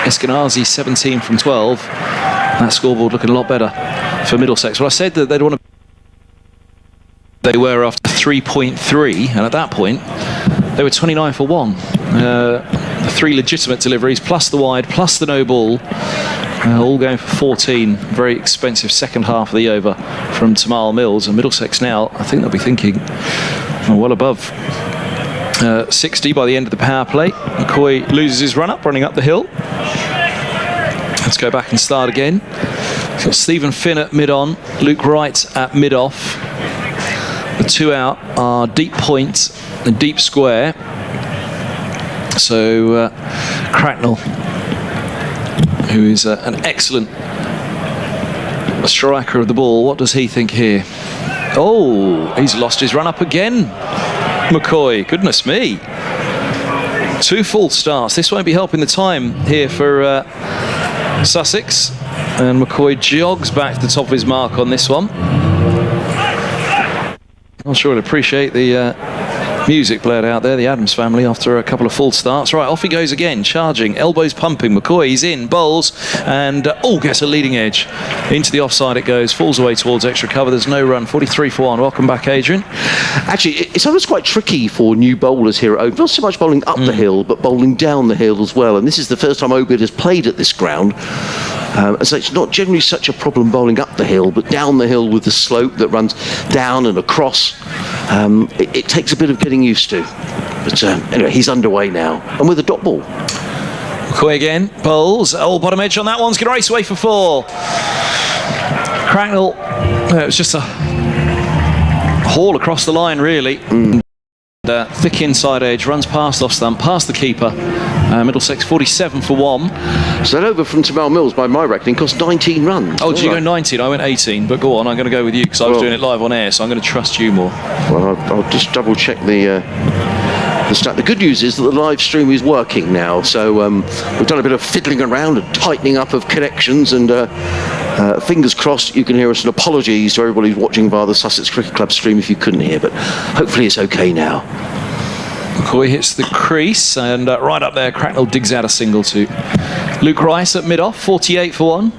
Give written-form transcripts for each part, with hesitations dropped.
Eskenazi 17 from 12. That scoreboard looking a lot better for Middlesex. Well, I said that they'd want to... They were after 3.3, and at that point, they were 29 for 1. 3 legitimate deliveries, plus the wide, plus the no ball. All going for 14. Very expensive second half of the over from Tamal Mills. And Middlesex now, I think they'll be thinking well above 60 by the end of the power play. McCoy loses his run up, running up the hill. Let's go back and start again. We've got Stephen Finn at mid-on, Luke Wright at mid-off. The 2 out are deep point and deep square. So Cracknell, who is an excellent striker of the ball, what does he think here? Oh, he's lost his run up again. McCoy, goodness me. 2 full starts. This won't be helping the time here for Sussex. And McCoy jogs back to the top of his mark on this one. Not sure I'd appreciate the music played out there, the Adams family, after a couple of full starts. Right, off he goes again, charging, elbows pumping. McCoy, he's in, bowls, and gets a leading edge. Into the offside it goes, falls away towards extra cover. There's no run, 43 for 1. Welcome back, Adrian. Actually, it's always quite tricky for new bowlers here at Hove. Not so much bowling up the hill, but bowling down the hill as well. And this is the first time Obed has played at this ground. So it's not generally such a problem bowling up the hill, but down the hill with the slope that runs down and across, it takes a bit of getting used to. But anyway, he's underway now, and with a dot ball. McCoy again, bowls, bottom edge on that one's going to race away for 4. Cracknell, it was just a haul across the line, really. Thick inside edge, runs past off stump, past the keeper. Middlesex 47 for 1. So that over from Tamal Mills, by my reckoning, cost 19 runs. Oh, did you go 19? I went 18, but go on, I'm going to go with you because I was doing it live on air, so I'm going to trust you more. Well, I'll just double check the stat. The good news is that the live stream is working now, so we've done a bit of fiddling around and tightening up of connections, and fingers crossed you can hear us, and apologies to everybody who's watching via the Sussex Cricket Club stream if you couldn't hear, but hopefully it's okay now. McCoy hits the crease, and right up there Cracknell digs out a single to Luke Rice at mid-off, 48 for 1.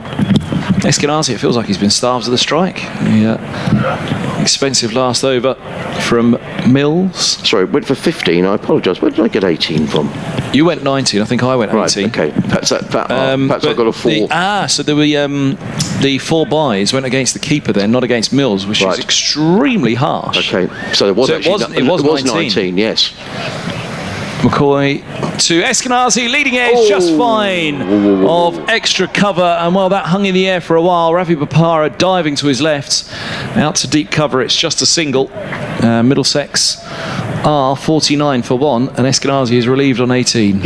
Eskenazi, it feels like he's been starved of the strike. Expensive last over from Mills. Sorry, went for 15, I apologise. Where did I get 18 from? You went 19, I think I went 18. Right, okay. Perhaps I got a 4. So there were the 4 byes went against the keeper then, not against Mills, which is extremely harsh. Okay, so it was 19, yes. McCoy to Eskenazi, leading edge, just fine of extra cover, and well, that hung in the air for a while. Ravi Bopara diving to his left, out to deep cover. It's just a single. Middlesex are 49 for 1, and Eskenazi is relieved on 18.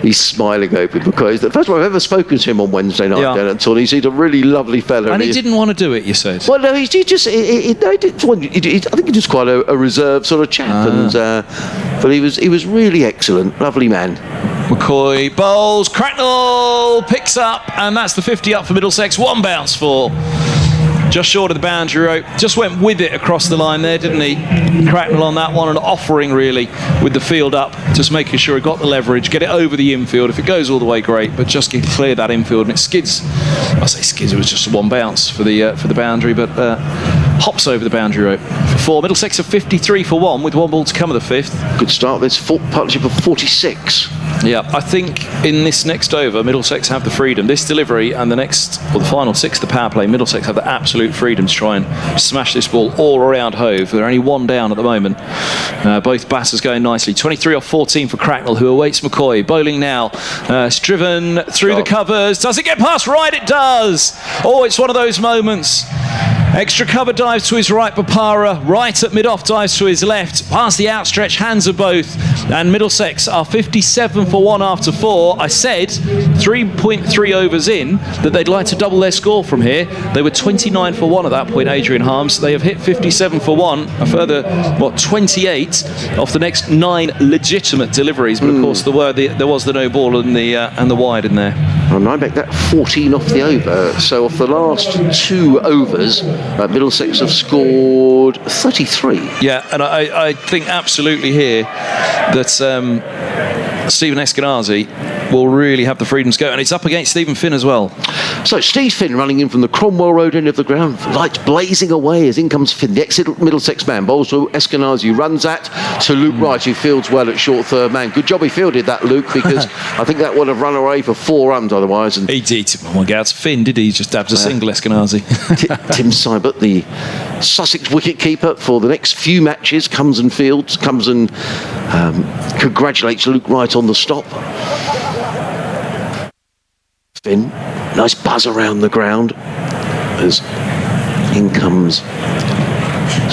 He's smiling open because the first time I've ever spoken to him on Wednesday night down at Taunton. He's a really lovely fellow. And he didn't want to do it, you said? Well, no, I think he just quite a reserved sort of chap, but he was really excellent, lovely man. McCoy bowls, Cracknell picks up, and that's the 50 up for Middlesex. 1 bounce for. Just short of the boundary rope, just went with it across the line there, didn't he? Cracknell on that one, and offering really with the field up, just making sure he got the leverage, get it over the infield. If it goes all the way, great, but just clear that infield, and it skids. I say skids, it was just a 1 bounce for the boundary, but hops over the boundary rope for 4. Middlesex are 53 for 1 with 1 ball to come of the 5th. Good start. This partnership of 46. Yeah, I think in this next over, Middlesex have the freedom. This delivery and the final 6 of the power play, Middlesex have the absolute freedom to try and smash this ball all around Hove. They're only 1 down at the moment. Both batters going nicely. 23 off 14 for Cracknell, who awaits McCoy. Bowling now. It's driven through the covers. Does it get past? Right, it does. Oh, it's one of those moments. Extra cover dives to his right, Bopara. Right at mid-off dives to his left. Past the outstretched hands of both. And Middlesex are 57 for 1 after 4. I said 3.3 overs in that they'd like to double their score from here. They were 29 for 1 at that point, Adrian Harms. They have hit 57 for 1. A further, 28 off the next 9 legitimate deliveries. But of course, there was the no ball and the wide in there. And I make that 14 off the over. So off the last 2 overs, Middlesex have scored 33. Yeah, and I think absolutely here that Stephen Eskenazi will really have the freedoms go. And it's up against Stephen Finn as well. So Steve Finn running in from the Cromwell Road end of the ground. Lights blazing away as in comes Finn. The ex-Middlesex man bowls to Eskenazi, runs that to Luke Wright, who fields well at short third man. Good job he fielded that, Luke, because I think that would have run away for 4 runs otherwise. And he didn't want to get out to Finn, did he? He just dabs a single, Eskenazi. Tim Seibert, the Sussex wicket-keeper for the next few matches, comes and congratulates Luke Wright on the stop. Finn, nice buzz around the ground as in comes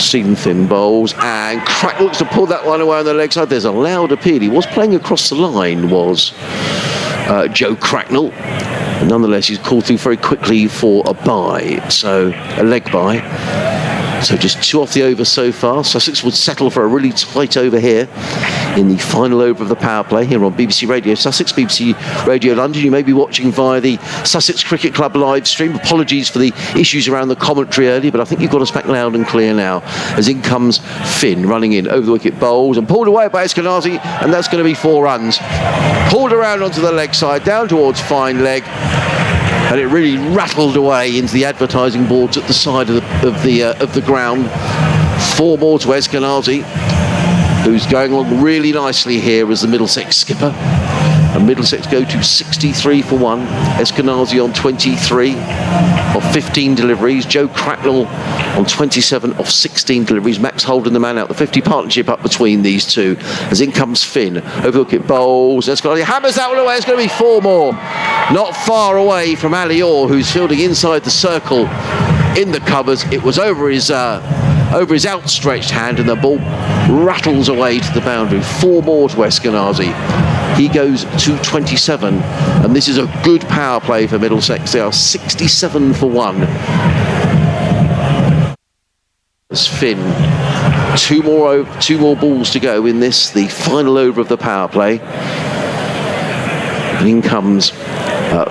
Stephen Finn bowls, and Crack looks to pull that one away on the leg side. There's a loud appeal. He was playing across the line, was Joe Cracknell. Nonetheless, he's called through very quickly for a bye, so a leg bye. So just 2 off the over so far. Sussex would settle for a really tight over here in the final over of the power play here on BBC Radio Sussex, BBC Radio London. You may be watching via the Sussex Cricket Club live stream. Apologies for the issues around the commentary earlier, but I think you've got us back loud and clear now. As in comes Finn, running in over the wicket, bowls and pulled away by Eskenazi, and that's going to be 4 runs. Pulled around onto the leg side, down towards fine leg. And it really rattled away into the advertising boards at the side of the ground. 4 more to Eskenazi, who's going on really nicely here as the Middlesex skipper. And Middlesex go to 63 for 1. Eskenazi on 23 of 15 deliveries. Joe Cracknell on 27 of 16 deliveries. Max Holden, the man out. The 50 partnership up between these two. As in comes Finn. Over the wicket, bowls. Eskenazi hammers that one away. It's going to be 4 more. Not far away from Ali Orr, who's fielding inside the circle in the covers. It was over his outstretched hand, and the ball rattles away to the boundary. 4 more to Eskenazi. He goes to 27, and this is a good power play for Middlesex. They are 67 for 1. As Finn, 2 more balls to go in this, the final over of the power play. And in comes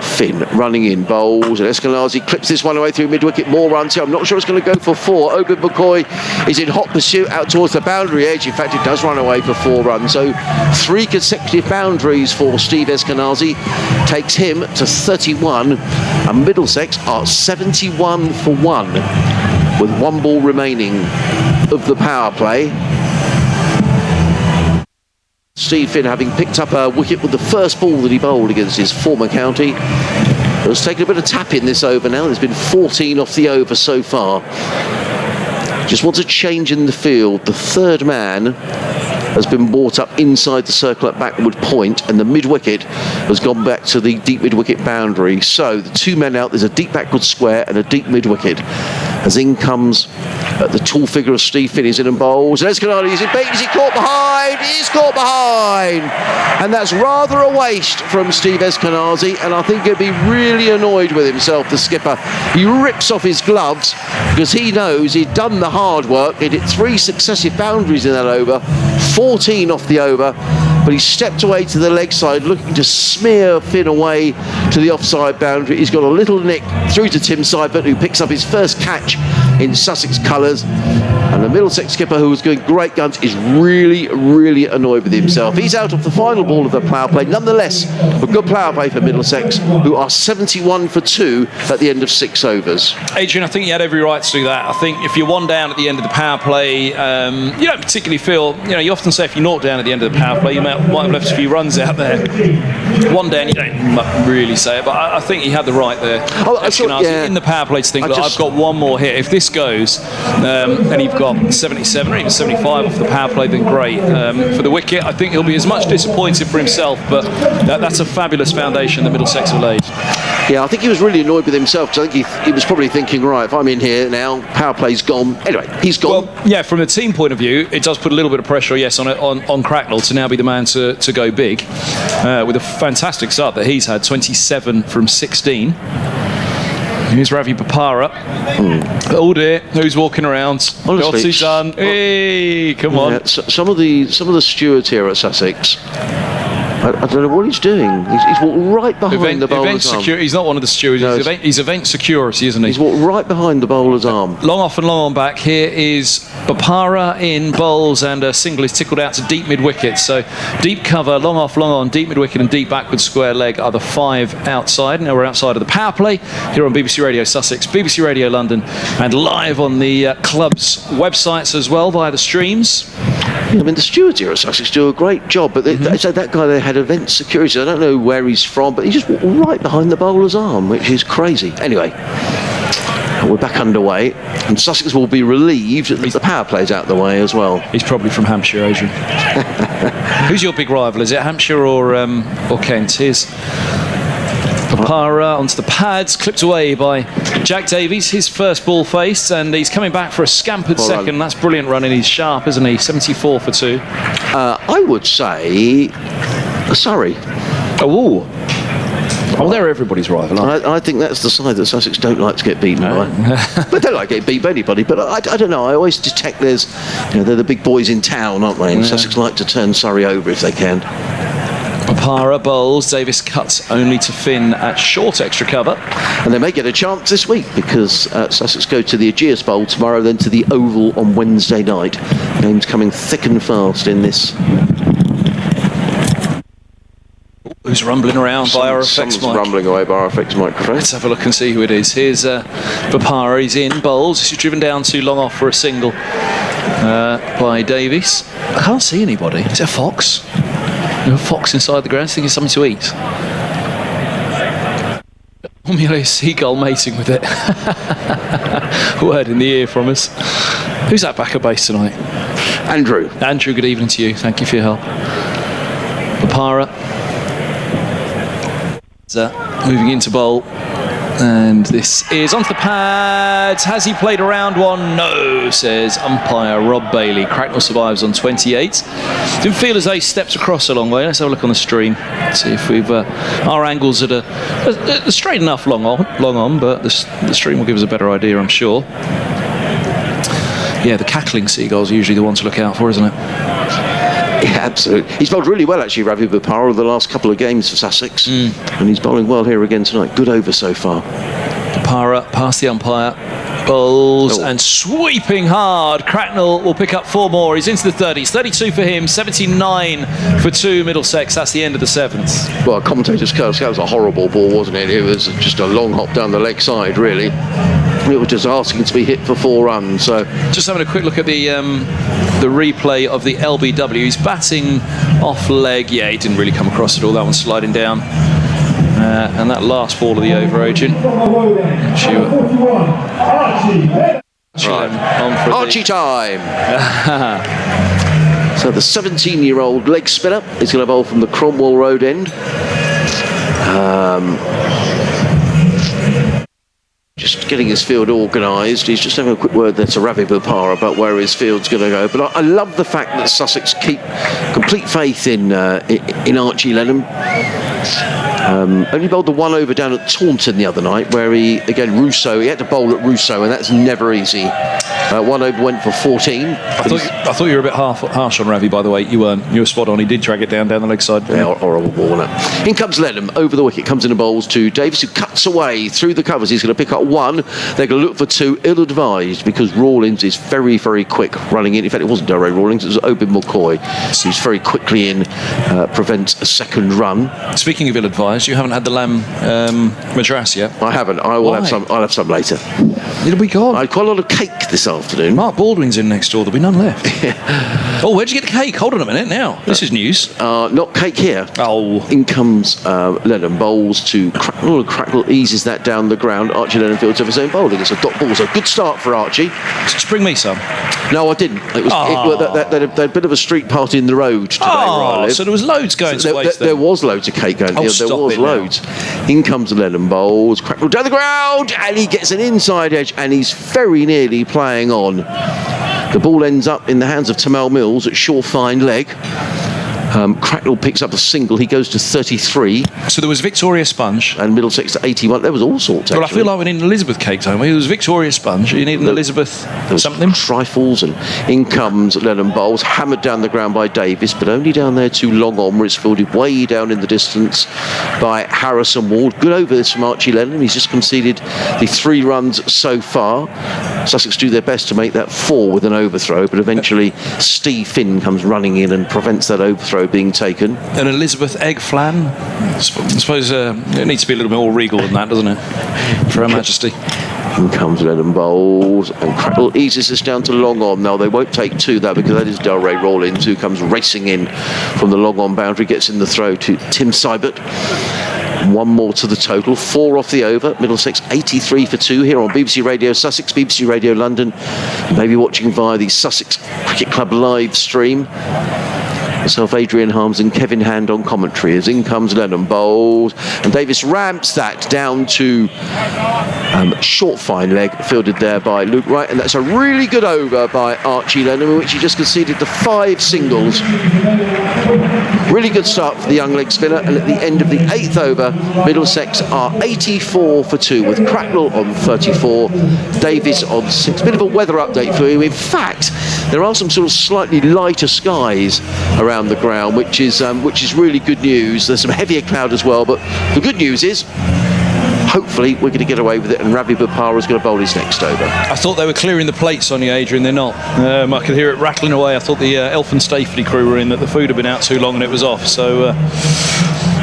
Finn, running in, bowls, and Eskenazi clips this one away through mid-wicket. More runs here. I'm not sure it's going to go for 4. Obed McCoy is in hot pursuit out towards the boundary edge. In fact, it does run away for 4 runs. So 3 consecutive boundaries for Steve Eskenazi takes him to 31, and Middlesex are 71 for 1 with 1 ball remaining of the power play. Steve Finn, having picked up a wicket with the first ball that he bowled against his former county, has taken a bit of tap in this over now. There's been 14 off the over so far. Just wants a change in the field. The third man has been brought up inside the circle at backward point, and the mid-wicket has gone back to the deep mid-wicket boundary. So the 2 men out, there's a deep backward square and a deep mid-wicket. As in comes the tall figure of Steve Finn, is in and bowls. And Eskenazi is in beat. Is he caught behind? He is caught behind. And that's rather a waste from Steve Eskenazi, and I think he'll be really annoyed with himself, the skipper. He rips off his gloves because he knows he'd done the hard work. He did 3 successive boundaries in that over, 14 off the over, but he stepped away to the leg side looking to smear Finn away to the offside boundary. He's got a little nick through to Tim Seibert, who picks up his first catch in Sussex colours, and the Middlesex skipper, who was going great guns, is really, really annoyed with himself. He's out of the final ball of the power play. Nonetheless, a good power play for Middlesex, who are 71 for 2 at the end of 6 overs. Adrian, I think you had every right to do that. I think if you're 1 down at the end of the power play, you don't particularly feel, you often say if you're 0 down at the end of the power play, you might have left a few runs out there. 1 down, you don't really say it, but I think he had the right there. In the power play to think, look, I've got 1 more hit. If this goes, and you've got 77 or even 75 off the power play, then great. For the wicket, I think he'll be as much disappointed for himself, but that's a fabulous foundation that Middlesex have laid. Yeah, I think he was really annoyed with himself, because I think he was probably thinking, right, if I'm in here now, power play's gone. Anyway, he's gone. Well, yeah, from the team point of view, it does put a little bit of pressure, yes, on Cracknell to now be the man to go big, with a fantastic start that he's had, 27 from 16. Here's Ravi Bopara. Oh dear, who's walking around? Honestly, Hey, come on. Yeah, some of the stewards here at Sussex I don't know what he's doing. He's walked right behind the bowler's arm. He's not one of the stewards. No, he's event security, isn't he? He's walked right behind the bowler's arm. Long off and long on back. Here is Bopara in bowls, and a single is tickled out to deep mid-wicket. So deep cover, long off, long on, deep mid-wicket and deep backward square leg are the 5 outside. Now we're outside of the power play here on BBC Radio Sussex, BBC Radio London, and live on the club's websites as well via the streams. I mean, the stewards here at Sussex do a great job, but they say that guy, they had event security. I don't know where he's from, but he just walked right behind the bowler's arm, which is crazy. Anyway, we're back underway, and Sussex will be relieved that the power play's out the way as well. He's probably from Hampshire, Adrian. Who's your big rival? Is it Hampshire or Kent? Here's Bopara onto the pads, clipped away by Jack Davies, his first ball faced, and he's coming back for a scampered second. That's brilliant running. He's sharp, isn't he? 74 for 2. I would say Surrey. Oh, they're everybody's rival, aren't they? I think that's the side that Sussex don't like to get beaten by. But they don't like getting beat by anybody. But I don't know. I always detect they're the big boys in town, aren't they? And Sussex like to turn Surrey over if they can. Bopara bowls. Davis cuts only to Finn at short extra cover. And they may get a chance this week because Sussex go to the Ageas Bowl tomorrow, then to the Oval on Wednesday night. Games coming thick and fast in this. Who's rumbling around by our effects mic? Rumbling away by our effects microphone. Let's have a look and see who it is. Here's Bopara. He's in bowls. He's driven down too long off for a single by Davies. I can't see anybody. Is it a fox? A fox inside the ground. I think it's something to eat. Or merely a seagull mating with it. Word in the ear from us. Who's that back at base tonight? Andrew. Andrew, good evening to you. Thank you for your help. Bopara. Moving into bowl, and this is onto the pads. Has he played around one? No, says umpire Rob Bailey. Cracknell survives on 28. Didn't feel as though he stepped across a long way. Let's have a look on the stream, see if we've our angles at a straight enough long on, but the stream will give us a better idea, I'm sure. Yeah, the cackling seagulls are usually the one to look out for, isn't it? Yeah, absolutely. He's bowled really well, actually, Ravi Bopara, the last couple of games for Sussex. And he's bowling well here again tonight. Good over so far. Bopara past the umpire. Bowls and sweeping hard. Cracknell will pick up 4 more. He's into the 30s. 32 for him, 79 for 2 Middlesex. That's the end of the 7th. Well, commentators cursed. That was a horrible ball, wasn't it? It was just a long hop down the leg side, really. It was just asking to be hit for 4 runs. So, just having a quick look at the replay of the LBW. He's batting off leg. Yeah, he didn't really come across at all. That one's sliding down. And that last ball of the over, Adrian. Archie time. So the 17-year-old leg spinner is going to bowl from the Cromwell Road end. Just getting his field organised. He's just having a quick word there to Ravi Bopara about where his field's going to go. But I love the fact that Sussex keep complete faith in Archie Lenham. Only bowled the 1 over down at Taunton the other night, where he had to bowl at Rousseau, and that's never easy. 1 over went for 14. I thought you were a bit harsh on Ravi, by the way. You weren't. You were spot on. He did drag it down the leg side. Yeah, horrible ball, wasn't it? In comes Lenham over the wicket, comes in the bowls to Davis, who cuts away through the covers. He's going to pick up 1. They're going to look for 2. Ill-advised, because Rawlings is very, very quick running in. In fact, it wasn't Darrell Rawlings, it was Obin McCoy. So he's very quickly in, prevents a second run. Speaking of ill-advised, you haven't had the lamb madras yet. I haven't. I'll have some later. It'll be gone. I had quite a lot of cake this afternoon. Mark Baldwin's in next door. There'll be none left. Oh, where'd you get the cake? Hold on a minute now. This is news. Not cake here. Oh. In comes Lenham, bowls to Cracknell, and Cracknell eases that down the ground. Archie Lenham fields of his own bowling. It's a dot ball. So good start for Archie. Just bring me some. No, I didn't. They had a bit of a street party in the road today where I live. So there was loads going to waste there was loads of cake going. There was loads. In comes Lenham, bowls, Cracknell down the ground, and he gets an inside edge, and he's very nearly playing on. The ball ends up in the hands of Tamal Mills at sure fine leg. Cracknell picks up a single. He goes to 33. So there was Victoria Sponge. And Middlesex to 81. There was all sorts, actually. Well, I feel like we need an Elizabeth cake time. It was Victoria Sponge. You need an Elizabeth something. Trifles, and in comes Lennon Bowles, hammered down the ground by Davis, but only down there too long on, where it's fielded way down in the distance by Harrison Ward. Good over this from Archie Lennon. He's just conceded the 3 runs so far. Sussex do their best to make that 4 with an overthrow, but eventually Steve Finn comes running in and prevents that overthrow being taken. An Elizabeth egg flan. I suppose it needs to be a little bit more regal than that, doesn't it? For Her Majesty. In comes Lennon Bowles, and Cracknell eases this down to long on. Now they won't take 2 that, because that is Delray Rawlins, who comes racing in from the long on boundary, gets in the throw to Tim Seibert. 1 more to the total, 4 off the over. Middlesex 83 for 2 here on BBC Radio Sussex, BBC Radio London. You may be watching via the Sussex Cricket Club live stream. Myself, Adrian Harms, and Kevin Hand on commentary, as in comes Lennon Bowles, and Davis ramps that down to short fine leg, fielded there by Luke Wright, and that's a really good over by Archie Lennon, in which he just conceded the 5 singles. Really good start for the young leg spinner, and at the end of the 8th over, Middlesex are 84 for 2 with Cracknell on 34, Davis on 6. Bit of a weather update for you. In fact, there are some sort of slightly lighter skies around the ground, which is really good news. There's some heavier cloud as well, but the good news is hopefully we're going to get away with it, and Ravi Bopara is going to bowl his next over. I thought they were clearing the plates on you, Adrian. They're not. I could hear it rattling away. I thought the Elf and Stafely crew were in, that the food had been out too long and it was off. So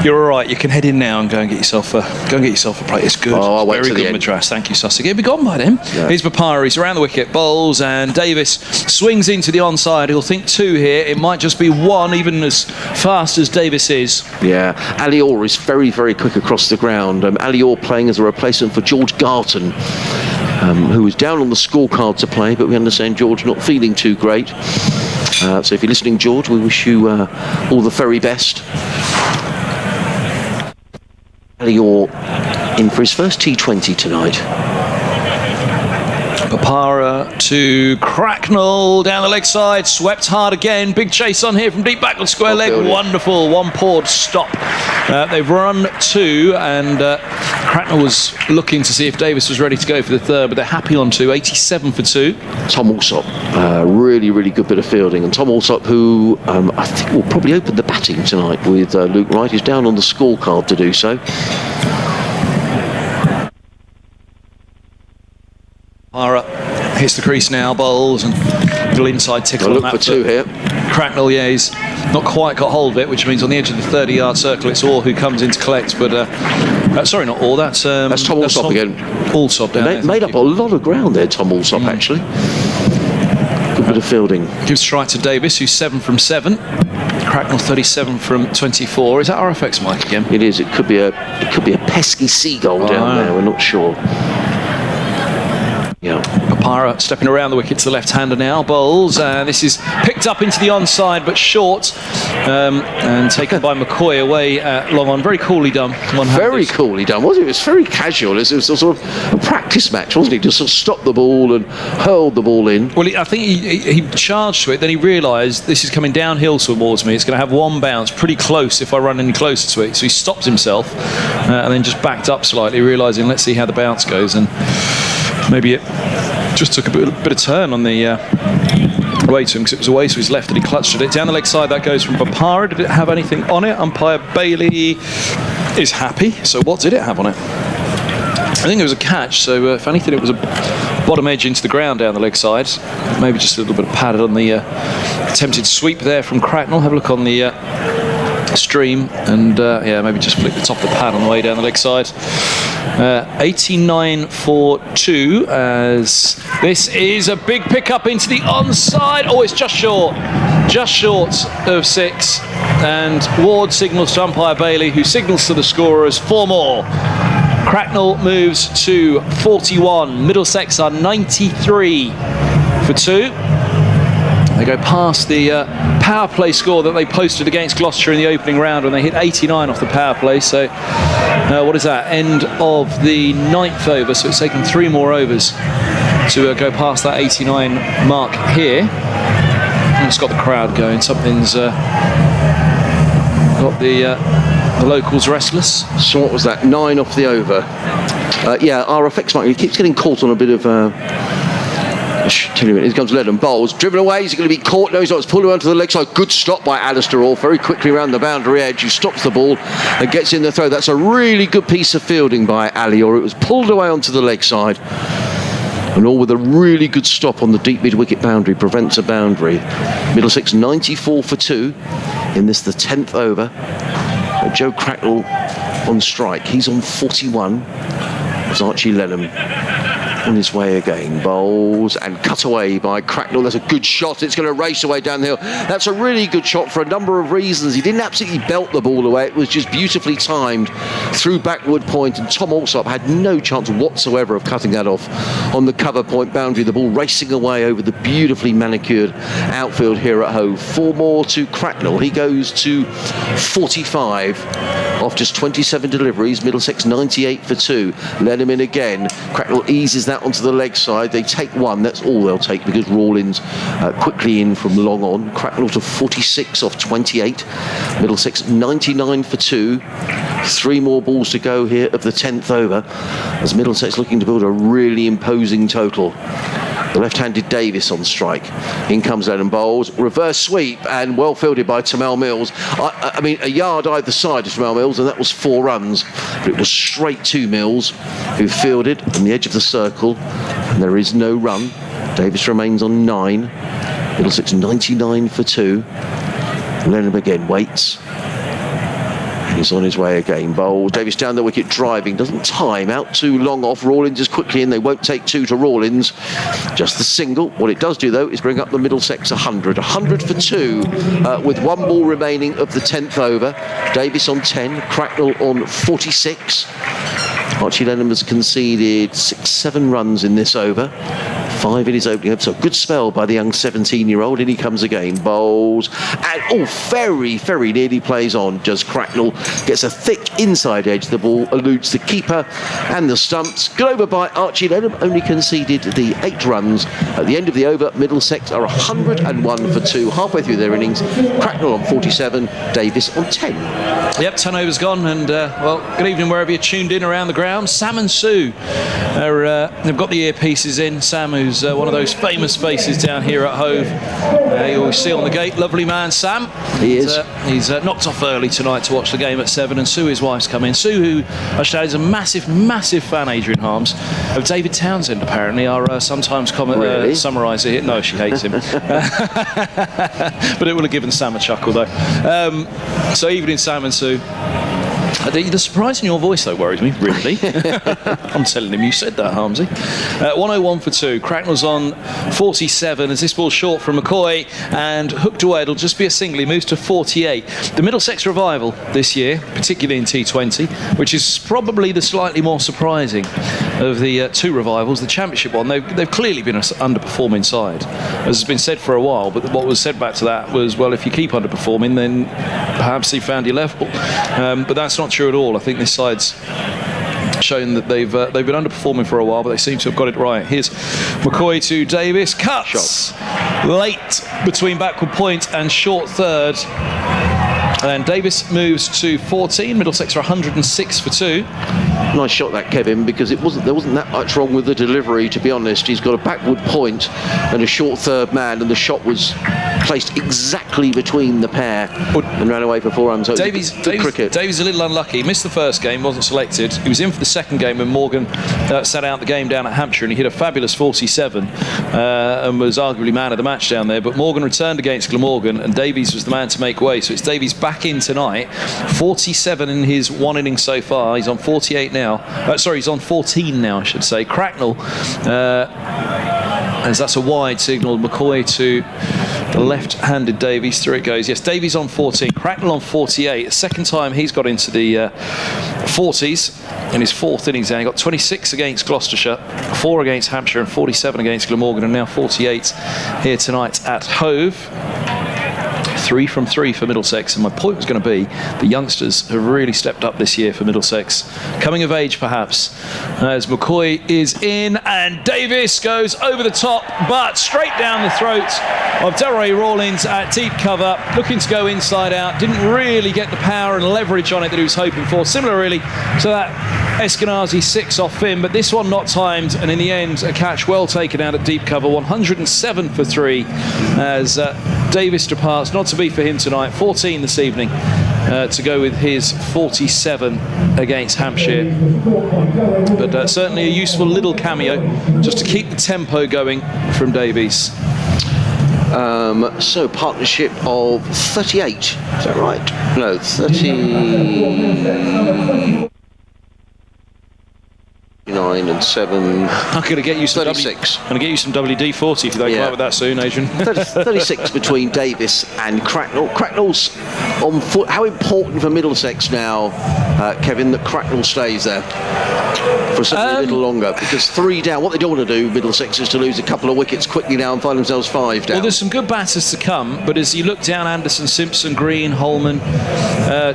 you're all right. You can head in now and go and get yourself a plate. It's good. Oh, I'll wait Very till the good, end. Madras. Thank you, Sussex. He'll be gone by then. Yeah. Here's Bopara. He's around the wicket. Bowls, and Davis swings into the onside. He'll think 2 here. It might just be 1, even as fast as Davis is. Yeah, Ali Orr is very, very quick across the ground. Ali Orr playing as a replacement for George Garton, who was down on the scorecard to play, but we understand George not feeling too great. So if you're listening, George, we wish you all the very best. Ali Orr in for his first T20 tonight. Bopara to Cracknell down the leg side, swept hard again. Big chase on here from deep back with square leg. Wonderful, 1 pawed stop. They've run 2, and Cracknell was looking to see if Davis was ready to go for the 3rd, but they're happy on 2, 87 for 2. Tom Alsop, really, really good bit of fielding, and Tom Alsop, who I think will probably open the batting tonight with Luke Wright. He's down on the scorecard to do so. Bopara hits the crease now, bowls, and little inside tickle. Look for 2 here. Cracknell, yeah, he's not quite got hold of it, which means on the edge of the 30-yard circle, it's Orr who comes in to collect. But sorry, not Orr. That's Tom Alsop again. Alsop down there. Made up a lot of ground there, Tom Alsop, actually. Good bit of fielding. Gives strike to Davis, who's 7 from 7. Cracknell 37 from 24. Is that RFX Mike again? It is. It could be a pesky seagull down there. We're not sure. Yeah. Bopara stepping around the wicket to the left-hander now. Bowls, and this is picked up into the onside, but short, and taken by McCoy away long on. Very coolly done. Very coolly done, wasn't it? It was very casual. It was sort of a practice match, wasn't it? Just sort of stopped the ball and hurled the ball in. Well, I think he charged to it, then he realised this is coming downhill towards me. It's going to have 1 bounce, pretty close if I run any closer to it. So he stopped himself and then just backed up slightly, realising, let's see how the bounce goes. And maybe it just took a bit of turn on the away to him, because it was away to his left and he clutched at it. Down the leg side, that goes from Bopara. Did it have anything on it? Umpire Bailey is happy. So what did it have on it? I think it was a catch, so if anything it was a bottom edge into the ground down the leg side. Maybe just a little bit of padded on the attempted sweep there from Cracknell. Have a look on the stream, and yeah, maybe just flick the top of the pad on the way down the leg side. 89 for 2, as this is a big pickup into the onside. Oh, it's just short of 6, and Ward signals to umpire Bailey, who signals to the scorers 4 more. Cracknell moves to 41. Middlesex are 93 for 2. They go past the power play score that they posted against Gloucester in the opening round when they hit 89 off the power play. So what is that? End of the 9th over. So it's taken 3 more overs to go past that 89 mark here. And it's got the crowd going. Something's got the locals restless. So what was that? 9 off the over. Yeah, our effects mark, he keeps getting caught on a bit of... Here comes Lennon, bowls, driven away, he's going to be caught, no he's not, it's pulled around to the leg side, good stop by Alistair Orr, very quickly around the boundary edge, who stops the ball and gets in the throw. That's a really good piece of fielding by Ali Orr. It was pulled away onto the leg side, and all with a really good stop on the deep mid-wicket boundary, prevents a boundary. Middlesex 94 for 2 in this, the 10th over. Joe Cracknell on strike, he's on 41. It's Archie Lennon on his way again, bowls and cut away by Cracknell. That's a good shot, it's going to race away down the hill. That's a really good shot for a number of reasons. He didn't absolutely belt the ball away, it was just beautifully timed through backward point, and Tom Alsop had no chance whatsoever of cutting that off on the cover point boundary. The ball racing away over the beautifully manicured outfield here at Hove. 4 more to Cracknell, he goes to 45 off just 27 deliveries. Middlesex 98 for 2. Let him in again. Cracknell eases that onto the leg side. They take 1. That's all they'll take, because Rawlins quickly in from long on. Cracknell to 46 off 28. Middlesex 99 for 2. 3 more balls to go here of the 10th over, as Middlesex looking to build a really imposing total. The left-handed Davis on strike. In comes Lennon, bowls, reverse sweep, and well fielded by Tamel Mills. I mean, a yard either side of Tamel Mills, and that was 4 runs. But it was straight to Mills, who fielded on the edge of the circle, and there is no run. Davis remains on 9. Middlesex 99 for 2. Lennon again waits. He's on his way again. Bowls. Davis down the wicket driving. Doesn't time. Out too long off. Rawlins is quickly in. They won't take 2 to Rawlins. Just the single. What it does do, though, is bring up the Middlesex 100. 100 for 2 with 1 ball remaining of the 10th over. Davis on 10. Cracknell on 46. Archie Lennon has conceded 6-7 runs in this over. 5 in his opening over. So good spell by the young 17-year-old. In he comes again. Bowls. And very, very nearly plays on. Just Cracknell gets a thick inside edge. The ball eludes the keeper and the stumps. Good over by Archie Lennon. Only conceded the 8 runs. At the end of the over, Middlesex are 101 for 2. Halfway through their innings. Cracknell on 47. Davis on 10. Yep, 10 overs gone, and well, good evening wherever you're tuned in around the ground. Sam and Sue they've got the earpieces in. Sam, who's one of those famous faces down here at Hove, you always see on the gate. Lovely man, Sam. He is. He's knocked off early tonight to watch the game at 7, and Sue, his wife's come in. Sue, who I should add, is a massive, massive fan, Adrian Harms, of David Townsend, apparently, our sometimes summariser here. No, she hates him. But it would have given Sam a chuckle, though. So evening, Sam and Sue. The surprise in your voice, though, worries me, really. I'm telling him you said that, Harmsy. 101 for 2. Cracknell's on 47 as this ball's short from McCoy and hooked away. It'll just be a single. He moves to 48. The Middlesex revival this year, particularly in T20, which is probably the slightly more surprising of the 2 revivals. The Championship one, they've clearly been an underperforming side, as has been said for a while. But what was said back to that was, well, if you keep underperforming, then perhaps you found your level. But that's not true at all. I think this side's shown that they've been underperforming for a while, but they seem to have got it right. Here's McCoy to Davis. Cuts late between backward point and short third. And Davis moves to 14. Middlesex are 106 for 2. Nice shot that, Kevin, because there wasn't that much wrong with the delivery, to be honest. He's got a backward point and a short third man, and the shot was placed exactly between the pair and ran away for 4 runs. So Davies a little unlucky. He missed the first game, wasn't selected. He was in for the second game when Morgan sat out the game down at Hampshire, and he hit a fabulous 47 and was arguably man of the match down there. But Morgan returned against Glamorgan, and Davies was the man to make way. So it's Davies back in tonight. 47 in his 1 inning so far. He's on 48 now. He's on 14 now, I should say. Cracknell, as that's a wide signal. McCoy to the left-handed Davies. Through it goes. Yes, Davies on 14. Cracknell on 48. The second time he's got into the 40s in his 4th innings. He got 26 against Gloucestershire, 4 against Hampshire, and 47 against Glamorgan, and now 48 here tonight at Hove. 3 from 3 for Middlesex, and my point was going to be the youngsters have really stepped up this year for Middlesex. Coming of age, perhaps, as McCoy is in, and Davis goes over the top, but straight down the throat of Delray Rawlins at deep cover, looking to go inside out. Didn't really get the power and leverage on it that he was hoping for. Similar, really, to that Eskenazi 6 off Finn, but this one not timed, and in the end, a catch well taken out at deep cover. 107 for 3 as Davis departs. Not to be for him tonight. 14 this evening to go with his 47 against Hampshire. But certainly a useful little cameo just to keep the tempo going from Davies. So partnership of 38, is that right? No, 30... 9 and 7. I'm going to get you some 36. I'm going to get you some WD-40 if you don't come out with that soon, Adrian. 36 between Davis and Cracknell. Cracknell's on foot. How important for Middlesex now, Kevin, that Cracknell stays there for something a little longer? Because 3 down. What they don't want to do, Middlesex, is to lose a couple of wickets quickly now and find themselves 5 down. Well, there's some good batters to come, but as you look down, Anderson, Simpson, Green, Holman,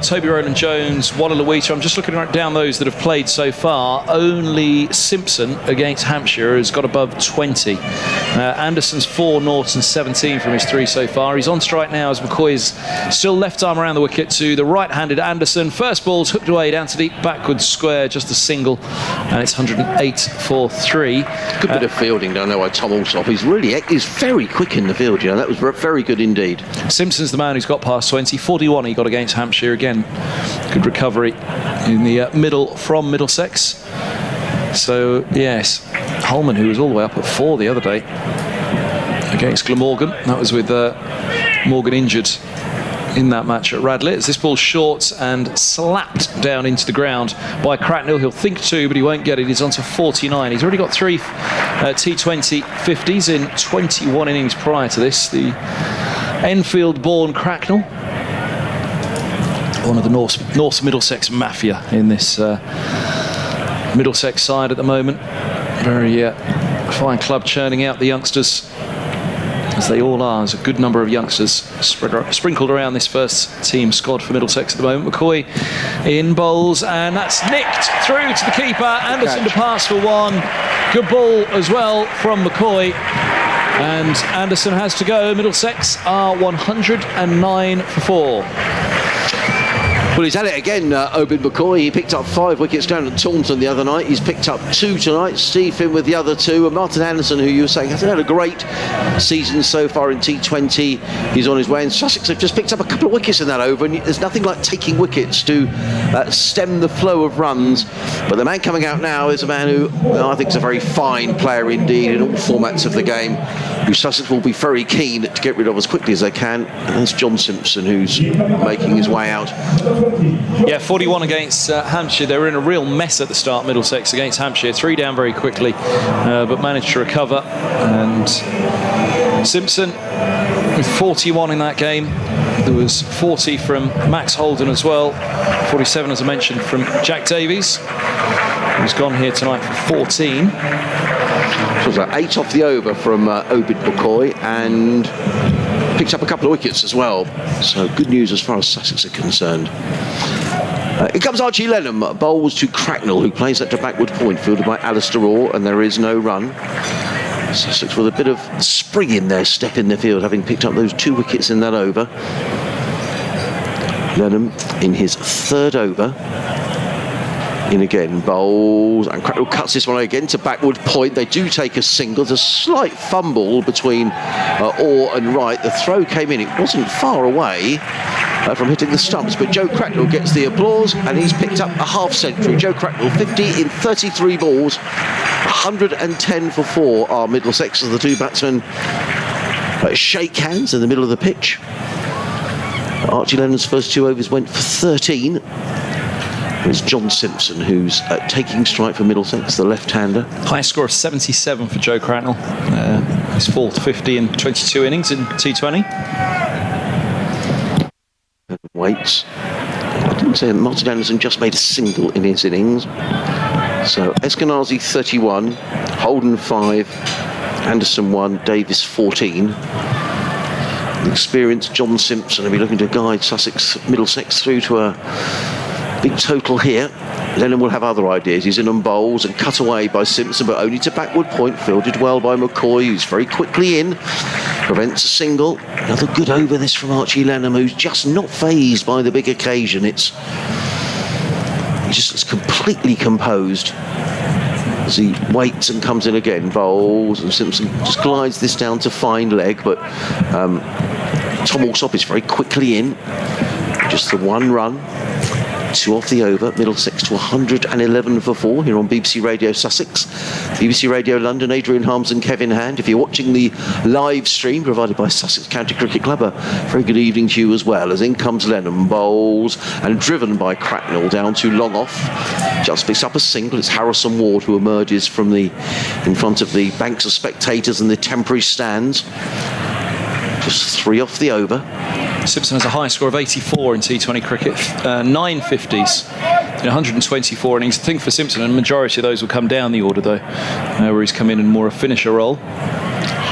Toby Rowland-Jones, Walla Luita, I'm just looking down those that have played so far. Only Simpson against Hampshire has got above 20. Anderson's 4, Norton 17 from his 3 so far. He's on strike now as McCoy is still left arm around the wicket to the right-handed Anderson. First ball's hooked away down to deep backwards square, just a single, and it's 108 for 3. Good bit of fielding down there by Tom Alsop. He's very quick in the field, you know. That was very good indeed. Simpson's the man who's got past 20. 41 he got against Hampshire again. Good recovery in the middle from Middlesex. So, yes, Holman, who was all the way up at 4 the other day against Glamorgan. That was with Morgan injured in that match at Radlett. As this ball's short and slapped down into the ground by Cracknell. He'll think 2, but he won't get it. He's on to 49. He's already got 3 T20 50s in 21 innings prior to this. The Enfield-born Cracknell, one of the North Middlesex mafia in this Middlesex side at the moment. Very fine club churning out the youngsters, as they all are. There's a good number of youngsters sprinkled around this first team squad for Middlesex at the moment. McCoy in bowls, and that's nicked through to the keeper. Anderson departs for 1. Good ball as well from McCoy, and Anderson has to go. Middlesex are 109 for 4. Well, he's had it again, Obed McCoy. He picked up 5 wickets down at Taunton the other night. He's picked up 2 tonight. Steve Finn with the other 2. And Martin Anderson, who you were saying hasn't had a great season so far in T20. He's on his way. And Sussex have just picked up a couple of wickets in that over. And there's nothing like taking wickets to stem the flow of runs. But the man coming out now is a man who I think is a very fine player indeed in all formats of the game, who Sussex will be very keen to get rid of as quickly as they can. And that's John Simpson, who's making his way out. Yeah, 41 against Hampshire. They were in a real mess at the start, Middlesex, against Hampshire. 3 down very quickly, but managed to recover. And Simpson with 41 in that game. There was 40 from Max Holden as well. 47, as I mentioned, from Jack Davies, who's gone here tonight for 14. So it was 8 off the over from Obed McCoy, and picked up a couple of wickets as well. So good news as far as Sussex are concerned. Here comes Archie Lenham, bowls to Cracknell, who plays that to backward point, fielded by Alistair Orr, and there is no run. Sussex with a bit of spring in their step in the field, having picked up those 2 wickets in that over. Lenham in his 3rd over. In again, bowls, and Cracknell cuts this one again to backward point. They do take a single. There's a slight fumble between Orr and Wright. The throw came in. It wasn't far away from hitting the stumps, but Joe Cracknell gets the applause, and he's picked up a half century. Joe Cracknell, 50 in 33 balls, 110 for 4 are Middlesex as the 2 batsmen shake hands in the middle of the pitch. Archie Lennon's first 2 overs went for 13. It's John Simpson who's taking strike for Middlesex, the left-hander. Highest score of 77 for Joe Cracknell. His 4th 50 in 22 innings in T20. Waits. I didn't say Martin Anderson just made a single in his innings. So Eskenazi 31, Holden 5, Anderson 1, Davis 14. Experienced John Simpson will be looking to guide Sussex, Middlesex through to a big total here. Lennon will have other ideas. He's in on bowls and cut away by Simpson, but only to backward point. Fielded well by McCoy, who's very quickly in. Prevents a single. Another good over this from Archie Lennon, who's just not fazed by the big occasion. He just looks completely composed as he waits and comes in again. Bowls, and Simpson just glides this down to fine leg, but Tom Alsop is very quickly in. Just the one run. 2 off the over. Middlesex to 111 for 4 here on BBC Radio Sussex, BBC Radio London. Adrian Harms and Kevin Hand. If you're watching the live stream provided by Sussex County Cricket Club, a very good evening to you as well. As in comes Lennon, bowls and driven by Cracknell down to long off. Just picks up a single. It's Harrison Ward who emerges from in front of the banks of spectators and the temporary stands. Just 3 off the over. Simpson has a high score of 84 in T20 cricket, 9 50s in 124 innings. The thing for Simpson, and the majority of those will come down the order though, where he's come in more a finisher role.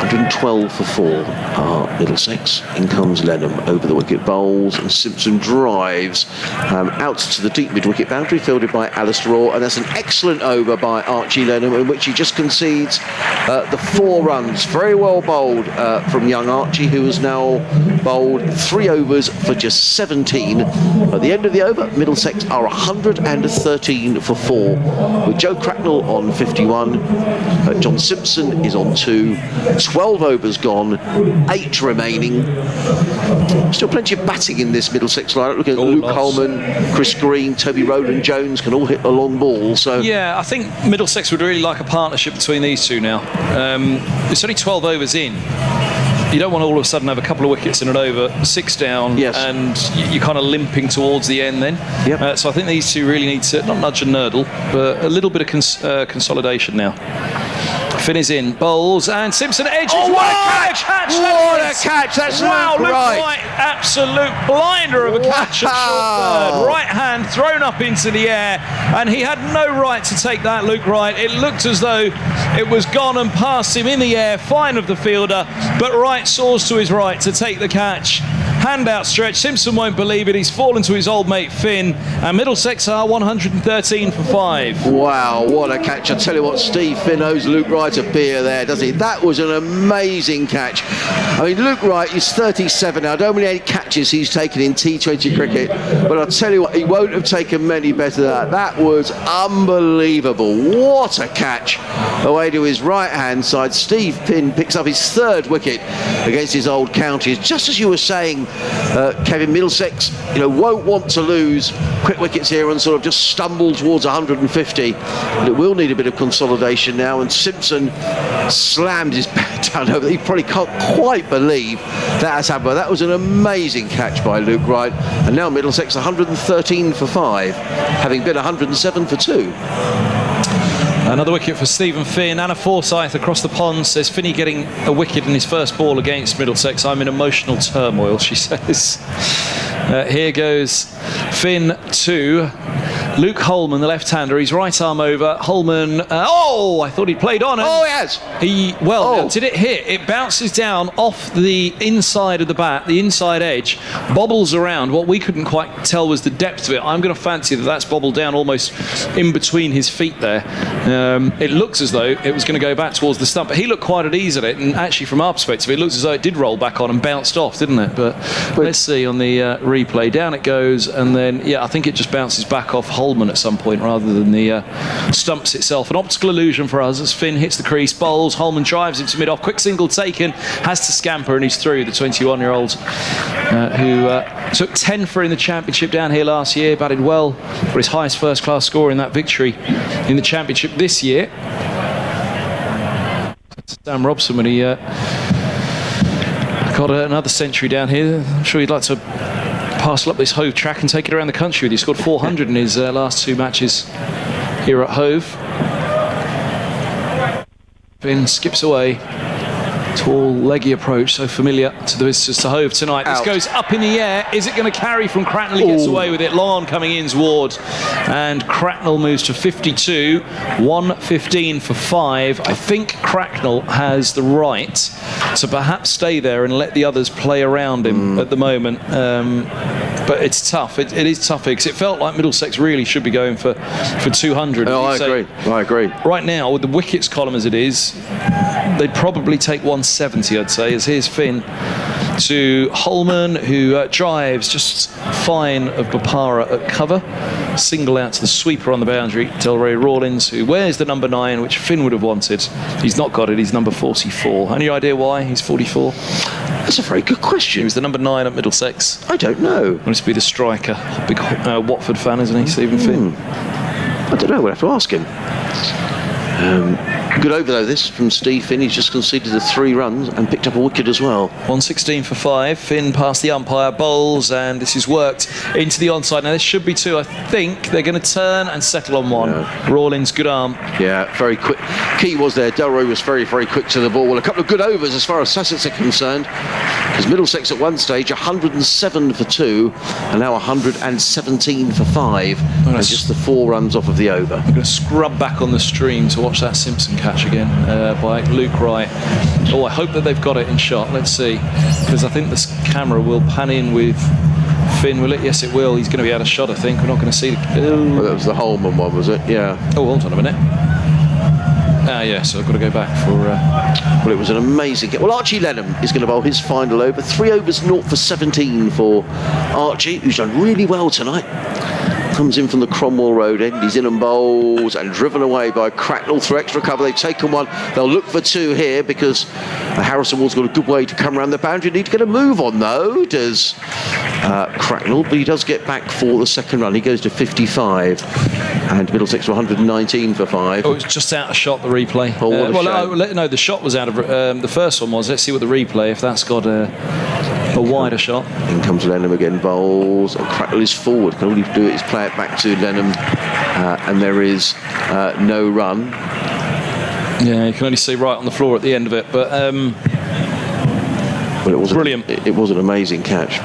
112 for 4 are Middlesex. In comes Lennon over the wicket, bowls, and Simpson drives out to the deep mid-wicket boundary, fielded by Alistair Orr, and that's an excellent over by Archie Lennon, in which he just concedes the 4 runs. Very well bowled from young Archie, who has now bowled 3 overs for just 17. At the end of the over, Middlesex are 113 for 4, with Joe Cracknell on 51. John Simpson is on 2. 12 overs gone, 8 remaining. Still plenty of batting in this Middlesex lineup. Looking at Luke Holman, Chris Green, Toby Rowland-Jones can all hit a long ball. So yeah, I think Middlesex would really like a partnership between these two now. It's only 12 overs in. You don't want to all of a sudden have a couple of wickets in an over, 6 down, yes, and you're kind of limping towards the end then. Yep. So I think these two really need to, not nudge and nurdle, but a little bit of consolidation now. Finn is in, bowls, and Simpson edges. Oh, what a catch! What a catch! That's wow, Luke Wright. Luke Wright, absolute blinder of a catch at short third. Right hand thrown up into the air, and he had no right to take that, Luke Wright. It looked as though it was gone and past him in the air, fine of the fielder, but Wright soars to his right to take the catch. Hand outstretched, Simpson won't believe it, he's fallen to his old mate Finn, and Middlesex are 113 for 5. Wow, what a catch. I tell you what, Steve Finn owes Luke Wright a beer there, doesn't he? That was an amazing catch. I mean, Luke Wright is 37 now. I don't know how many catches he's taken in T20 cricket, but I'll tell you what, he won't have taken many better than that. That was unbelievable. What a catch. Away to his right-hand side. Steve Finn picks up his 3rd wicket against his old counties. Just as you were saying, Kevin, Middlesex, won't want to lose quick wickets here and sort of just stumble towards 150. But it will need a bit of consolidation now, and Simpson slammed his bat down over. He probably can't quite believe that has happened. That was an amazing catch by Luke Wright, and now Middlesex 113 for 5, having been 107 for 2. Another wicket for Stephen Finn. Anna Forsyth across the pond says, Finney getting a wicket in his first ball against Middlesex. I'm in emotional turmoil, she says. Here goes Finn 2. Luke Holman, the left-hander, he's right arm over. Holman, I thought he'd played on. Oh, he has. Did it hit? It bounces down off the inside of the bat, the inside edge, bobbles around. What we couldn't quite tell was the depth of it. I'm going to fancy that that's bobbled down almost in between his feet there. It looks as though it was going to go back towards the stump, but he looked quite at ease at it, and actually from our perspective, it looks as though it did roll back on and bounced off, didn't it? But let's see on the replay. Down it goes, and then, I think it just bounces back off Holman at some point rather than the stumps itself. An optical illusion for us as Finn hits the crease, bowls, Holman drives into mid-off, quick single taken, has to scamper, and he's through. The 21-year-old who took 10 for in the championship down here last year, batted well for his highest first-class score in that victory in the championship this year. Sam Robson, when he got another century down here, I'm sure he'd like to parcel up this Hove track and take it around the country with you. He scored 400 in his last 2 matches here at Hove. Finn skips away. Tall, leggy approach, so familiar to the visitors to Hove tonight. This Out. goes up in the air. Is it going to carry from Cracknell? He gets away with it. Long on coming in towards. And Cracknell moves to 52. 115 for 5. I think Cracknell has the right to perhaps stay there and let the others play around him at the moment. But it's tough. It is tough because it felt like Middlesex really should be going for 200. Oh, I agree. Right now, with the wickets column as it is, they'd probably take 170, I'd say, as here's Finn to Holman, who drives just fine of Bopara at cover. Single out to the sweeper on the boundary, Delray Rawlins, who wears the number 9, which Finn would have wanted. He's not got it, he's number 44. Any idea why he's 44? That's a very good question. He was the number 9 at Middlesex. I don't know. Wants to be the striker. Big Watford fan, isn't he, Stephen Finn? I don't know, we'll have to ask him. Good over though this from Steve Finn. He's just conceded the 3 runs and picked up a wicket as well. 116 for 5. Finn past the umpire, bowls, and this is worked into the onside. Now this should be 2. I think they're going to turn and settle on 1. Yeah. Rawlins, good arm. Yeah, very quick. Key was there. Delroy was very, very quick to the ball. Well, a couple of good overs as far as Sussex are concerned. Because Middlesex at one stage 107 for 2 and now 117 for 5. And just the 4 runs off of the over. I'm going to scrub back on the stream to watch that Simpson catch again by Luke Wright. Oh, I hope that they've got it in shot. Let's see, because I think this camera will pan in with Finn, will it? Yes, it will. He's going to be out of shot, I think. We're not going to see the... Well, that was the Holman one, was it? Yeah. Oh, hold on a minute. Yeah, so I've got to go back for... Well, it was an amazing game. Well, Archie Lenham is going to bowl his final over. 3 overs, 0 for 17 for Archie, who's done really well tonight. Comes in from the Cromwell Road end. He's in and bowls and driven away by Cracknell through extra cover. They've taken 1. They'll look for 2 here because Harrison Ward's got a good way to come around the boundary. Need to get a move on though, does Cracknell, but he does get back for the second run. He goes to 55 and Middlesex to 119 for 5. Oh, it's just out of shot, the replay. Oh, what a shame. No, the shot was out of... the first one was. Let's see what the replay, if that's got a wider shot. In comes Lenham again, bowls, and Cracknell is forward. Can all he do is play it back to Lenham, and there is no run. Yeah, you can only see right on the floor at the end of it, but well, it was brilliant. It was an amazing catch.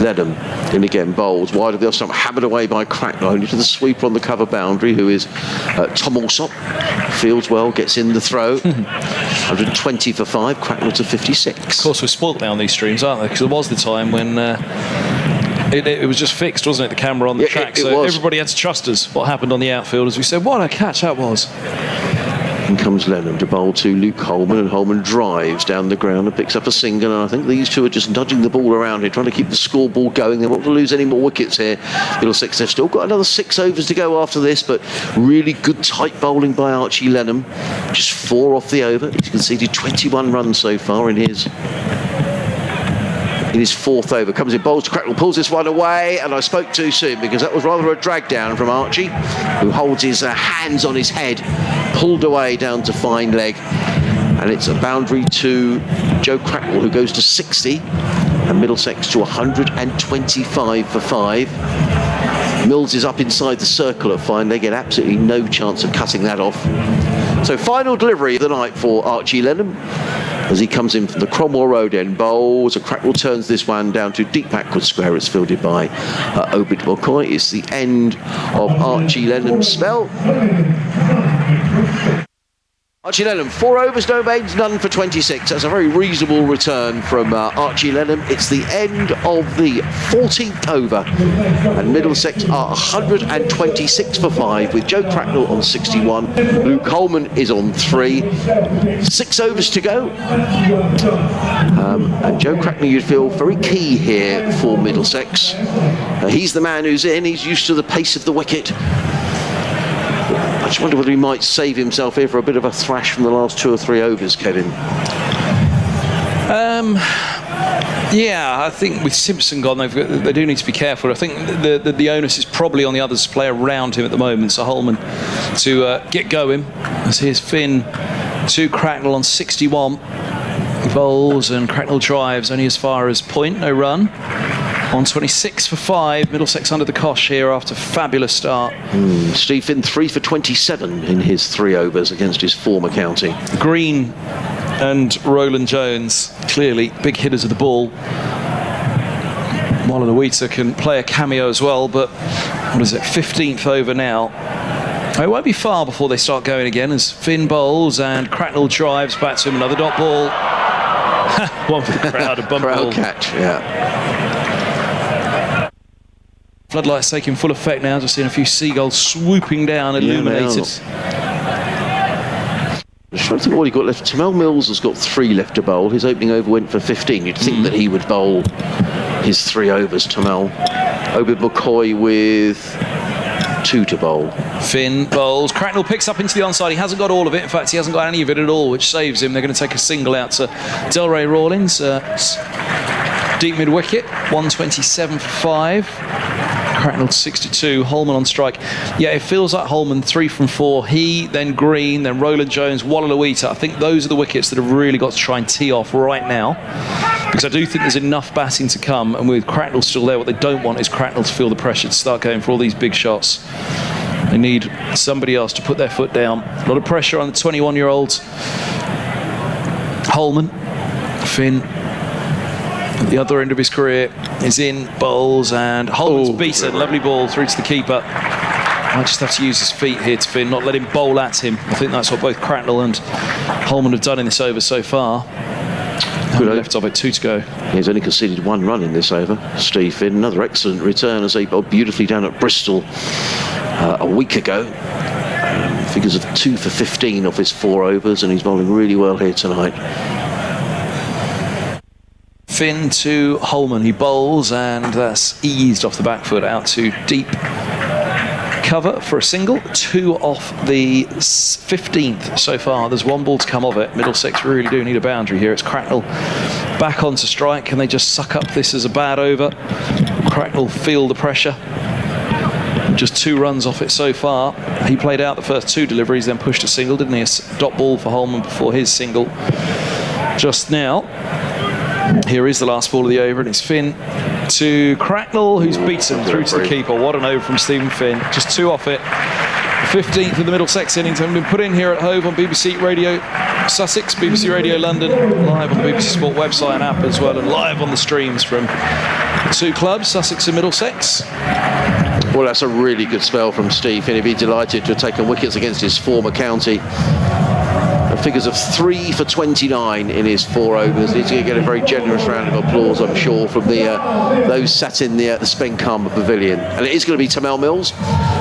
Lenham in again, bowls wide of the off-stump, hammered away by Cracknell, only to the sweeper on the cover boundary, who is Tom Alsop. Fields well, gets in the throw. 120 for 5, Cracknell to 56. Of course, we're spoilt now on these streams, aren't they? Because there was the time when it was just fixed, wasn't it? The camera on the track, so everybody had to trust us. What happened on the outfield, as we said, what a catch that was. In comes Lenham to bowl to Luke Holman, and Holman drives down the ground and picks up a single. And I think these two are just nudging the ball around here, trying to keep the scoreboard going. They want to lose any more wickets here. Middlesex, they've still got another 6 overs to go after this, but really good tight bowling by Archie Lenham. Just 4 off the over. He's conceded 21 runs so far in his 4th over. Comes in, bowls to Cracknell, pulls this one away, and I spoke too soon because that was rather a drag down from Archie, who holds his hands on his head, pulled away down to fine leg, and it's a boundary to Joe Cracknell, who goes to 60, and Middlesex to 125 for 5. Mills is up inside the circle at fine leg, get absolutely no chance of cutting that off. So final delivery of the night for Archie Lenham, as he comes in from the Cromwell Road end, bowls. Cracknell turns this one down to deep backward square. It's fielded by Obed McCoy. It's the end of Archie Lenham's spell. Archie Lenham, 4 overs, no mains, none for 26. That's a very reasonable return from Archie Lenham. It's the end of the 14th over, and Middlesex are 126 for 5 with Joe Cracknell on 61. Luke Holman is on 3. 6 overs to go, and Joe Cracknell, you'd feel very key here for Middlesex. He's the man who's in. He's used to the pace of the wicket. I just wonder whether he might save himself here for a bit of a thrash from the last 2 or 3 overs, Kevin. Yeah, I think with Simpson gone, they do need to be careful. I think the onus is probably on the others to play around him at the moment. So Holman to get going. As here's Finn to Cracknell on 61. Bowls and Cracknell drives only as far as point, no run. On 26 for 5, Middlesex under the cosh here after a fabulous start. Steve Finn 3 for 27 in his 3 overs against his former county. Green and Roland Jones, clearly big hitters of the ball. Wallaluita can play a cameo as well, but what is it, 15th over now. It won't be far before they start going again as Finn bowls and Cracknell drives back to him, another dot ball. One for the crowd, a bump ball. Catch, yeah. Floodlights taking full effect now, just seeing a few seagulls swooping down, illuminated. I'm trying to think what he got left. Tamel Mills has got 3 left to bowl. His opening over went for 15. You'd think that he would bowl his 3 overs, Tamel. Obed McCoy with 2 to bowl. Finn bowls. Cracknell picks up into the onside. He hasn't got all of it. In fact, he hasn't got any of it at all, which saves him. They're going to take a single out to Delray Rawlins. Deep mid wicket. 127 for 5. Cracknell 62, Holman on strike. Yeah, it feels like Holman 3 from 4. He, then Green, then Roland Jones, Wallaluita. I think those are the wickets that have really got to try and tee off right now, because I do think there's enough batting to come, and with Cracknell still there, what they don't want is Cracknell to feel the pressure to start going for all these big shots. They need somebody else to put their foot down. A lot of pressure on the 21-year-olds. Holman, Finn, at the other end of his career, is in, bowls, and Holman's beaten. Lovely ball through to the keeper. I just have to use his feet here to Finn, not let him bowl at him. I think that's what both Cracknell and Holman have done in this over so far. Left of it, 2 to go. He's only conceded 1 run in this over. Steve Finn, another excellent return as he bowled beautifully down at Bristol a week ago. Figures of 2 for 15 off his 4 overs, and he's bowling really well here tonight. Finn to Holman, he bowls, and that's eased off the back foot out to deep cover for a single. 2 off the 15th so far. There's 1 ball to come of it. Middlesex really do need a boundary here. It's Cracknell back onto strike. Can they just suck up this as a bad over? Cracknell feel the pressure. Just 2 runs off it so far. He played out the first 2 deliveries, then pushed a single, didn't he? A dot ball for Holman before his single just now. Here is the last ball of the over, and it's Finn to Cracknell, who's beaten through to the keeper. What an over from Stephen Finn. Just 2 off it. The 15th of the Middlesex innings having been put in here at Hove on BBC Radio Sussex, BBC Radio London, live on the BBC Sport website and app as well, and live on the streams from the 2 clubs, Sussex and Middlesex. Well, that's a really good spell from Steve Finn. He'd be delighted to have taken wickets against his former county. Figures of 3 for 29 in his 4 overs. He's going to get a very generous round of applause, I'm sure, from those sat in the Spencama Pavilion. And it is going to be Tamel Mills.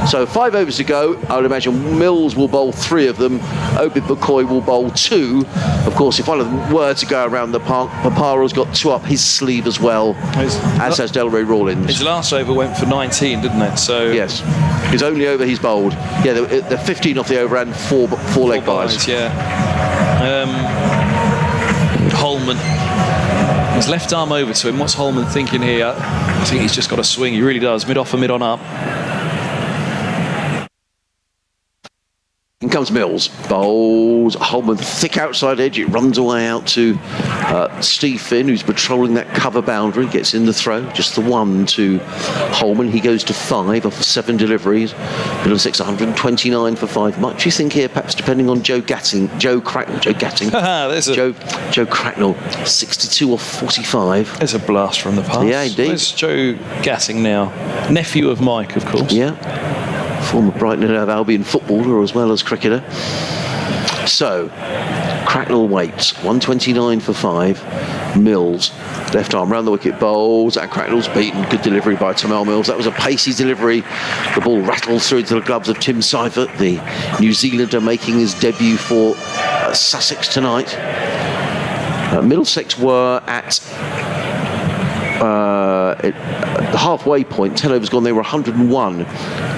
So 5 overs to go. I would imagine Mills will bowl 3 of them. Obed McCoy will bowl 2. Of course, if one of them were to go around the park, Paparo's got 2 up his sleeve as well, as has Delray Rawlins. His last over went for 19, didn't it? So yes. His only over he's bowled. Yeah, the 15 off the over and 4 leg byes. Yeah. Holman, his left arm over to him. What's Holman thinking here? I think he's just got a swing. He really does. Mid off and mid on up. In comes Mills, bowls, Holman thick outside edge, it runs away out to Steve Finn, who's patrolling that cover boundary, gets in the throw, just the 1 to Holman. He goes to 5 off 7 deliveries. Middlesex 129 for 5. Much you think here, perhaps depending on Joe Cracknell, Joe Cracknell, 62 off 45. There's a blast from the past. Yeah, indeed. Where's Joe Gatting now? Nephew of Mike, of course. Yeah. Former Brighton and Hove Albion footballer as well as cricketer. So, Cracknell waits, 129 for 5. Mills, left arm round the wicket, bowls, and Cracknell's beaten. Good delivery by Tamel Mills. That was a pacey delivery. The ball rattled through into the gloves of Tim Seifert, the New Zealander making his debut for Sussex tonight. Middlesex were at the halfway point, 10 overs gone, they were 101.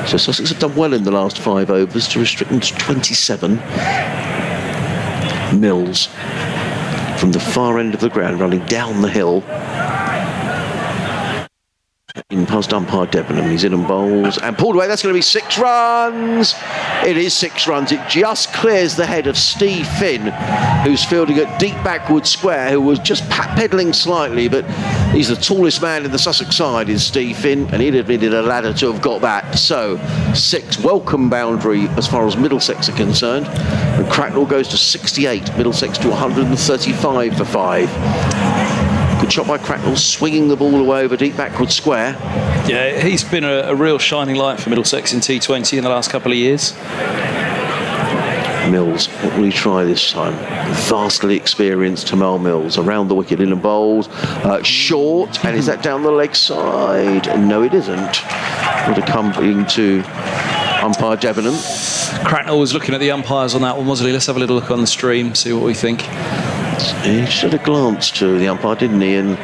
So Sussex have done well in the last 5 overs to restrict them to 27. Mills from the far end of the ground running down the hill. In past umpire Debenham, he's in and bowls and pulled away. That's going to be 6 runs. It is 6 runs. It just clears the head of Steve Finn, who's fielding at deep backward square, who was just pedalling slightly, but he's the tallest man in the Sussex side, is Steve Finn, and he'd have needed a ladder to have got that. So 6, welcome boundary as far as Middlesex are concerned, and Cracknell goes to 68, Middlesex to 135 for 5. Good shot by Cracknell, swinging the ball away over deep backward square. Yeah, he's been a real shining light for Middlesex in T20 in the last couple of years. Mills, what will he try this time? Vastly experienced Tamal Mills, around the wicket, in and bowls, short, and is that down the leg side? No, it isn't. Would have come into umpire Debenham. Cracknell was looking at the umpires on that one, wasn't he? Let's have a little look on the stream, see what we think. He just had a glance to the umpire, didn't he? And you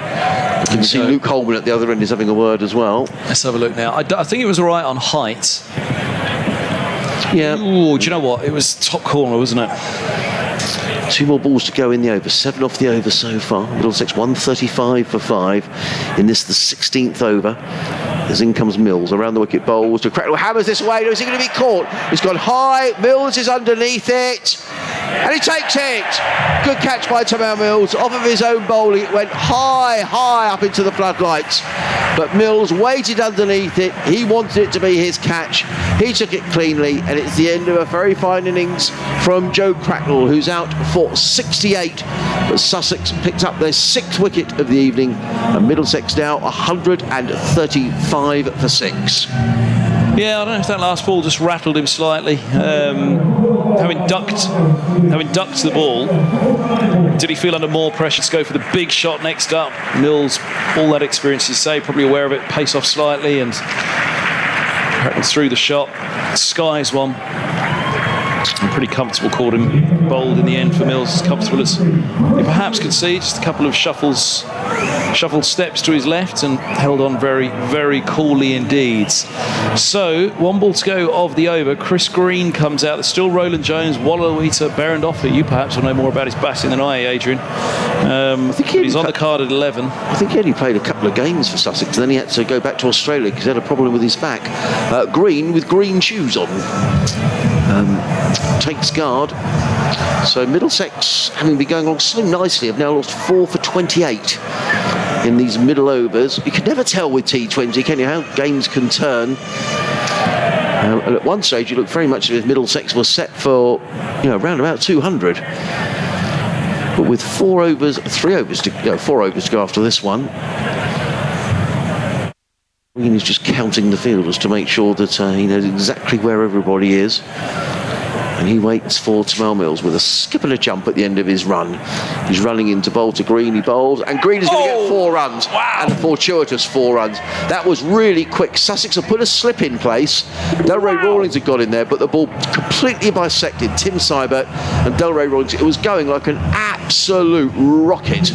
can see Luke Holman at the other end is having a word as well. Let's have a look now. I think it was all right on height. Yeah. Ooh, do you know what? It was top corner, wasn't it? 2 more balls to go in the over. 7 off the over so far. Middlesex 135 for 5 in this, the 16th over. As in comes Mills, around the wicket, bowls to Cracknell, hammers this away. Is he going to be caught? He's gone high. Mills is underneath it, and he takes it. Good catch by Tamal Mills. Off of his own bowling, it went high up into the floodlights. But Mills waited underneath it. He wanted it to be his catch. He took it cleanly, and it's the end of a very fine innings from Joe Cracknell, who's out for 68. But Sussex picked up their 6th wicket of the evening, and Middlesex now 135 for 6. Yeah, I don't know if that last ball just rattled him slightly. Having ducked the ball, did he feel under more pressure to go for the big shot next up? Mills, all that experience, you say, probably aware of it, pace off slightly and through the shot. Skies one. I'm pretty comfortable, called him bold in the end for Mills, as comfortable as you perhaps could see. Just a couple of shuffled steps to his left and held on very, very coolly indeed. So 1 ball to go of the over. Chris Green comes out. There's still Roland Jones, Wallawita, Berendoffer. You perhaps will know more about his batting than I, Adrian. I think he's on the card at 11. I think he only played a couple of games for Sussex, and then he had to go back to Australia because he had a problem with his back. Green with green shoes on. Takes guard. So Middlesex, having been going along so nicely, have now lost 4 for 28 in these middle overs. You can never tell with T20, can you, how games can turn. And at one stage, you looked very much as if Middlesex was set for, around about 200. But with 4 overs to go after this one. He's just counting the fielders to make sure that he knows exactly where everybody is. And he waits for Tamal Mills with a skip and a jump at the end of his run. He's running into bowl to Green, he bowls, and Green is going to get 4 runs. Wow. And a fortuitous 4 runs. That was really quick. Sussex have put a slip in place. Delray Rawlings had got in there, but the ball completely bisected Tim Seibert and Delray Rawlings. It was going like an absolute rocket.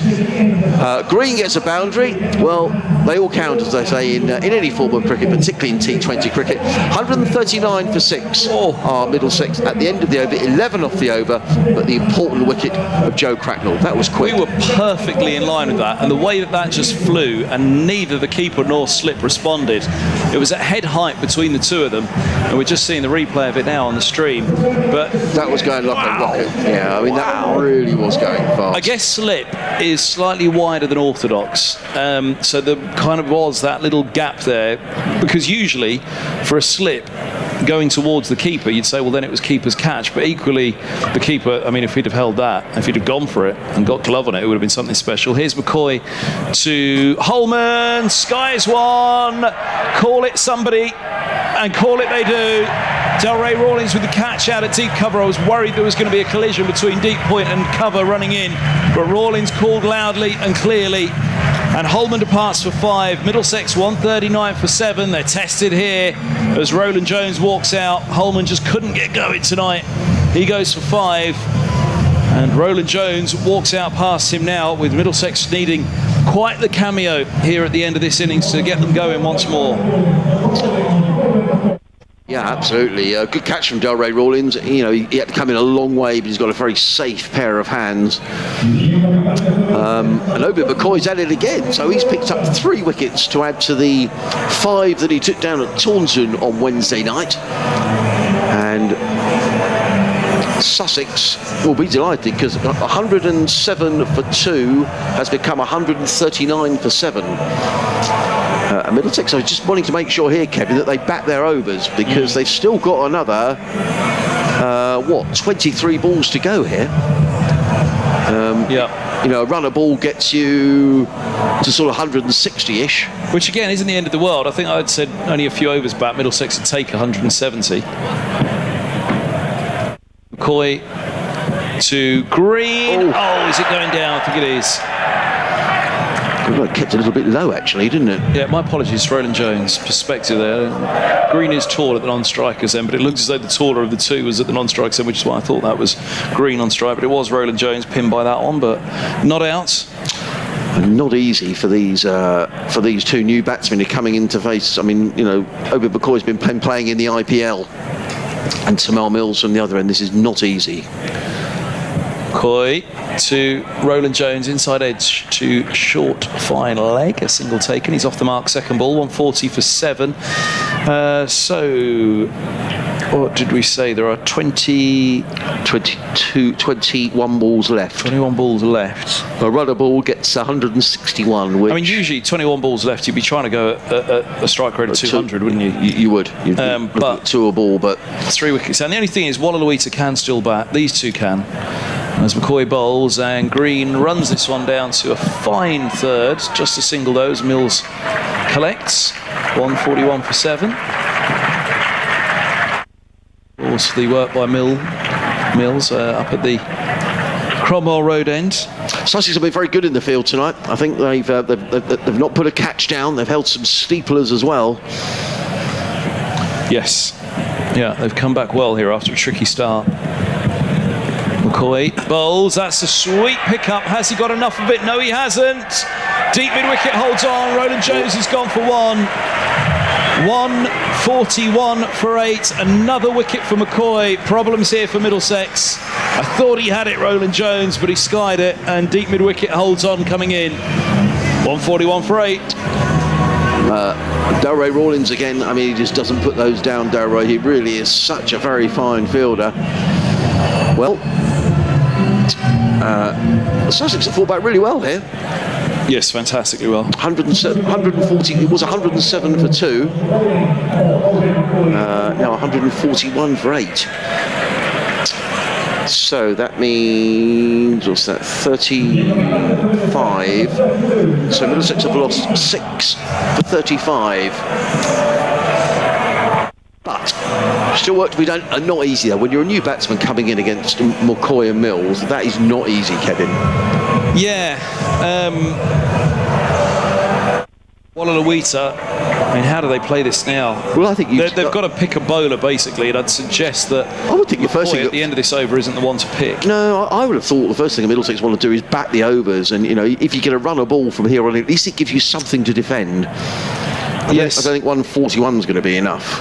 Green gets a boundary. Well, they all count, as they say, in any form of cricket, particularly in T20 cricket. 139 for 6 are Middlesex at the end of the over, 11 off the over, but the important wicket of Joe Cracknell. That was quick. We were perfectly in line with that, and the way that just flew, and neither the keeper nor slip responded. It was at head height between the two of them, and we're just seeing the replay of it now on the stream. But that was going like a rocket. Yeah, I mean, that really was going fast. I guess slip is slightly wider than orthodox, so there kind of was that little gap there, because usually for a slip going towards the keeper, you'd say, well, then it was keeper's catch. But equally, the keeper, I mean, if he'd have held that, if he'd have gone for it and got glove on it, it would have been something special. Here's McCoy to Holman. Skies one. Call it somebody, and call it they do. Delray Rawlings with the catch out at deep cover. I was worried there was going to be a collision between deep point and cover running in, but Rawlings called loudly and clearly. And Holman departs for 5. Middlesex 139 for 7. They're tested here as Roland Jones walks out. Holman just couldn't get going tonight. He goes for 5. And Roland Jones walks out past him now, with Middlesex needing quite the cameo here at the end of this innings to get them going once more. Yeah, absolutely. Good catch from Delray Rawlings. You know, he had to come in a long way, but he's got a very safe pair of hands. And Obi McCoy's at it again, so he's picked up 3 wickets to add to the 5 that he took down at Taunton on Wednesday night. And Sussex will be delighted because 107 for 2 has become 139 for 7. Middlesex are just wanting to make sure here, Kevin, that they bat their overs because they've still got another 23 balls to go here. You know, a runner ball gets you to sort of 160-ish. Which again isn't the end of the world. I think I'd said only a few overs back, Middlesex would take 170. McCoy to Green. Oh, is it going down? I think it is. Well, it kept a little bit low, actually, didn't it? Yeah, my apologies, Roland Jones' perspective there. Green is tall at the non-strikers end, but it looks as though the taller of the two was at the non-strikers end, which is why I thought that was Green on strike. But it was Roland Jones pinned by that one, but not out. And not easy for these 2 new batsmen who are coming into face. I mean, you know, Obi McCoy's been playing in the IPL, and Tamal Mills from the other end. This is not easy. McCoy to Roland Jones, inside edge to short fine leg, a single taken. He's off the mark, second ball, 140 for 7. So what did we say? There are 21 balls left. 21 balls left. A runner ball gets 161. Which, I mean, usually 21 balls left, you'd be trying to go at a strike rate of 200, wouldn't you? You would. But 2 a ball, but 3 wickets. And the only thing is, Wallaluita can still bat. These 2 can. As McCoy bowls, and Green runs this one down to a fine third, just a single though, as Mills collects. 141 for 7. Also the work by Mills up at the Cromwell Road end. Sussex have been very good in the field tonight. I think they've not put a catch down. They've held some steeplers as well. Yes. Yeah, they've come back well here after a tricky start. McCoy bowls, that's a sweet pickup. Has he got enough of it? No, he hasn't. Deep mid-wicket holds on. Roland Jones has gone for 1. 141 for 8. Another wicket for McCoy. Problems here for Middlesex. I thought he had it, Roland Jones, but he skied it, and deep mid-wicket holds on coming in. 141 for 8. Delray Rawlings again. I mean, he just doesn't put those down, Delray. He really is such a very fine fielder. Well, Sussex have fought back really well here. Yes, fantastically well. 140. It was 107 for 2. Now 141 for 8. So that means, what's that? 35. So Middlesex have lost 6 for 35. But still work to be done. Not easy though. When you're a new batsman coming in against McCoy and Mills, that is not easy, Kevin. Yeah. Wallaluita, I mean, how do they play this now? Well, I think they've got to pick a bowler basically, and I'd suggest that I would think the first thing at the end of this over isn't the one to pick. No, I would have thought the first thing the Middlesex want to do is bat the overs, and you know, if you get a run a ball from here on, at least it gives you something to defend. I don't think 141 is going to be enough.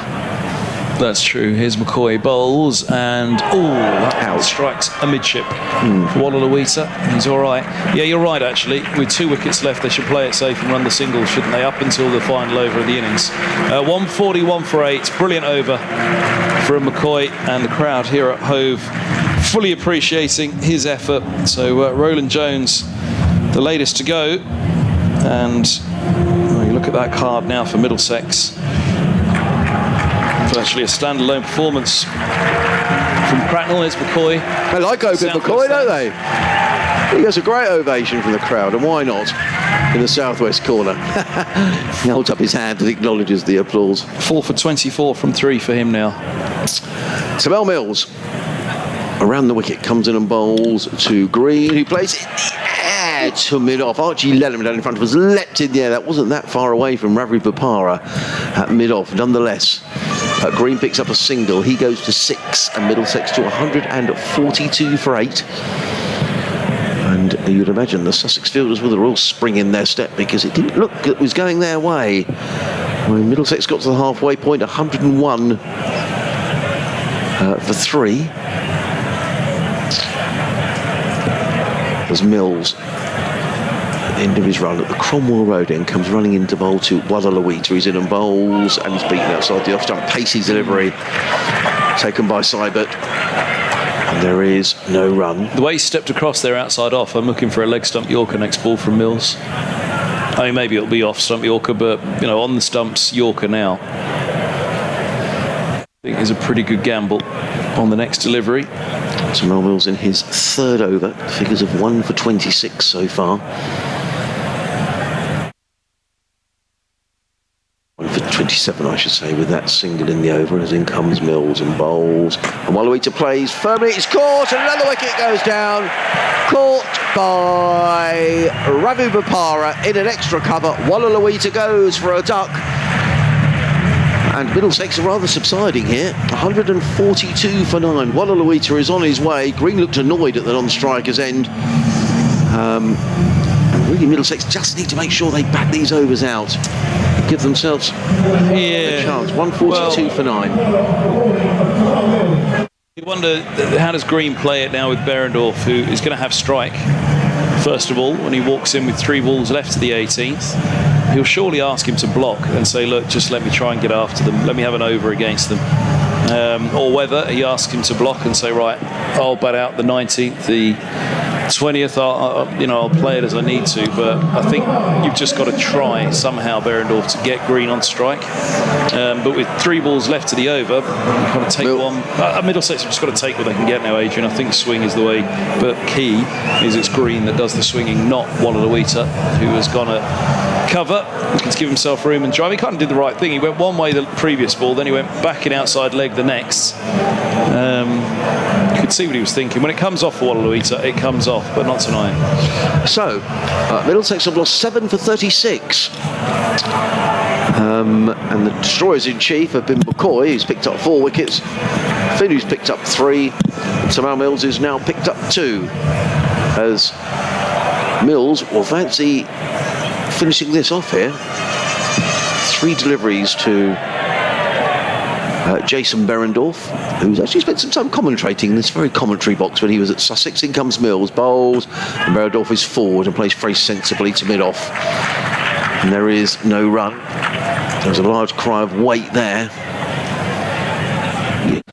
That's true. Here's McCoy bowls, and that strikes a midship for Wallaluita. He's all right. Yeah, you're right, actually. With 2 wickets left, they should play it safe and run the single, shouldn't they, up until the final over of the innings. 141 for 8. Brilliant over from McCoy, and the crowd here at Hove fully appreciating his effort. So Roland Jones, the latest to go. And you look at that card now for Middlesex. Actually a standalone performance from Cracknell. There's McCoy. They like Obi McCoy, don't they? He gets a great ovation from the crowd, and why not? In the southwest corner. He holds up his hand and acknowledges the applause. 4 for 24 from 3 for him now. Tamal Mills around the wicket, comes in and bowls to Green, who plays it in the air to mid-off. Archie Lennon down in front of us leapt in the air. That wasn't that far away from Ravi Bopara at mid-off. Nonetheless, Green picks up a single. He goes to 6, and Middlesex to 142 for 8. And you'd imagine the Sussex fielders with a real spring in their step, because it didn't look it was going their way. Well, Middlesex got to the halfway point, 101 for 3. As Mills, at the end of his run at the Cromwell Road end, comes running into bowl to Wadalawita. He's in and bowls, and he's beaten outside the off-stump. Pacey delivery taken by Seibert. And there is no run. The way he stepped across there outside off, I'm looking for a leg stump Yorker next ball from Mills. I mean, maybe it'll be off stump Yorker, but, you know, on the stumps, Yorker now. I think is a pretty good gamble on the next delivery. So Mel Mills in his 3rd over. Figures of 1 for 26 so far. 1 for 27, I should say, with that single in the over, as in comes Mills and bowls. And Wadalawita plays firmly, it's caught, and another wicket goes down. Caught by Ravi Bopara in an extra cover. Wadalawita goes for a duck. And Middlesex are rather subsiding here. 142 for 9. Wadalawita is on his way. Green looked annoyed at the non-striker's end. And really, Middlesex just need to make sure they back these overs out. Give themselves a chance. 142 for 9. You wonder, how does Green play it now with Behrendorff, who is going to have strike, first of all, when he walks in with 3 balls left to the 18th. He'll surely ask him to block and say, look, just let me try and get after them. Let me have an over against them. Or whether he asks him to block and say, right, I'll bat out the 19th, the 20th, I'll play it as I need to. But I think you've just got to try somehow, Behrendorff, to get Green on strike. But with 3 balls left to the over, you've got to take one. Middlesex have just got to take what they can get now, Adrian. I think swing is the way. But key is it's Green that does the swinging, not Wadalawita, who has gone at cover. He can give himself room and drive. He kind of did the right thing. He went one way the previous ball, then he went back in outside leg the next. You could see what he was thinking. When it comes off for Wadalawita, it comes off, but not tonight. So, Middlesex have lost 7 for 36. And the destroyers in chief have been McCoy, who's picked up 4 wickets. Finn, who's picked up 3. And Samal Mills, who's now picked up 2. As Mills will fancy finishing this off here. 3 deliveries to Jason Behrendorff, who's actually spent some time commentating in this very commentary box when he was at Sussex. In comes Mills, bowls, and Behrendorff is forward and plays very sensibly to mid-off. And there is no run. There's a large cry of wait there.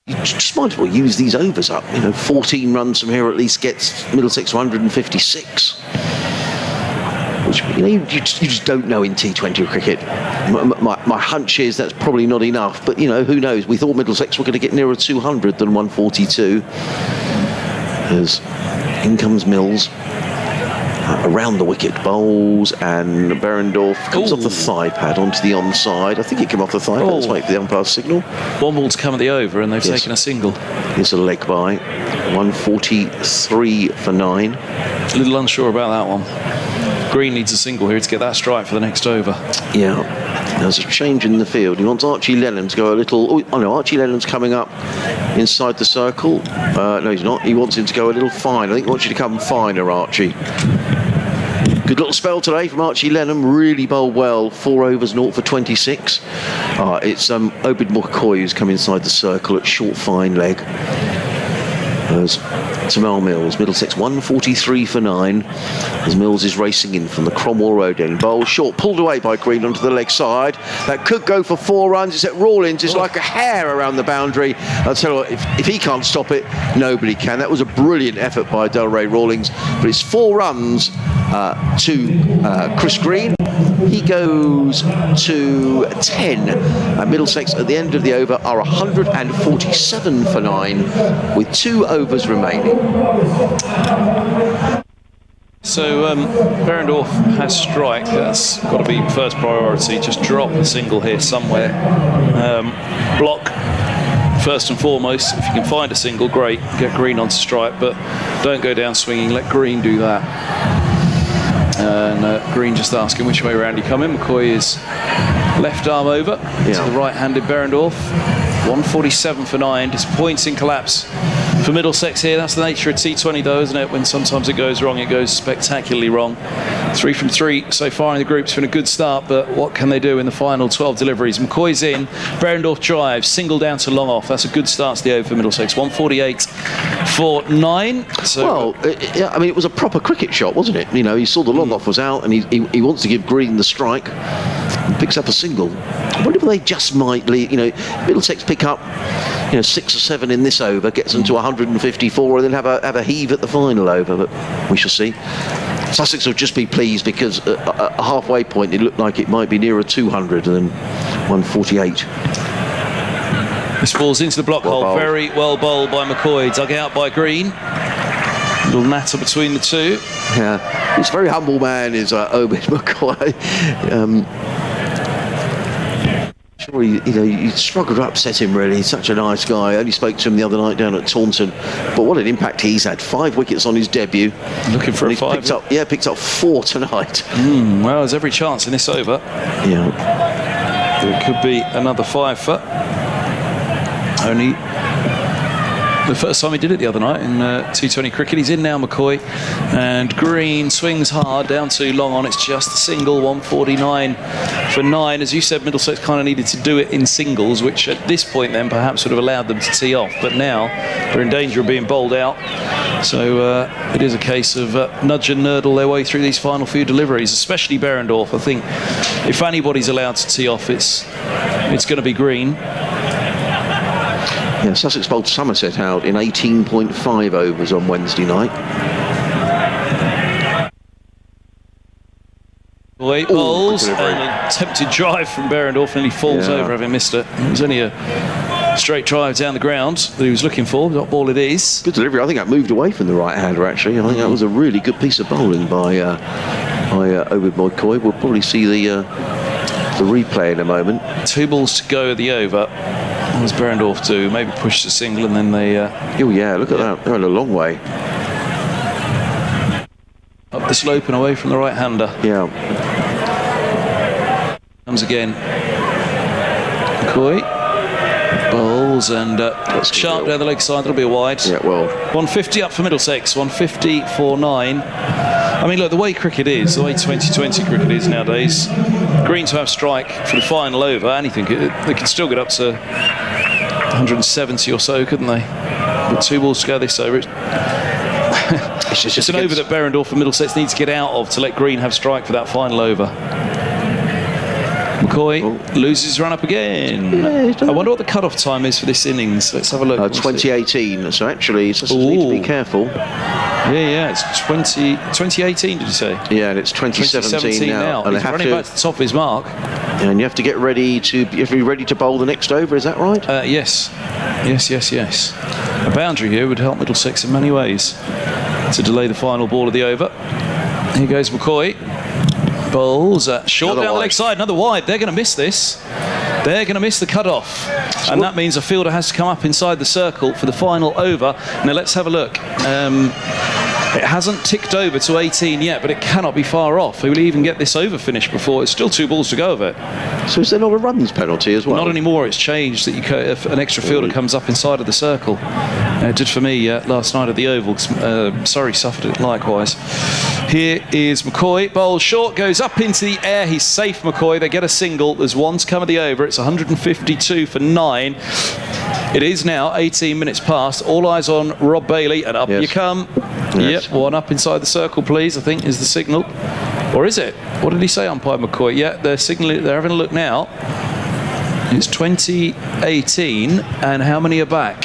You just might as well use these overs up. 14 runs from here at least gets Middlesex 156. Which, you just don't know in T20 cricket. My hunch is that's probably not enough, but who knows? We thought Middlesex were going to get nearer 200 than 142. As in comes Mills around the wicket, bowls, and Behrendorff comes off the thigh pad onto the onside. I think it came off the thigh pad. Let's wait for the umpire's signal. One ball's come at the over, and they've taken a single. Here's a leg by. 143 for 9. A little unsure about that one. Green needs a single here to get that strike for the next over. Yeah, there's a change in the field. He wants Archie Lennon to go a little... Oh, no, Archie Lennon's coming up inside the circle. No, he's not. He wants him to go a little fine. I think he wants you to come finer, Archie. Good little spell today from Archie Lennon. Really bowled well. 4 overs, 0 for 26. It's Obed McCoy who's come inside the circle at short, fine leg. There's Samal Mills, Middlesex 143 for 9. As Mills is racing in from the Cromwell Road end. Bowl short, pulled away by Green onto the leg side. That could go for 4 runs. It's at Rawlins. It's like a hair around the boundary. I'll tell you what, if he can't stop it, nobody can. That was a brilliant effort by Delray Rawlings. But it's 4 runs to Chris Green. He goes to 10. Middlesex at the end of the over are 147 for 9 with 2 overs remaining. So Behrendorff has strike. That's got to be first priority. Just drop a single here somewhere. Block first and foremost. If you can find a single, great. Get Green on strike, but don't go down swinging. Let Green do that. And Green just asking which way around he come in. McCoy is left arm over to the right-handed Behrendorff. 147 for 9. Disappointing collapse for Middlesex here. That's the nature of T20 though, isn't it? When sometimes it goes wrong, it goes spectacularly wrong. 3 from 3 so far in the group. It's been a good start, but what can they do in the final 12 deliveries? McCoy's in, Behrendorff drives, single down to long off. That's a good start to the over for Middlesex. 148 for 9. So, well, I mean, it was a proper cricket shot, wasn't it? You know, he saw the long off was out, and he wants to give Green the strike, and picks up a single. I wonder if they just might leave, you know, Middlesex pick up, you know, 6 or 7 in this over, gets them to 154, and then have a heave at the final over, but we shall see. Sussex will just be pleased because at a halfway point it looked like it might be nearer 200 than 148. This ball's into the block hole. Very well bowled by McCoy, dug out by Green. Little natter between the two. Yeah, he's a very humble man, is Obed McCoy. Sure, you struggled to upset him, really. He's such a nice guy. I only spoke to him the other night down at Taunton, but what an impact he's had. 5 wickets on his debut. Looking for a 5. Picked up 4 tonight. Well, there's every chance in this over. Yeah. There could be another 5 for only the first time he did it the other night in T20 cricket. He's in now, McCoy, and Green swings hard down to long on. It's just a single. 149 for 9. As you said, Middlesex kind of needed to do it in singles, which at this point then perhaps would have allowed them to tee off, but now they're in danger of being bowled out. So it is a case of nudge and nurdle their way through these final few deliveries, especially Behrendorff. I think if anybody's allowed to tee off, it's going to be Green. Yeah, Sussex bowled Somerset out in 18.5 overs on Wednesday night. Boy bowls, and an attempted drive from Behrendorff, and he falls over having missed it. It was only a straight drive down the ground that he was looking for. What ball it is. Good delivery. I think that moved away from the right-hander, actually. I think that was a really good piece of bowling by Obed McCoy. We'll probably see the replay in a moment. 2 balls to go at the over. What does Behrendorff do? Maybe push the single, and then they... oh, yeah, look at that. They're in a long way. Up the slope and away from the right-hander. Yeah. Comes again. McCoy. Bowls and sharp down the leg side. That'll be a wide. Yeah, well. 150 up for Middlesex. 150 for 9. I mean, look, the way cricket is, the way 2020 cricket is nowadays, Green to have strike for the final over, anything, they could still get up to 170 or so, couldn't they? With 2 balls to go this over. It's an over that Behrendorff and Middlesex need to get out of to let Green have strike for that final over. McCoy loses his run up again. Yeah, I wonder what the cut-off time is for this innings. Let's have a look. 2018, so actually Sussex need to be careful. Yeah, it's 2018, did you say? Yeah, and it's 2017 now. And he's running back to the top of his mark. And you have to get ready to be ready to bowl the next over, is that right? Yes. A boundary here would help Middlesex in many ways to delay the final ball of the over. Here goes McCoy. Bowls short down the leg side, another wide. They're going to miss this. They're going to miss the cut-off. And that means a fielder has to come up inside the circle for the final over. Now let's have a look. It hasn't ticked over to 18 yet, but it cannot be far off. He will even get this over finished before. It's still 2 balls to go of it. So is there not a runs penalty as well? Not anymore. It's changed that if an extra fielder comes up inside of the circle. It did for me last night at the Oval. Surrey suffered it likewise. Here is McCoy. Bowls short, goes up into the air. He's safe, McCoy. They get a single. There's 1 to come of the over. It's 152 for 9. It is now 18 minutes past. All eyes on Rob Bailey, and up you come. Yes. Yep, 1 up inside the circle, please, I think is the signal. Or is it? What did he say, umpire McCoy? Yeah, they're signaling, they're having a look now. It's 2018, and how many are back?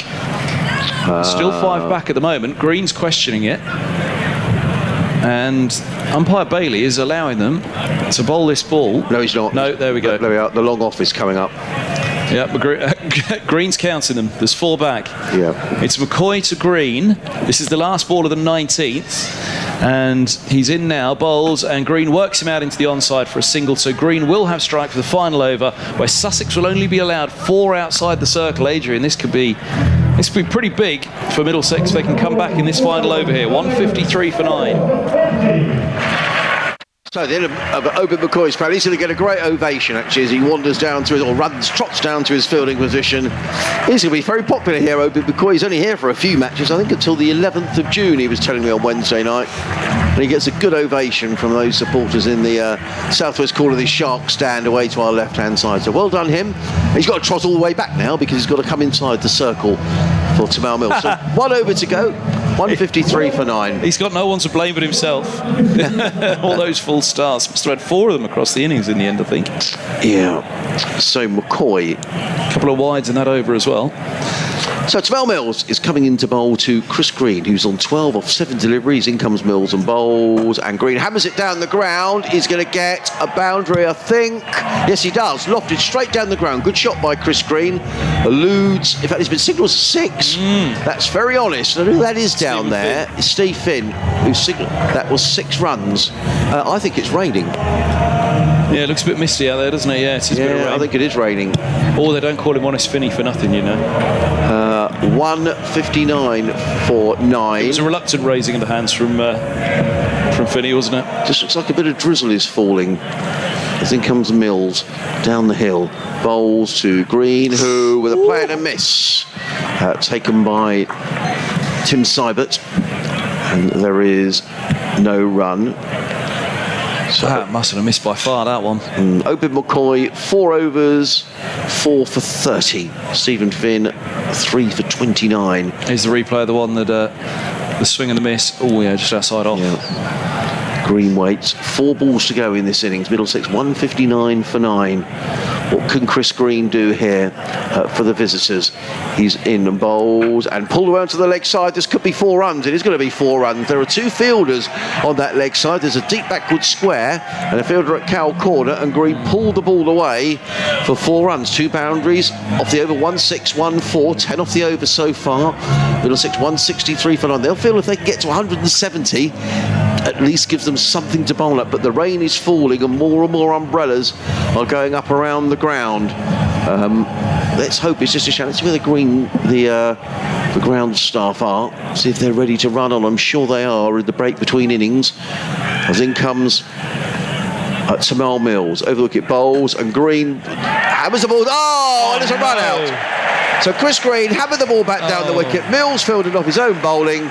Still 5 back at the moment. Green's questioning it. And umpire Bailey is allowing them to bowl this ball. No, he's not. No, there we go. There we are. The long off is coming up. Yeah, Green's counting them. There's 4 back. Yeah. It's McCoy to Green. This is the last ball of the 19th. And he's in now, bowls, and Green works him out into the onside for a single. So Green will have strike for the final over, where Sussex will only be allowed 4 outside the circle. Adrian, this could be pretty big for Middlesex if they can come back in this final over here. 153 for 9. So the end of Obed McCoy's crowd. He's going to get a great ovation, actually, as he wanders down to trots down to his fielding position. He's going to be very popular here, Obed McCoy. He's only here for a few matches, I think until the 11th of June, he was telling me on Wednesday night. And he gets a good ovation from those supporters in the southwest corner of the Shark stand away to our left-hand side. So well done him. He's got to trot all the way back now because he's got to come inside the circle for Tamal Mills. So 1 over to go. 153 for 9. He's got no one to blame but himself. All those full starts. Must have had 4 of them across the innings in the end, I think. Yeah. So McCoy. A couple of wides in that over as well. So Tamal Mills is coming into bowl to Chris Green, who's on 12 off 7 deliveries. In comes Mills and bowls, and Green hammers it down the ground. He's going to get a boundary, I think. Yes, he does. Lofted straight down the ground. Good shot by Chris Green. Eludes. In fact, it's been signalled 6. That's very honest. I know who that is down there. It's Steve Finn, who signalled that was 6 runs. I think it's raining. Yeah, it looks a bit misty out there, doesn't it? Yeah, it's a bit of rain. I think it is raining. Or they don't call him Honest Finney for nothing, you know. 159 for 9. It was a reluctant raising of the hands from Finney, wasn't it? Just looks like a bit of drizzle is falling. As in comes Mills down the hill. Bowls to Green, who with a play and a miss. Taken by Tim Seibert. And there is no run. So that must have missed by far, that one. Obed McCoy, 4 overs, 4 for 30. Stephen Finn, 3 for 29. Here's the replay of the one that the swing and the miss. Oh yeah, just outside off. Yeah. Green waits. 4 balls to go in this innings. Middlesex 159 for 9. What can Chris Green do here for the visitors? He's in and bowls and pulled around to the leg side. This could be 4 runs. It is going to be 4 runs. There are 2 fielders on that leg side. There's a deep backward square and a fielder at cow corner, and Green pulled the ball away for 4 runs. 2 boundaries off the over. 1-6-1-4. 10 off the over so far. Middlesex 163 for 9. They'll feel if they can get to 170, at least gives them something to bowl at. But the rain is falling and more umbrellas are going up around the ground. Let's hope it's just a challenge. Let's see where the ground staff are. See if they're ready to run on. I'm sure they are in the break between innings. As in comes Tamal Mills. Over the wicket bowls, and Green hammers the ball. Oh, and it's a run out. So Chris Green hammered the ball back down the wicket. Mills fielded off his own bowling,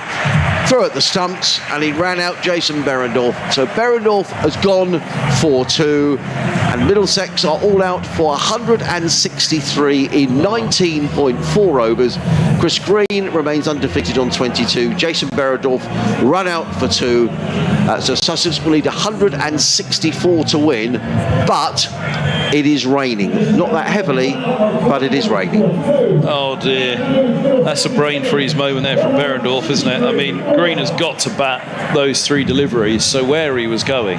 threw at the stumps, and he ran out Jason Behrendorff. So Behrendorff has gone for 2, and Middlesex are all out for 163 in 19.4 overs. Chris Green remains undefeated on 22. Jason Behrendorff run out for 2. So Sussex will need 164 to win, but it is raining. Not that heavily, but it is raining. Oh dear. That's a brain freeze moment there from Behrendorff, isn't it? I mean, Green has got to bat those 3 deliveries, so where he was going,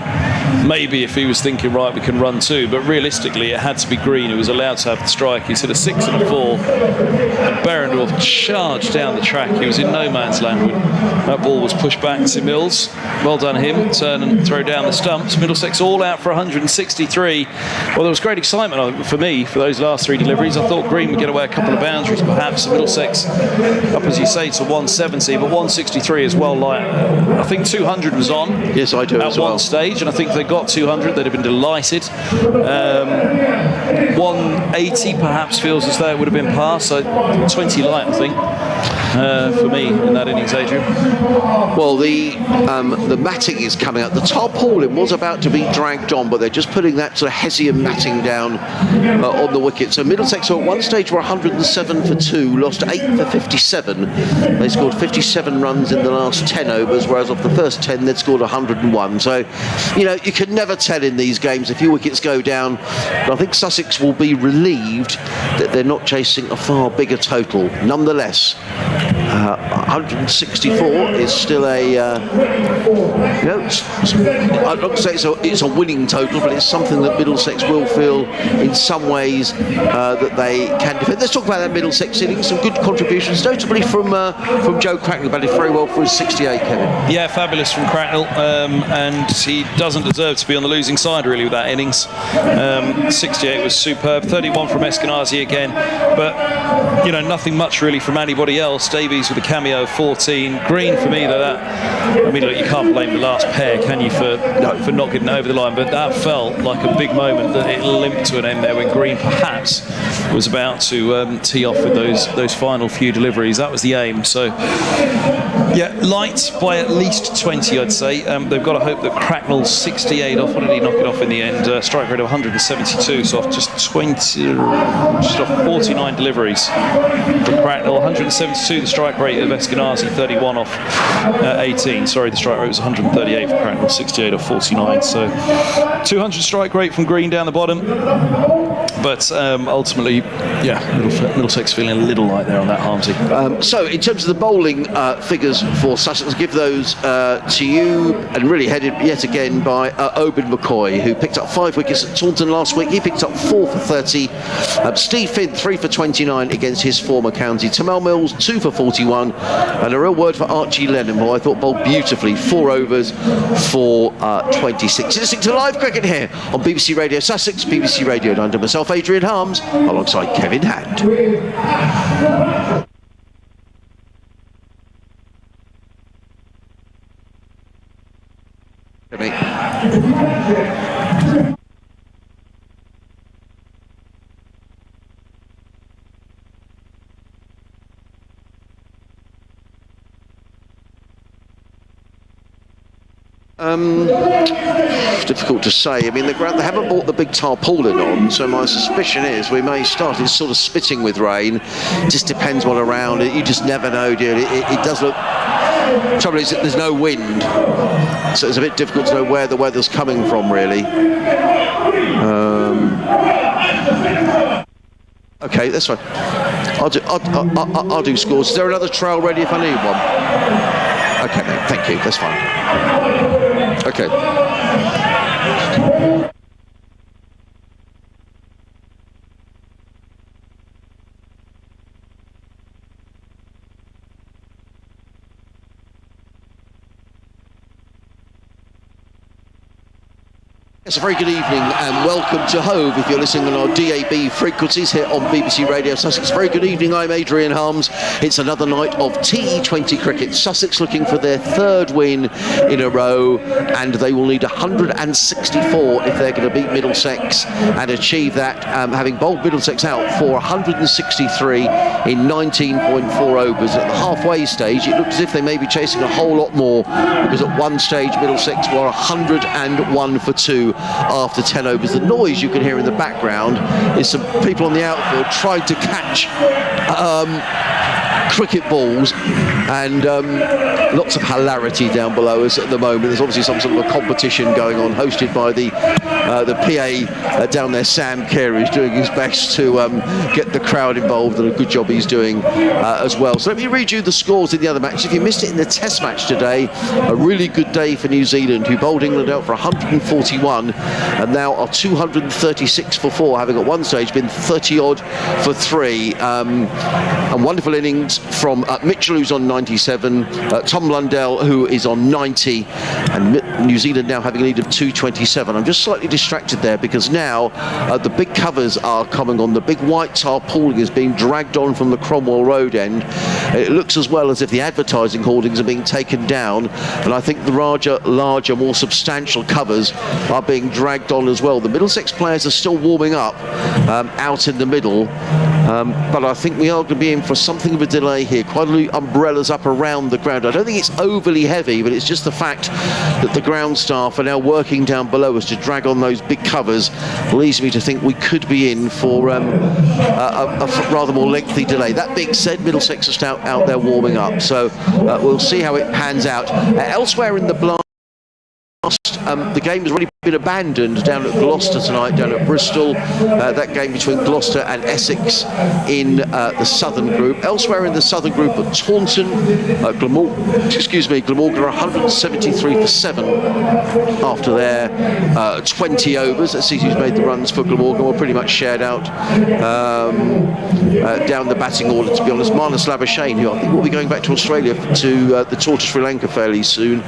maybe if he was thinking, right, we can run 2, but realistically it had to be Green who was allowed to have the strike. He's hit a 6 and a 4, and Behrendorff charged down the track. He was in no man's land when that ball was pushed back to Mills. Well done him, turn and throw down the stumps. Middlesex all out for 163. Well, there was great excitement for me for those last 3 deliveries. I thought Green would get away a couple of boundaries perhaps. Middlesex up, as you say, to 170, but 163 is well light. I think 200 was on. Yes, I do. At one stage, and I think if they got 200, they'd have been delighted. 180 perhaps feels as though it would have been past, so 20 light, I think, for me in that innings, Adrian. Well, the matting is coming out. The tarpaulin was about to be dragged on, but they're just putting that sort of Hessian matting down on the wicket. So Middlesex at one stage were 107 for 2, lost 8 for 57. They scored 57 runs in the last 10 overs, whereas off the first 10 they'd scored 101. So, you know, you can never tell in these games. A few wickets go down, but I think Sussex will be relieved that they're not chasing a far bigger total. Nonetheless, 164 is still a, I'd not say it's a winning total, but it's something that Middlesex will feel in some ways that they can defend. Let's talk about that Middlesex innings. Some good contributions, notably from Joe Cracknell, batted very well for his 68, Kevin. Yeah, fabulous from Cracknell, and he doesn't deserve to be on the losing side really with that innings. 68 was superb. 31 from Eskenazi again, but you know, nothing much really from anybody else. Davies with a cameo of 14. Green for me, though, I mean, look, you can't blame the last pair, can you, for not getting over the line, but that felt like a big moment that it limped to an end there when Green perhaps was about to tee off with those final few deliveries. That was the aim. So Yeah, light by at least 20, I'd say. They've got to hope that Cracknell's 68 off. What did he knock it off in the end? Strike rate of 172, so off just 49 deliveries for Cracknell. 172 the strike rate of Eskenazi, 31 off 18. Sorry, the strike rate was 138 for Cracknell, 68 off 49. So 200 strike rate from Green down the bottom. But ultimately, yeah, Middlesex feeling a little light there on that Harmsy. So in terms of the bowling figures for Sussex, I'll give those to you, and really headed yet again by Obed McCoy, who picked up 5 wickets at Taunton last week. He picked up 4 for 30. Steve Finn, 3 for 29 against his former county. Tamal Mills, 2 for 41. And a real word for Archie Lennon, who I thought bowled beautifully, 4 overs for 26. You're listening to live cricket here on BBC Radio Sussex, BBC Radio, and under myself, Adrian Harms, alongside Kevin Hand. Difficult to say. I mean, they haven't bought the big tarpaulin on, so my suspicion is we may start. It's sort of spitting with rain. Just depends what around it. You just never know, do you? It does look. The trouble is that there's no wind, so it's a bit difficult to know where the weather's coming from, really. Okay, that's fine. I'll do scores. Is there another trail ready if I need one? Okay, mate, thank you. That's fine. Okay. It's a very good evening and welcome to Hove if you're listening on our DAB frequencies here on BBC Radio Sussex. Very good evening, I'm Adrian Harms. It's another night of T20 cricket. Sussex looking for their 3rd win in a row, and they will need 164 if they're going to beat Middlesex and achieve that, having bowled Middlesex out for 163 in 19.4 overs. At the halfway stage, it looked as if they may be chasing a whole lot more, because at one stage Middlesex were 101 for 2 after 10 overs. The noise you can hear in the background is some people on the outfield trying to catch cricket balls, and lots of hilarity down below us at the moment. There's obviously some sort of a competition going on, hosted by the PA down there, Sam Carey, is doing his best to get the crowd involved, and a good job he's doing as well. So let me read you the scores in the other match. If you missed it in the Test match today, a really good day for New Zealand, who bowled England out for 141 and now are 236 for 4, having at one stage been 30 odd for 3. And wonderful innings from Mitchell, who's on 97, Tom Lundell, who is on 90, and New Zealand now having a lead of 227. I'm just slightly distracted there because now the big covers are coming on. The big white tarpaulin is being dragged on from the Cromwell Road end. It looks as well as if the advertising hoardings are being taken down, and I think the larger, more substantial covers are being dragged on as well. The Middlesex players are still warming up out in the middle, but I think we are going to be in for something of a delay here. Quite a few umbrellas up around the ground. I don't think it's overly heavy, but it's just the fact that the ground staff are now working down below us to drag on those big covers leads me to think we could be in for a rather more lengthy delay. That being said, Middlesex are out there warming up, so we'll see how it pans out. Elsewhere in the blast, the game has already been abandoned down at Gloucester tonight, down at Bristol. That game between Gloucester and Essex in the Southern Group. Elsewhere in the Southern Group at Taunton, Glamorgan are 173 for 7 after their 20 overs. Let's see who's made the runs for Glamorgan. We're pretty much shared out down the batting order, to be honest. Marnus Labuschagne, who I think will be going back to Australia to the tour to Sri Lanka fairly soon.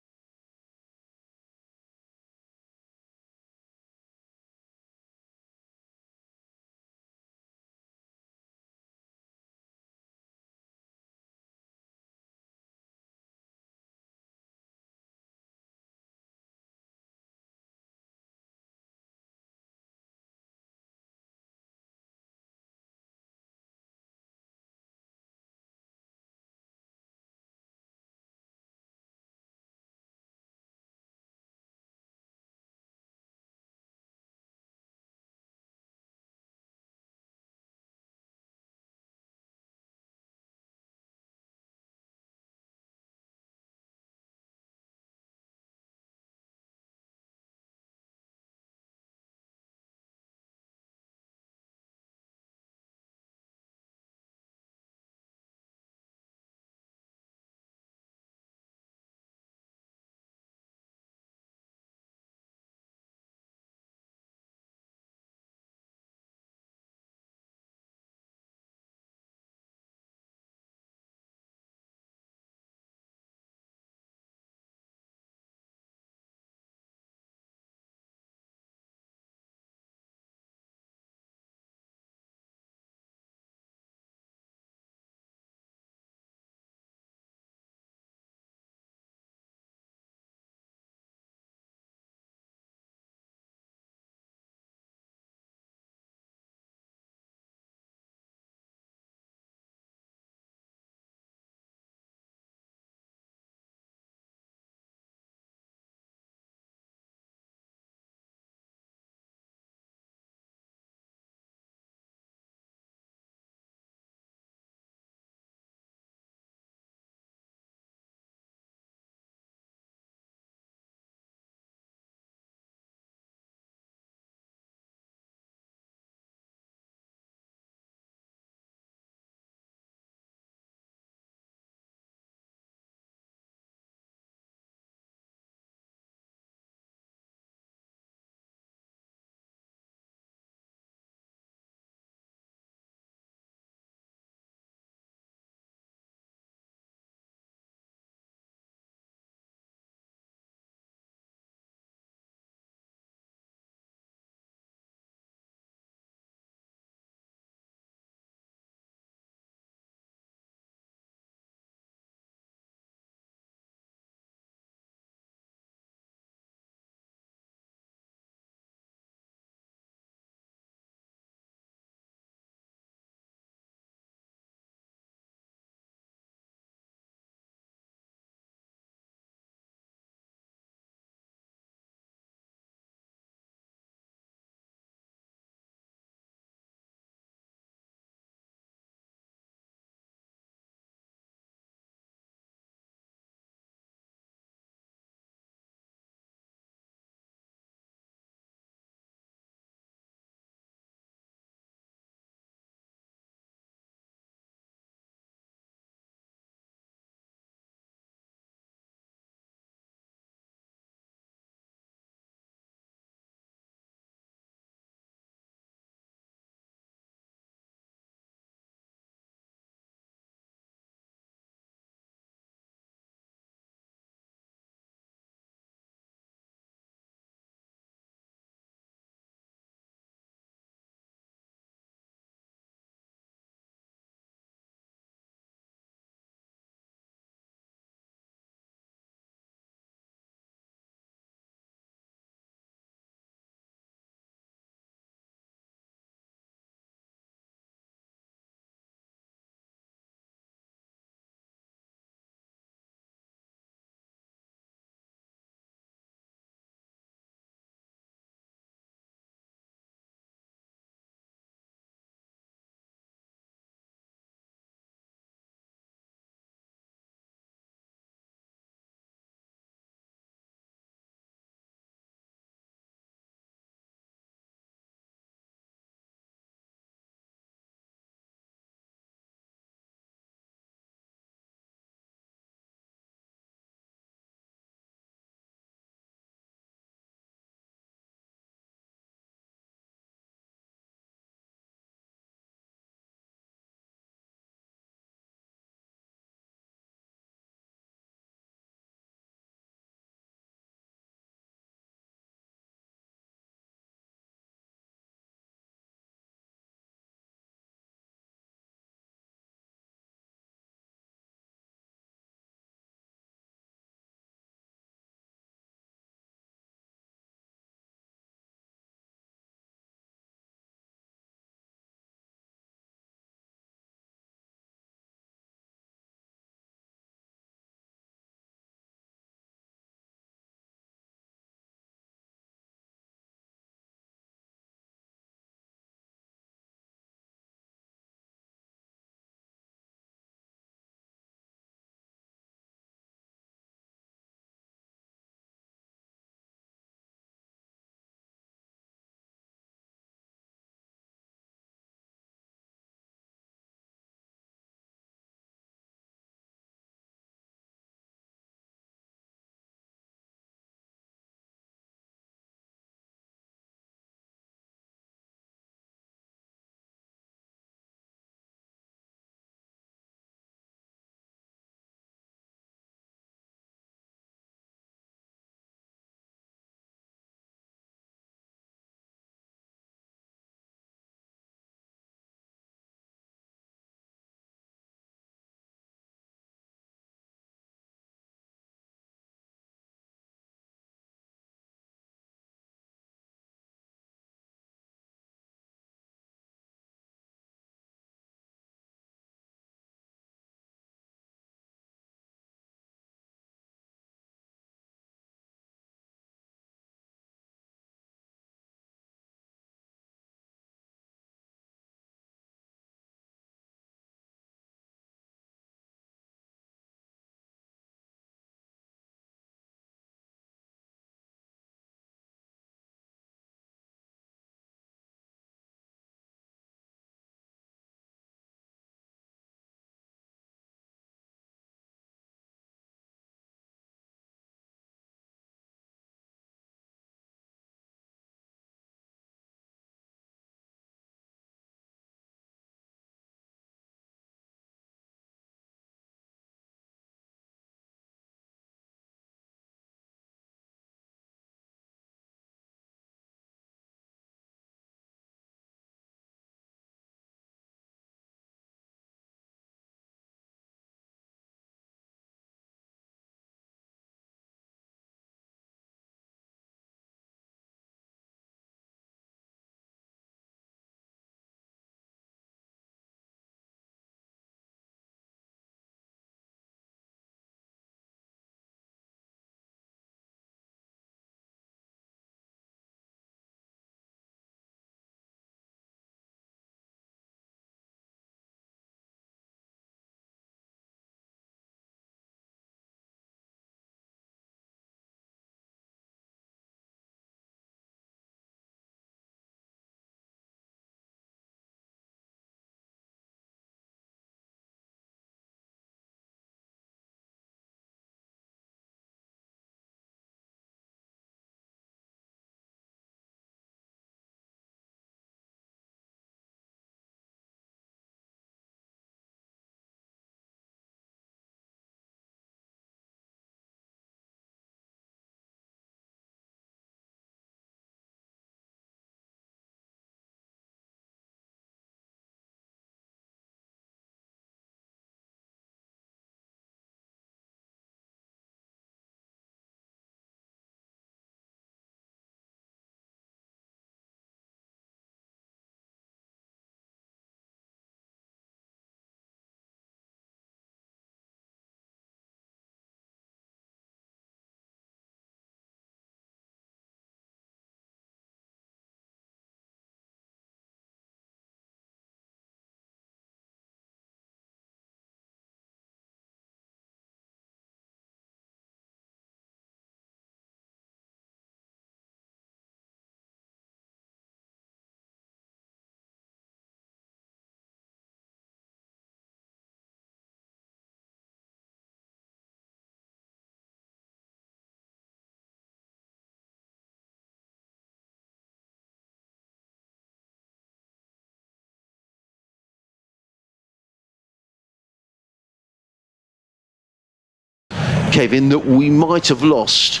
Kevin, that we might have lost.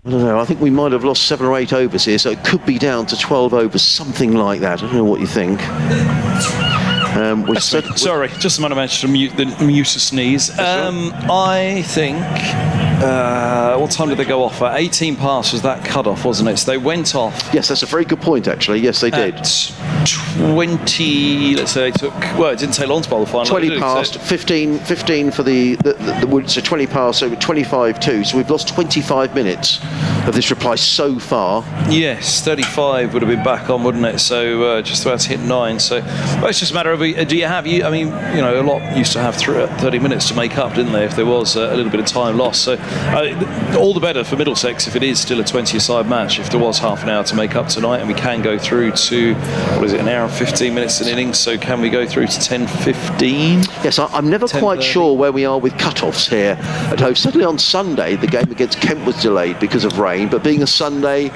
I don't know, I think we might have lost 7 or 8 overs here, so it could be down to 12 overs, something like that. I don't know what you think. Sorry, just a moment, I managed to mute a sneeze. I think, what time did they go off at? 18 past was that cut-off, wasn't it? So they went off. Yes, that's a very good point, actually. Yes, they did. 20, let's say they took, well, it didn't take long to bowl the final. 20 past, 15 for the so 20 past, so 25-2. So we've lost 25 minutes of this reply so far. Yes, 35 would have been back on, wouldn't it? So just about to hit 9. So well, it's just a matter of, do you have, I mean, you know, a lot used to have 30 minutes to make up, didn't they, if there was a little bit of time lost. So all the better for Middlesex if it is still a 20-a-side match, if there was half an hour to make up tonight, and we can go through to, what is it, an hour and 15 minutes an innings, so can we go through to 10:15? Yes, I'm never quite sure where we are with cut-offs here at Hove. Certainly on Sunday, the game against Kent was delayed because of rain, but being a Sunday,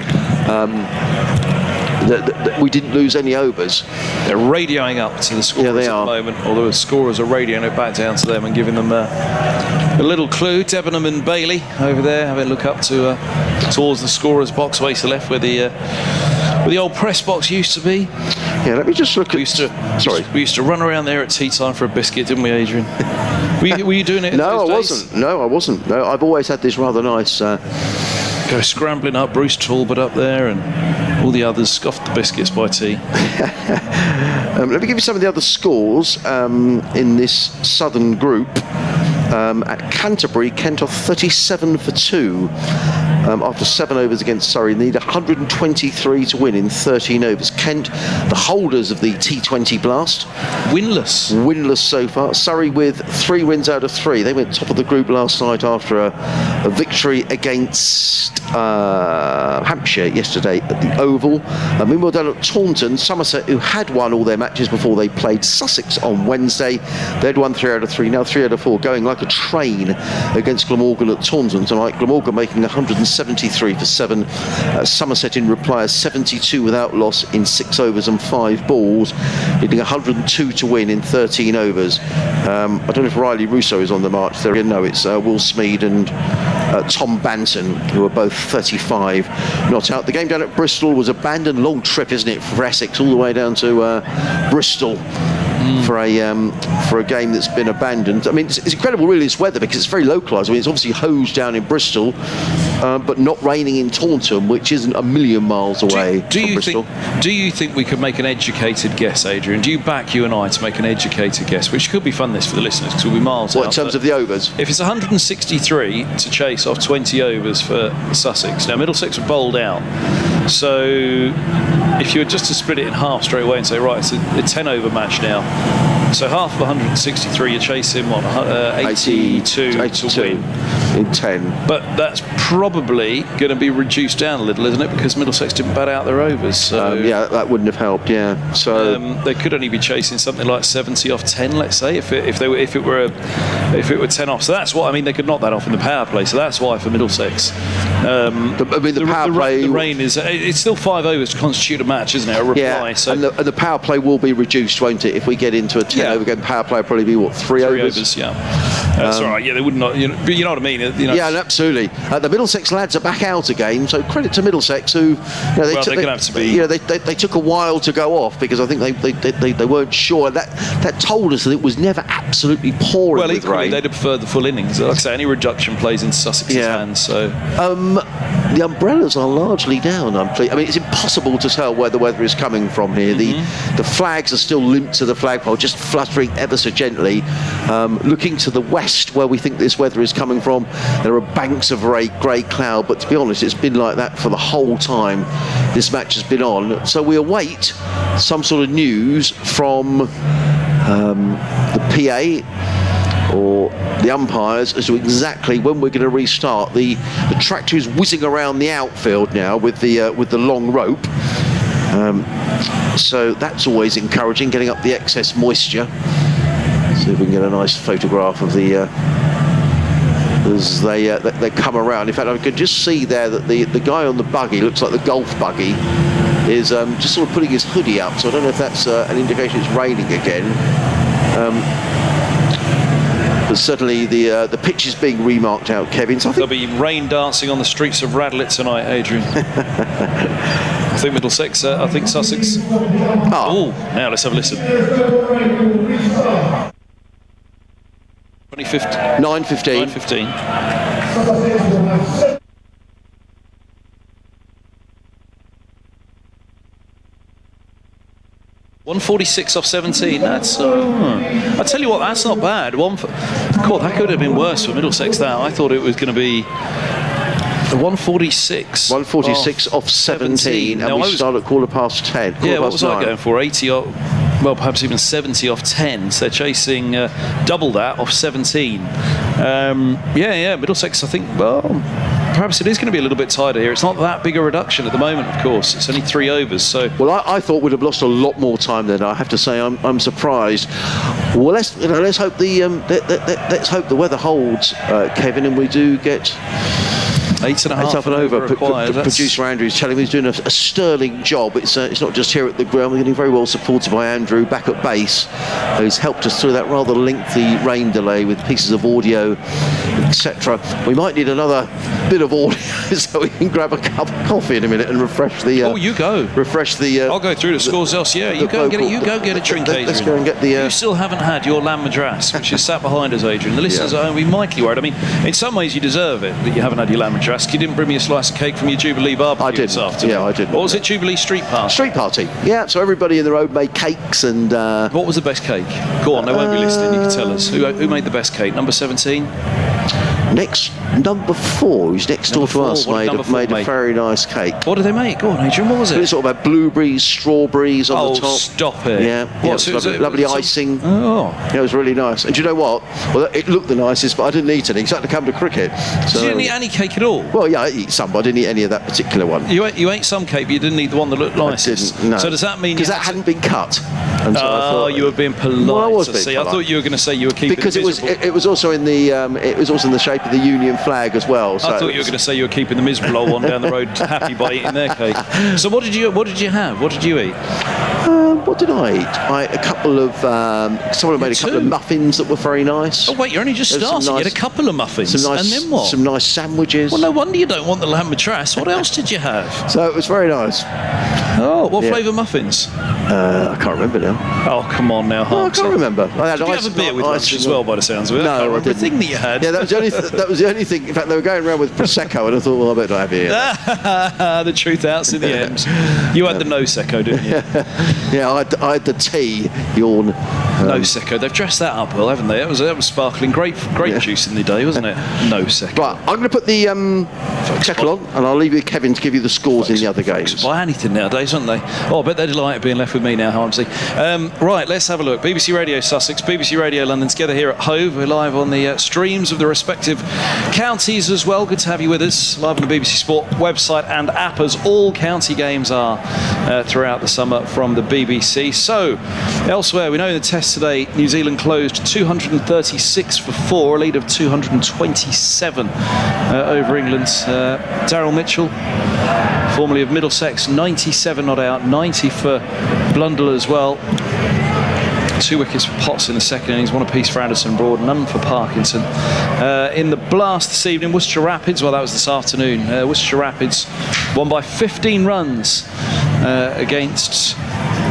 we didn't lose any overs. They're radioing up to the scorers at the moment, although the scorers are radioing it back down to them and giving them a little clue. Debenham and Bailey over there having a look up to towards the scorers box, way to the left where the old press box used to be. Yeah, let me just look at... We used to run around there at tea time for a biscuit, didn't we, Adrian? were you doing it? No, I wasn't. No, I've always had this rather nice... Go scrambling up, Bruce Talbot up there, and all the others scoffed the biscuits by tea. Let me give you some of the other scores in this southern group. At Canterbury, Kent are 37 for 2 after 7 overs against Surrey. They need 123 to win in 13 overs. Kent, the holders of the T20 Blast, winless so far. Surrey with 3 wins out of 3. They went top of the group last night after a victory against Hampshire yesterday at the Oval. Meanwhile, down at Taunton, Somerset, who had won all their matches before they played Sussex on Wednesday, they'd won 3 out of 3, now 3 out of 4, going like a train against Glamorgan at Taunton tonight. Glamorgan making 173 for 7. Somerset in reply is 72 without loss in 6 overs and 5 balls, needing 102 to win in 13 overs. I don't know if Riley Russo is on the march there. No, it's Will Smead and Tom Banton, who are both 35 not out. The game down at Bristol was abandoned. Long trip, isn't it, for Essex, all the way down to Bristol. For a game that's been abandoned. I mean, it's incredible, really, this weather, because it's very localised. I mean, it's obviously hosed down in Bristol, but not raining in Taunton, which isn't a million miles away from Bristol. Do you think we could make an educated guess, Adrian? Do you back you and I to make an educated guess, which could be fun this for the listeners, because we'll be miles out. What, in terms of the overs? If it's 163 to chase off 20 overs for Sussex, now Middlesex were bowled out, so if you were just to split it in half straight away and say, right, it's a 10-over match now, so half of 163, you're chasing, 82 to win. In 10. But that's probably going to be reduced down a little, isn't it? Because Middlesex didn't bat out their overs. So yeah, that wouldn't have helped. Yeah. So they could only be chasing something like 70 off 10, let's say, if it were 10 off. So that's what I mean. They could knock that off in the power play. So that's why for Middlesex, the power play. The rain is. It's still 5 overs to constitute a match, isn't it? A reply. Yeah. So and the power play will be reduced, won't it? If we get into a 10-over game, power play will probably be what, 3 overs? Yeah. That's all right. Yeah, they would not. You know what I mean? Yeah, absolutely. The Middlesex lads are back out again, so credit to Middlesex, who they're going to have to be. They took a while to go off because I think they weren't sure. That told us that it was never absolutely pouring. Well, with equally, rain. they'd have preferred the full innings. Like I say, any reduction plays into Sussex's hands. So the umbrellas are largely down. I mean, it's impossible to tell where the weather is coming from here. The flags are still limped to the flagpole, just fluttering ever so gently. Looking to the west, where we think this weather is coming from, there are banks of grey cloud, but to be honest, it's been like that for the whole time this match has been on. So we await some sort of news from the PA or the umpires as to exactly when we're going to restart. The tractor is whizzing around the outfield now with the long rope. So that's always encouraging, getting up the excess moisture. See if we can get a nice photograph of the as they come around. In fact, I could just see there that the guy on the buggy, looks like the golf buggy, is just sort of putting his hoodie up. So I don't know if that's an indication it's raining again. But certainly the pitch is being remarked out, Kevin. So I think there'll be rain dancing on the streets of Radlett tonight, Adrian. I think Middlesex, I think Sussex. Oh, now let's have a listen. 9:15. 9:15. 146 off 17. That's. I tell you what, that's not bad. God, that could have been worse for Middlesex. That I thought it was going to be. 146. 146 off 17, and we start at 10:15. Yeah, what was I going for? 80 off, well, perhaps even 70 off 10. So they're chasing double that off 17. Middlesex, I think, well, perhaps it is going to be a little bit tighter here. It's not that big a reduction at the moment, of course. It's only 3 overs. So, well, I thought we'd have lost a lot more time then. I have to say, I'm surprised. Well, let's hope let's hope the weather holds, Kevin, and we do get 8.5 and over. required. Producer Andrew is telling me he's doing a sterling job. It's not just here at the ground. We're getting very well supported by Andrew back at base, who's helped us through that rather lengthy rain delay with pieces of audio, etc. We might need another bit of audio so we can grab a cup of coffee in a minute and refresh the. You go. Refresh the. I'll go through the scores else. Yeah, you go and get it. You go get a drink, Adrian. Let's go and get the. You still haven't had your lamb madras, which is sat behind us, Adrian. The listeners are going to be mightily worried. I mean, in some ways you deserve it that you haven't had your lamb madras. You didn't bring me a slice of cake from your Jubilee barbecue I did. this afternoon. Yeah, I did. Or was it Jubilee Street Party? Street Party. Yeah. So everybody in the road made cakes and. What was the best cake? Go on, they won't be listening. You can tell us who made the best cake. Number 17. Next, number 4, who's next door to us, made a very nice cake. What did they make? Go on, Adrian, what was it? It's all about blueberries, strawberries on the top. Oh, stop it. Yeah, so lovely icing. Oh. Yeah, it was really nice. And do you know what? Well, it looked the nicest, but I didn't eat any. It's had to come to cricket. So, you didn't eat any cake at all? Well, yeah, I eat some, but I didn't eat any of that particular one. You ate some cake, but you didn't eat the one that looked nicest? I didn't, no. So does that mean... Because that hadn't been cut. And so I thought, you were being polite. Well, I was being polite. I thought you were going to say you were keeping because it was also in the shape of the Union flag as well. So I thought you were going to say you were keeping the miserable old one down the road happy by eating their cake. So what did you have? What did you eat? What did I eat? I ate a couple of someone made a couple of muffins that were very nice. Oh wait, you're only just starting. You had a couple of muffins, and then what? Some nice sandwiches. Well, no wonder you don't want the lamb madras. What else did you have? So it was very nice. Oh, what flavour muffins? I can't remember now. Oh, come on now, I can't remember. I had did you have a beer with lunch as well, by the sounds of it? No, I didn't. The thing that you had. Yeah, that was the only thing. In fact, they were going around with prosecco, and I thought, well, I better not have it here. The truth out's in the end. You had the no secco, didn't you? Yeah, I had the tea. Yawn. No secco. They've dressed that up well, haven't they? That was sparkling grape juice in the day, wasn't it? No secco. Right, I'm going to put the kettle on, and I'll leave you, Kevin, to give you the scores in the other games. Buy anything nowadays, aren't they? Oh, I bet they're delighted being left with me now, Harmsy. Right, let's have a look. BBC Radio Sussex, BBC Radio London, together here at Hove. We're live on the streams of the respective counties as well. Good to have you with us. Live on the BBC Sport website and app, as all county games are throughout the summer from the BBC. So, elsewhere, we know in the test today, New Zealand closed 236 for 4, a lead of 227 over England. Daryl Mitchell, formerly of Middlesex, 97 not out, 90 for Blundell as well. 2 wickets for Potts in the second innings, 1 apiece for Anderson Broad, none for Parkinson. In the blast this evening, Worcestershire Rapids, well, that was this afternoon. Worcestershire Rapids won by 15 runs against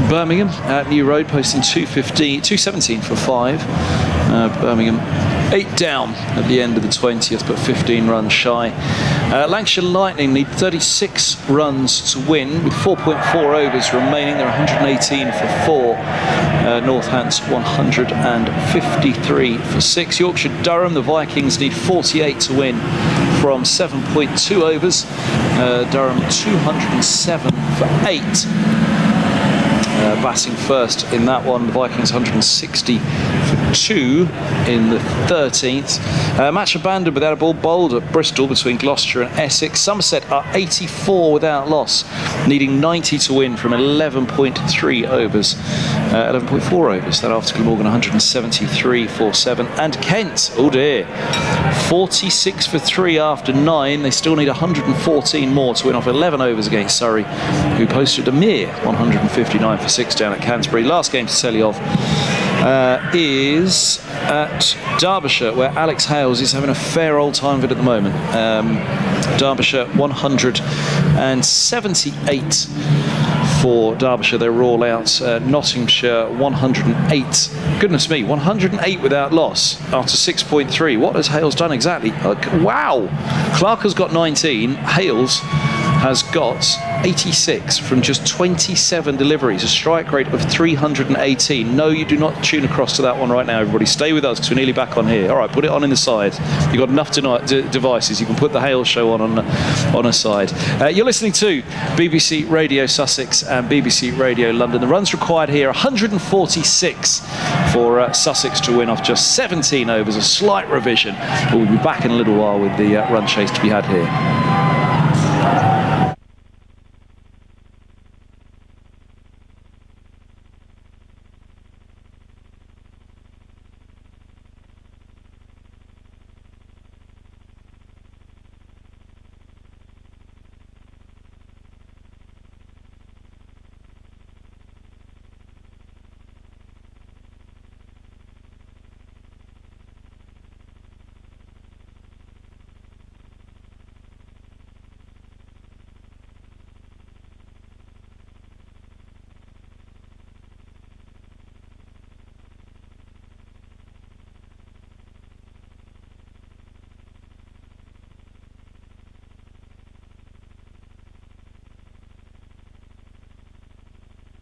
Birmingham at New Road, posting 217 for 5. Birmingham 8 down at the end of the 20th, but 15 runs shy. Lancashire Lightning need 36 runs to win with 4.4 overs remaining. They're 118 for 4. Northants 153 for 6. Yorkshire Durham, the Vikings need 48 to win from 7.2 overs. Durham 207 for 8. Batting first in that one, the Vikings 160 for 2 in the 13th. Match abandoned without a ball bowled at Bristol between Gloucester and Essex. Somerset are 84 without loss, needing 90 to win from 11.3 overs. 11.4 overs. That after Glamorgan 173 for 7. And Kent, oh dear, 46 for 3 after 9. They still need 114 more to win off 11 overs against Surrey, who posted a mere 159 for 6 down at Canterbury. Last game to tell you of is at Derbyshire, where Alex Hales is having a fair old time of it at the moment. Derbyshire 178 for Derbyshire. They were all out. Nottinghamshire 108. Goodness me, 108 without loss after 6.3. What has Hales done exactly? Wow. Clark has got 19. Hales has got 86 from just 27 deliveries, a strike rate of 318. No, you do not tune across to that one right now, everybody. Stay with us because we're nearly back on here. All right, put it on in the side. You've got enough devices. You can put the Hales show on a side. You're listening to BBC Radio Sussex and BBC Radio London. The runs required here, 146 for Sussex to win off just 17 overs, a slight revision. But we'll be back in a little while with the run chase to be had here.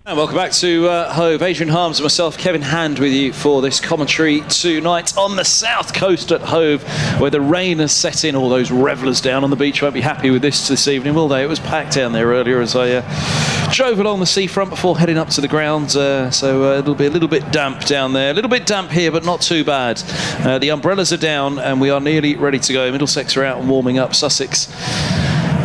And welcome back to Hove. Adrian Harms and myself, Kevin Hand, with you for this commentary tonight on the south coast at Hove, where the rain has set in. All those revellers down on the beach won't be happy with this evening, will they? It was packed down there earlier as I drove along the seafront before heading up to the ground, so it'll be a little bit damp down there. A little bit damp here, but not too bad. The umbrellas are down and we are nearly ready to go. Middlesex are out and warming up. Sussex,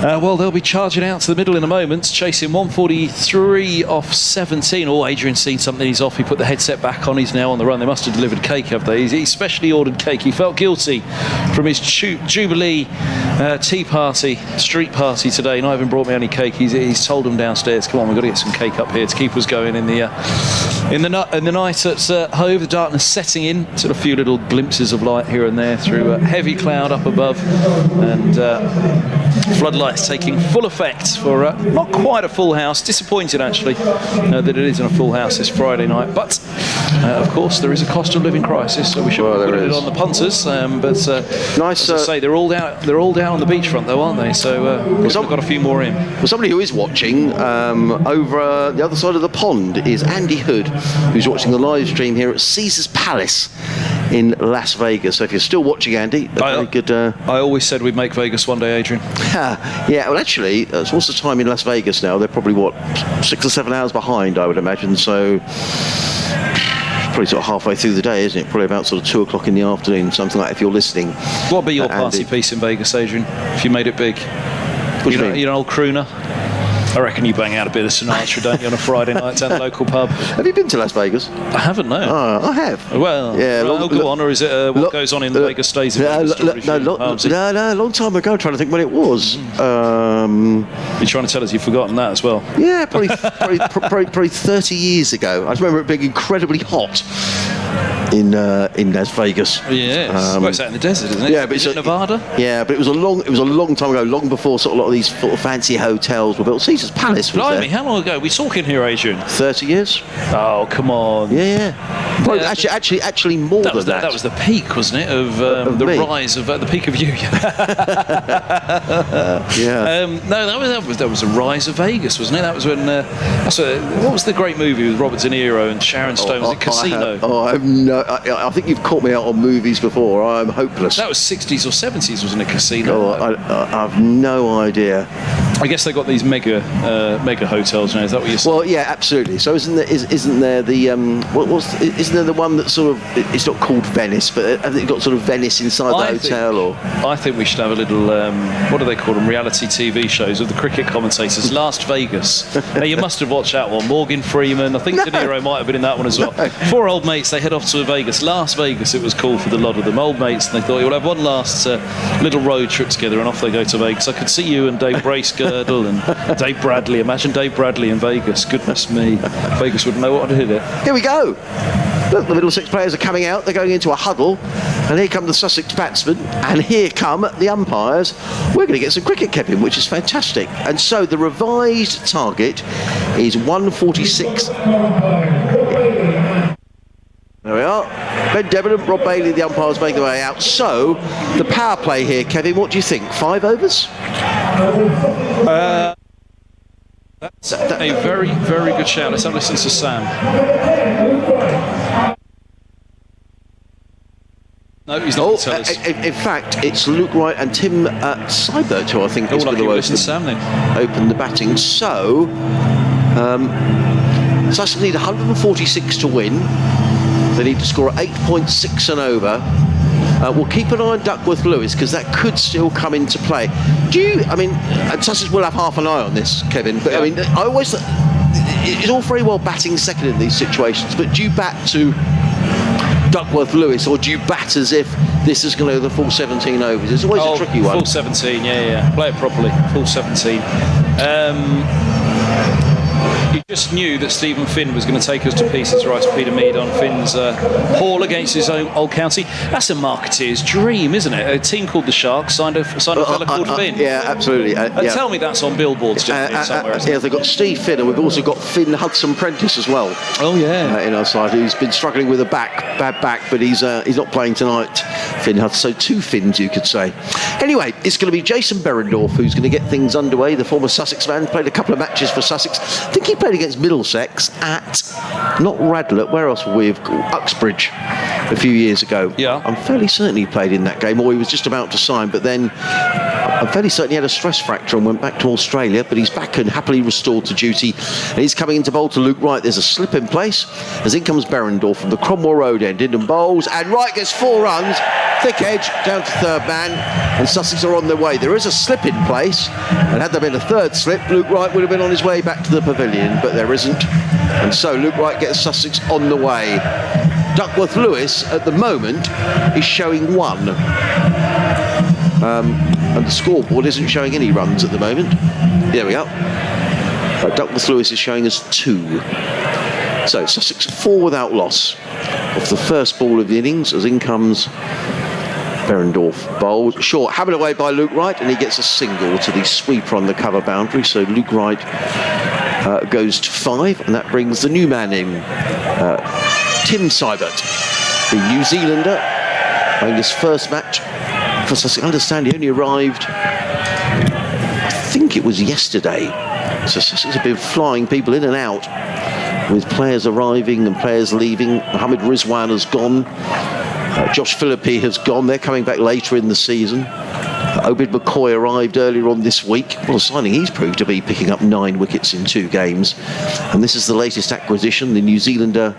well, they'll be charging out to the middle in a moment, chasing 143 off 17. Oh, Adrian's seen something, he's off. He put the headset back on, he's now on the run. They must have delivered cake, have they? He specially ordered cake. He felt guilty from his Jubilee tea party, street party today. Not even brought me any cake. He's told them downstairs, come on, we've got to get some cake up here to keep us going in the night at Hove. The darkness setting in, sort of a few little glimpses of light here and there through a heavy cloud up above, and floodlights taking full effect for not quite a full house. Disappointed actually that it isn't a full house this Friday night, but of course there is a cost of living crisis, so we should put it on the punters. But nice, as I say, they're all down on the beachfront though, aren't they? So we've got a few more in. Well, somebody who is watching over the other side of the pond is Andy Hood, who's watching the live stream here at Caesar's Palace in Las Vegas. So if you're still watching, Andy, very good. I always said we'd make Vegas one day, Adrian. Yeah, well, actually, what's the time in Las Vegas now? They're probably, 6 or 7 hours behind, I would imagine. So probably sort of halfway through the day, isn't it? Probably about sort of 2 o'clock in the afternoon, something like that, if you're listening. What would be your party piece in Vegas, Adrian, if you made it big? What do you mean? You're an old crooner. I reckon you bang out a bit of Sinatra, don't you, on a Friday night down the local pub? Have you been to Las Vegas? I haven't, no. I have. Well, yeah, go on, or is it what goes on in the Vegas stays in Vegas? No, long time ago. I'm trying to think when it was. You're trying to tell us you've forgotten that as well? Yeah, probably 30 years ago. I remember it being incredibly hot in Las Vegas. Yeah, well, it's out in the desert, isn't it? Yeah, but it's Nevada. Yeah, but it was a long time ago, long before sort of a lot of these sort of fancy hotels were built. Caesar's Palace was Blimey, there. how long ago are we talking here, Adrian? 30 years. Oh, come on. Yeah. Well, actually more than that. That was the peak, wasn't it, of the me. rise of the peak of you? Yeah. No, that was the rise of Vegas, wasn't it? That was when. What was the great movie with Robert De Niro and Sharon Stone? Was it Casino? I think you've caught me out on movies before. I'm hopeless. That was 60s or 70s, wasn't it? Casino. I've no idea. I guess they got these mega hotels now. Is that what you're saying? Well, yeah, absolutely. So isn't there the isn't there the one that sort of, it's not called Venice, but I think it's got sort of Venice inside the hotel? I think we should have a little what do they call them? Reality TV shows of the cricket commentators. Las Vegas. Now you must have watched that one. Morgan Freeman. I think De Niro might have been in that one as well. 4 old mates. They head off to Vegas. Las Vegas. It was called for the lot of them. Old mates. And they thought we'll have one last little road trip together, and off they go to Vegas. I could see you and Dave Bracegirdle and Dave Bradley. Imagine Dave Bradley in Vegas. Goodness me. Vegas wouldn't know what to hit it. Here we go. Look, the Middlesex players are coming out. They're going into a huddle. And here come the Sussex batsmen. And here come the umpires. We're going to get some cricket, Kevin, which is fantastic. And so the revised target is 146. There we are. Ben Debenham, Rob Bailey, the umpires make their way out. So, the power play here, Kevin, what do you think? 5 overs? That's a very, very good shout. Let's have a listen to Sam. No, he's not going to tell us. In fact, it's Luke Wright and Tim Seibert who I think is going to open the batting. So, Sussex need 146 to win. They need to score 8.6 and over. We'll keep an eye on Duckworth Lewis because that could still come into play. And Sussex will have half an eye on this, Kevin. But yeah. I always, it's all very well batting second in these situations. But do you bat to Duckworth Lewis or do you bat as if this is going to go the full 17 overs? It's always a tricky one. Full 17, yeah. Play it properly. Full 17. You just knew that Stephen Finn was going to take us to pieces, writes Peter Mead on Finn's haul against his own old county. That's a marketeer's dream, isn't it? A team called the Sharks signed a fella called Finn. Yeah, absolutely. Tell me that's on billboards somewhere. Yeah, they've got Steve Finn, and we've also got Finn Hudson-Prentice as well. Oh yeah, in our side, who's been struggling with a bad back, but he's not playing tonight. Finn Hudson, so 2 Finns, you could say. Anyway, it's going to be Jason Berendorf who's going to get things underway. The former Sussex man, played a couple of matches for Sussex. I think he played against Middlesex at, not Radlett, where else were we? Uxbridge a few years ago. Yeah. I'm fairly certain he played in that game, or he was just about to sign, but then I'm fairly certain he had a stress fracture and went back to Australia, but he's back and happily restored to duty. And he's coming into bowl to Luke Wright. There's a slip in place as in comes Berendorf from the Cromwell Road end, in and bowls, and Wright gets 4 runs, thick edge, down to third man, and Sussex are on their way. There is a slip in place, and had there been a third slip, Luke Wright would have been on his way back to the pavilion, but there isn't. And so Luke Wright gets Sussex on the way. Duckworth Lewis at the moment is showing 1. And the scoreboard isn't showing any runs at the moment. There we are. Duckworth Lewis is showing us 2. So Sussex 4 without loss off the first ball of the innings as in comes Berendorf. Bowled short, hammered away by Luke Wright, and he gets a single to the sweeper on the cover boundary. So Luke Wright goes to 5, and that brings the new man in, Tim Seibert, the New Zealander, playing his first match for Sussex. I understand he only arrived, I think it was yesterday. So Sussex have been flying people in and out, with players arriving and players leaving. Mohammed Rizwan has gone. Josh Philippi has gone. They're coming back later in the season. Obid McCoy arrived earlier on this week. What a signing he's proved to be, picking up 9 wickets in 2 games. And this is the latest acquisition, the New Zealander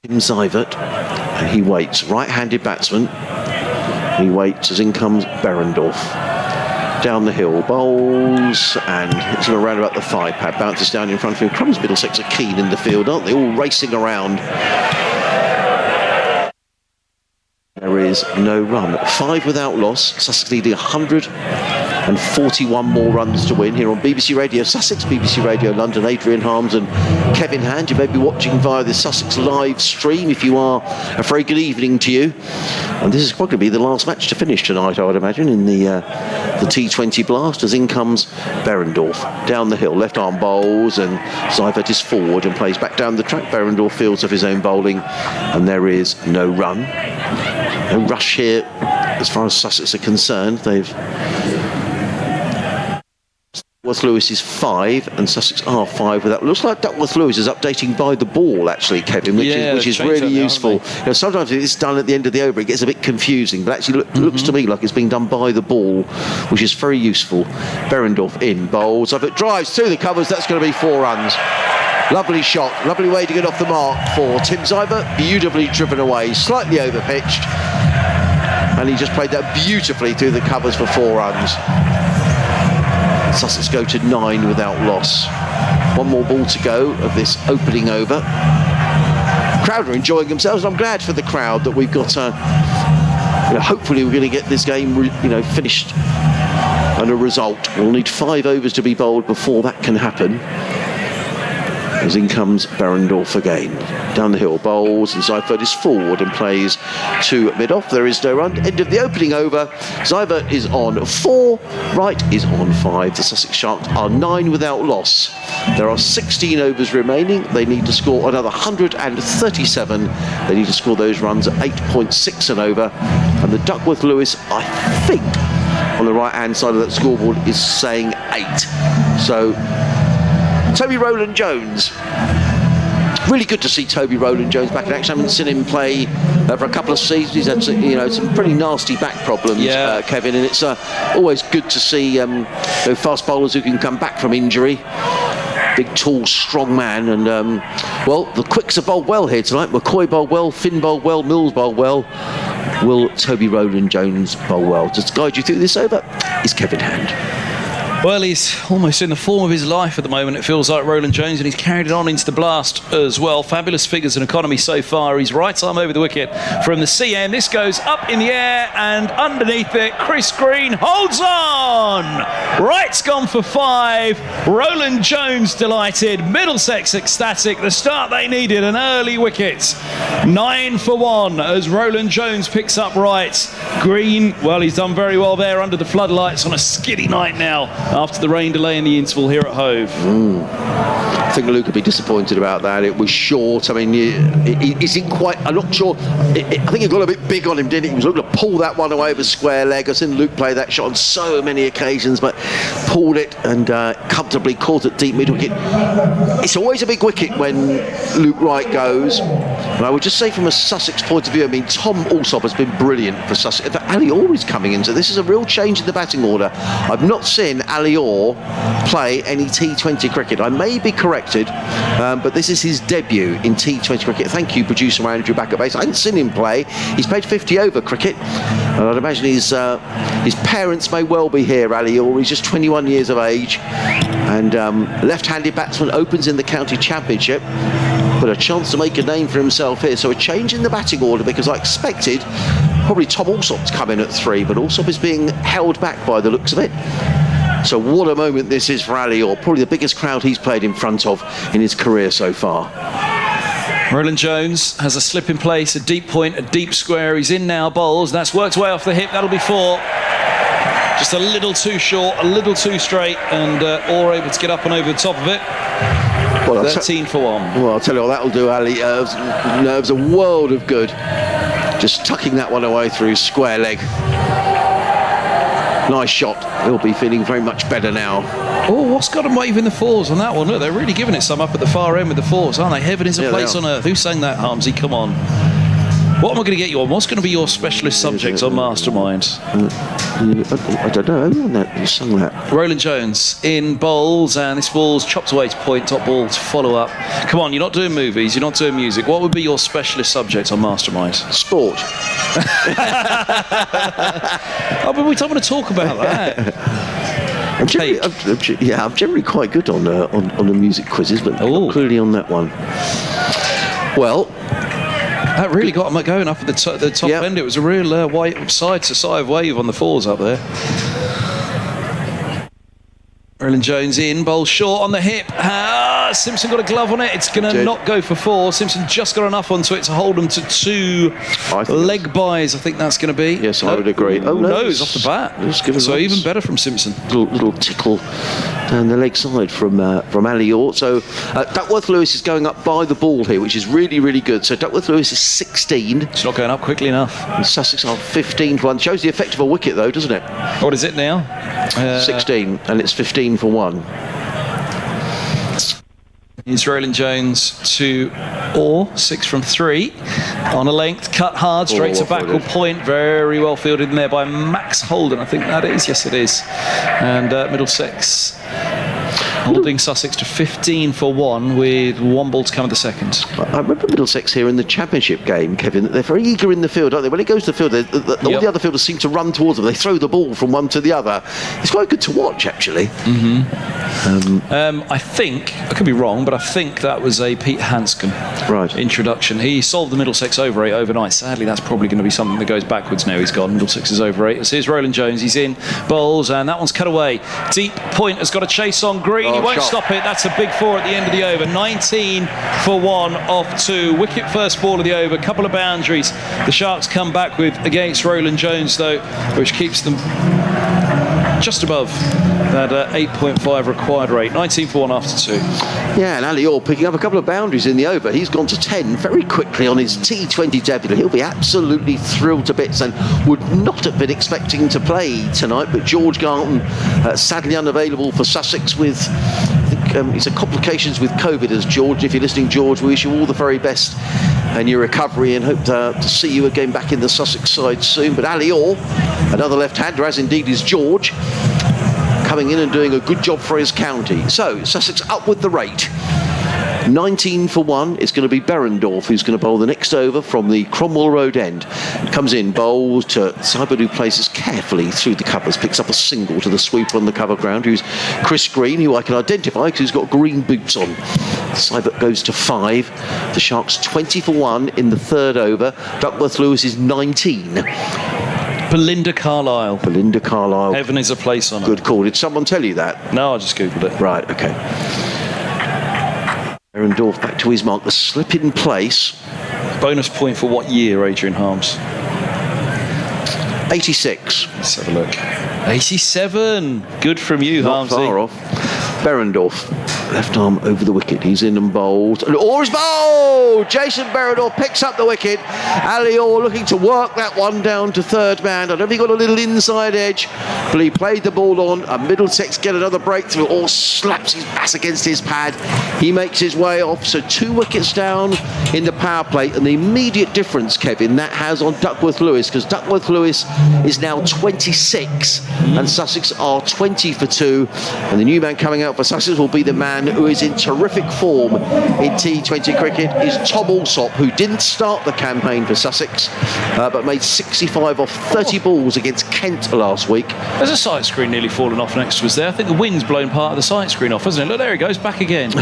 Tim Seibert. And he waits. Right-handed batsman. He waits as in comes Berendorf. Down the hill, bowls, and it's going to round about the 5 pad, bounces down in front of him. Crumbs Middlesex are keen in the field, aren't they? All racing around. There is no run. 5 without loss. Sussex leading 141 more runs to win here on BBC Radio Sussex, BBC Radio London. Adrian Harms and Kevin Hand. You may be watching via the Sussex live stream. If you are, a very good evening to you. And this is probably going to be the last match to finish tonight, I would imagine, in the T20 blast, as in comes Berendorf. Down the hill, left arm bowls, and Seibert is forward and plays back down the track. Berendorf fields of his own bowling, and there is no run. No rush here as far as Sussex are concerned. Duckworth Lewis is 5 and Sussex are 5 with that. Looks like Duckworth Lewis is updating by the ball, actually, Kevin, which is really useful. Sometimes if it's done at the end of the over, it gets a bit confusing, but actually looks to me like it's being done by the ball, which is very useful. Berendorf in, bowls up, it drives through the covers. That's going to be 4 runs. Lovely shot, lovely way to get off the mark for Tim Seibert. Beautifully driven away, slightly overpitched, and he just played that beautifully through the covers for 4 runs. Sussex go to 9 without loss. 1 more ball to go of this opening over. Crowd are enjoying themselves. I'm glad for the crowd that we've got. Hopefully we're going to get this game, finished and a result. We'll need 5 overs to be bowled before that can happen. As in comes Berendorf again. Down the hill, bowls, and Seifert is forward and plays to mid-off. There is no run. End of the opening over. Seifert is on 4, Wright is on 5. The Sussex Sharks are 9 without loss. There are 16 overs remaining. They need to score another 137. They need to score those runs at 8.6 and over. And the Duckworth Lewis, I think, on the right-hand side of that scoreboard is saying 8. So, Toby Rowland-Jones. Really good to see Toby Rowland-Jones back in action. I haven't seen him play for a couple of seasons. He's had some pretty nasty back problems, Kevin, and it's always good to see fast bowlers who can come back from injury. Big, tall, strong man, and the quicks have bowled well here tonight. McCoy bowled well, Finn bowled well, Mills bowled well. Will Toby Rowland-Jones bowl well? Just to guide you through this over is Kevin Hand. Well, he's almost in the form of his life at the moment, it feels like, Rowland-Jones, and he's carried it on into the blast as well. Fabulous figures and economy so far. He's right arm over the wicket from the CM. This goes up in the air and underneath it. Chris Green holds on. Wright's gone for 5. Rowland-Jones delighted. Middlesex ecstatic. The start they needed, an early wicket. 9 for 1 as Rowland-Jones picks up Wright. Green, well, he's done very well there under the floodlights on a skiddy night now, after the rain delay in the interval here at Hove. I think Luke would be disappointed about that. It was short. I mean, is it quite... I'm not sure. I think it got a bit big on him, didn't it? He was looking to pull that one away with square leg. I've seen Luke play that shot on so many occasions, but pulled it and comfortably caught it deep mid-wicket. It's always a big wicket when Luke Wright goes. And I would just say from a Sussex point of view, I mean, Tom Alsop has been brilliant for Sussex. In fact, Ali Orr is coming in, so this is a real change in the batting order. I've not seen Ali Orr play any T20 cricket. I may be corrected, but this is his debut in T20 cricket. Thank you, producer Andrew back at base. I hadn't seen him play. He's played 50 over cricket, and I'd imagine his parents may well be here, Ali Orr. He's just 21 years of age, and left-handed batsman, opens in the county championship, but a chance to make a name for himself here. So a change in the batting order, because I expected probably Tom Alsop to come in at 3, but Alsop is being held back by the looks of it. So what a moment this is for Ali Orr, probably the biggest crowd he's played in front of in his career so far. Rowland-Jones has a slip in place, a deep point, a deep square. He's in now, bowls. That's worked way off the hip. That'll be 4. Just a little too short, a little too straight, and Orr able to get up and over the top of it. Well, 13 for 1. Well, I'll tell you what, that'll do Ali nerves a world of good. Just tucking that one away through square leg. Nice shot. He'll be feeling very much better now. Oh, what's got him waving the 4s on that one? Look, they're really giving it some up at the far end with the 4s, aren't they? Heaven is a place on earth. Who sang that, Harmsy? Come on. What am I going to get you on? What's going to be your specialist subject on Mastermind? I don't know. Who sung that? Rowland-Jones in bowls, and this ball's chopped away to point, top ball to follow up. Come on, you're not doing movies, you're not doing music. What would be your specialist subject on Mastermind? Sport. Oh, but we don't want to talk about that. I'm generally quite good on the music quizzes, but not clearly on that one. Well, that really got him going up at the top end. It was a real white side-to-side wave on the 4s up there. Rowland-Jones in, bowl short on the hip. Simpson got a glove on it. It's going to not go for 4. Simpson just got enough onto it to hold them to 2 leg byes, I think that's going to be. Yes, I would agree. Oh, no, it's off the bat. So even better from Simpson. Little tickle down the leg side from Ali Orr. So Duckworth Lewis is going up by the ball here, which is really, really good. So Duckworth Lewis is 16. It's not going up quickly enough. And Sussex are 15 for 1. Shows the effect of a wicket, though, doesn't it? What is it now? 16, and it's 15 for 1. It's Rowland-Jones to Orr, 6 from 3. On a length, cut hard, straight to backward point. Very well fielded in there by Max Holden, I think that is. Yes, it is. And Middlesex holding Sussex to 15 for 1 with 1 ball to come in the second. I remember Middlesex here in the championship game, Kevin, that they're very eager in the field, aren't they? When it goes to the field, all the other fielders seem to run towards them. They throw the ball from one to the other. It's quite good to watch, actually. I think, I could be wrong, but I think that was a Pete Hanscom introduction. He solved the Middlesex over 8 overnight. Sadly, that's probably going to be something that goes backwards now. He's gone. Middlesex is over 8. So here's Roland Jones. He's in, bowls, and that one's cut away. Deep point has got a chase on green. He won't stop it. That's a big 4 at the end of the over. 19 for 1 off 2. Wicket first ball of the over. Couple of boundaries. The Sharks come back with against Roland Jones, though, which keeps them just above that 8.5 required rate. 19 for 1 after 2. Yeah, and Ali Orr picking up a couple of boundaries in the over. He's gone to 10 very quickly on his T20 debut. He'll be absolutely thrilled to bits and would not have been expecting to play tonight, but George Garton sadly unavailable for Sussex with, I think, he's had complications with COVID, as George. If you're listening, George, we wish you all the very best and your recovery, and hope to see you again back in the Sussex side soon. But Ali Orr, another left-hander, as indeed is George, coming in and doing a good job for his county. So Sussex up with the rate. 19 for 1. It's going to be Berendorf who's going to bowl the next over from the Cromwell Road end. Comes in, bowls to Seibert, who places carefully through the covers, picks up a single to the sweeper on the cover ground, who's Chris Green, who I can identify because he's got green boots on. Seibert goes to 5. The Sharks 20 for 1 in the third over. Duckworth Lewis is 19. Belinda Carlisle. Belinda Carlisle. Heaven is a place on it. Good call. Did someone tell you that? No, I just Googled it. Right, okay. Berendorf back to his mark. The slip in place. Bonus point for what year, Adrian Harms? 86. Let's have a look. 87. Good from you, Harmsy. Not far off. Berendorf, left arm over the wicket. He's in and bowled. And Orr is bowled! Jason Berendorf picks up the wicket. Ali Orr looking to work that one down to third man. I don't know if he got a little inside edge, but he played the ball on. And Middlesex get another breakthrough. Orr slaps his bass against his pad. He makes his way off. So 2 wickets down in the power play. And the immediate difference, Kevin, that has on Duckworth Lewis, because Duckworth Lewis is now 26 and Sussex are 20 for 2. And the new man coming out for Sussex will be the man who is in terrific form in T20 cricket, is Tom Alsop, who didn't start the campaign for Sussex but made 65 off 30 balls against Kent last week. There's a sight screen nearly fallen off next to us there. I think the wind's blown part of the sight screen off, hasn't it? Look, there he goes, back again.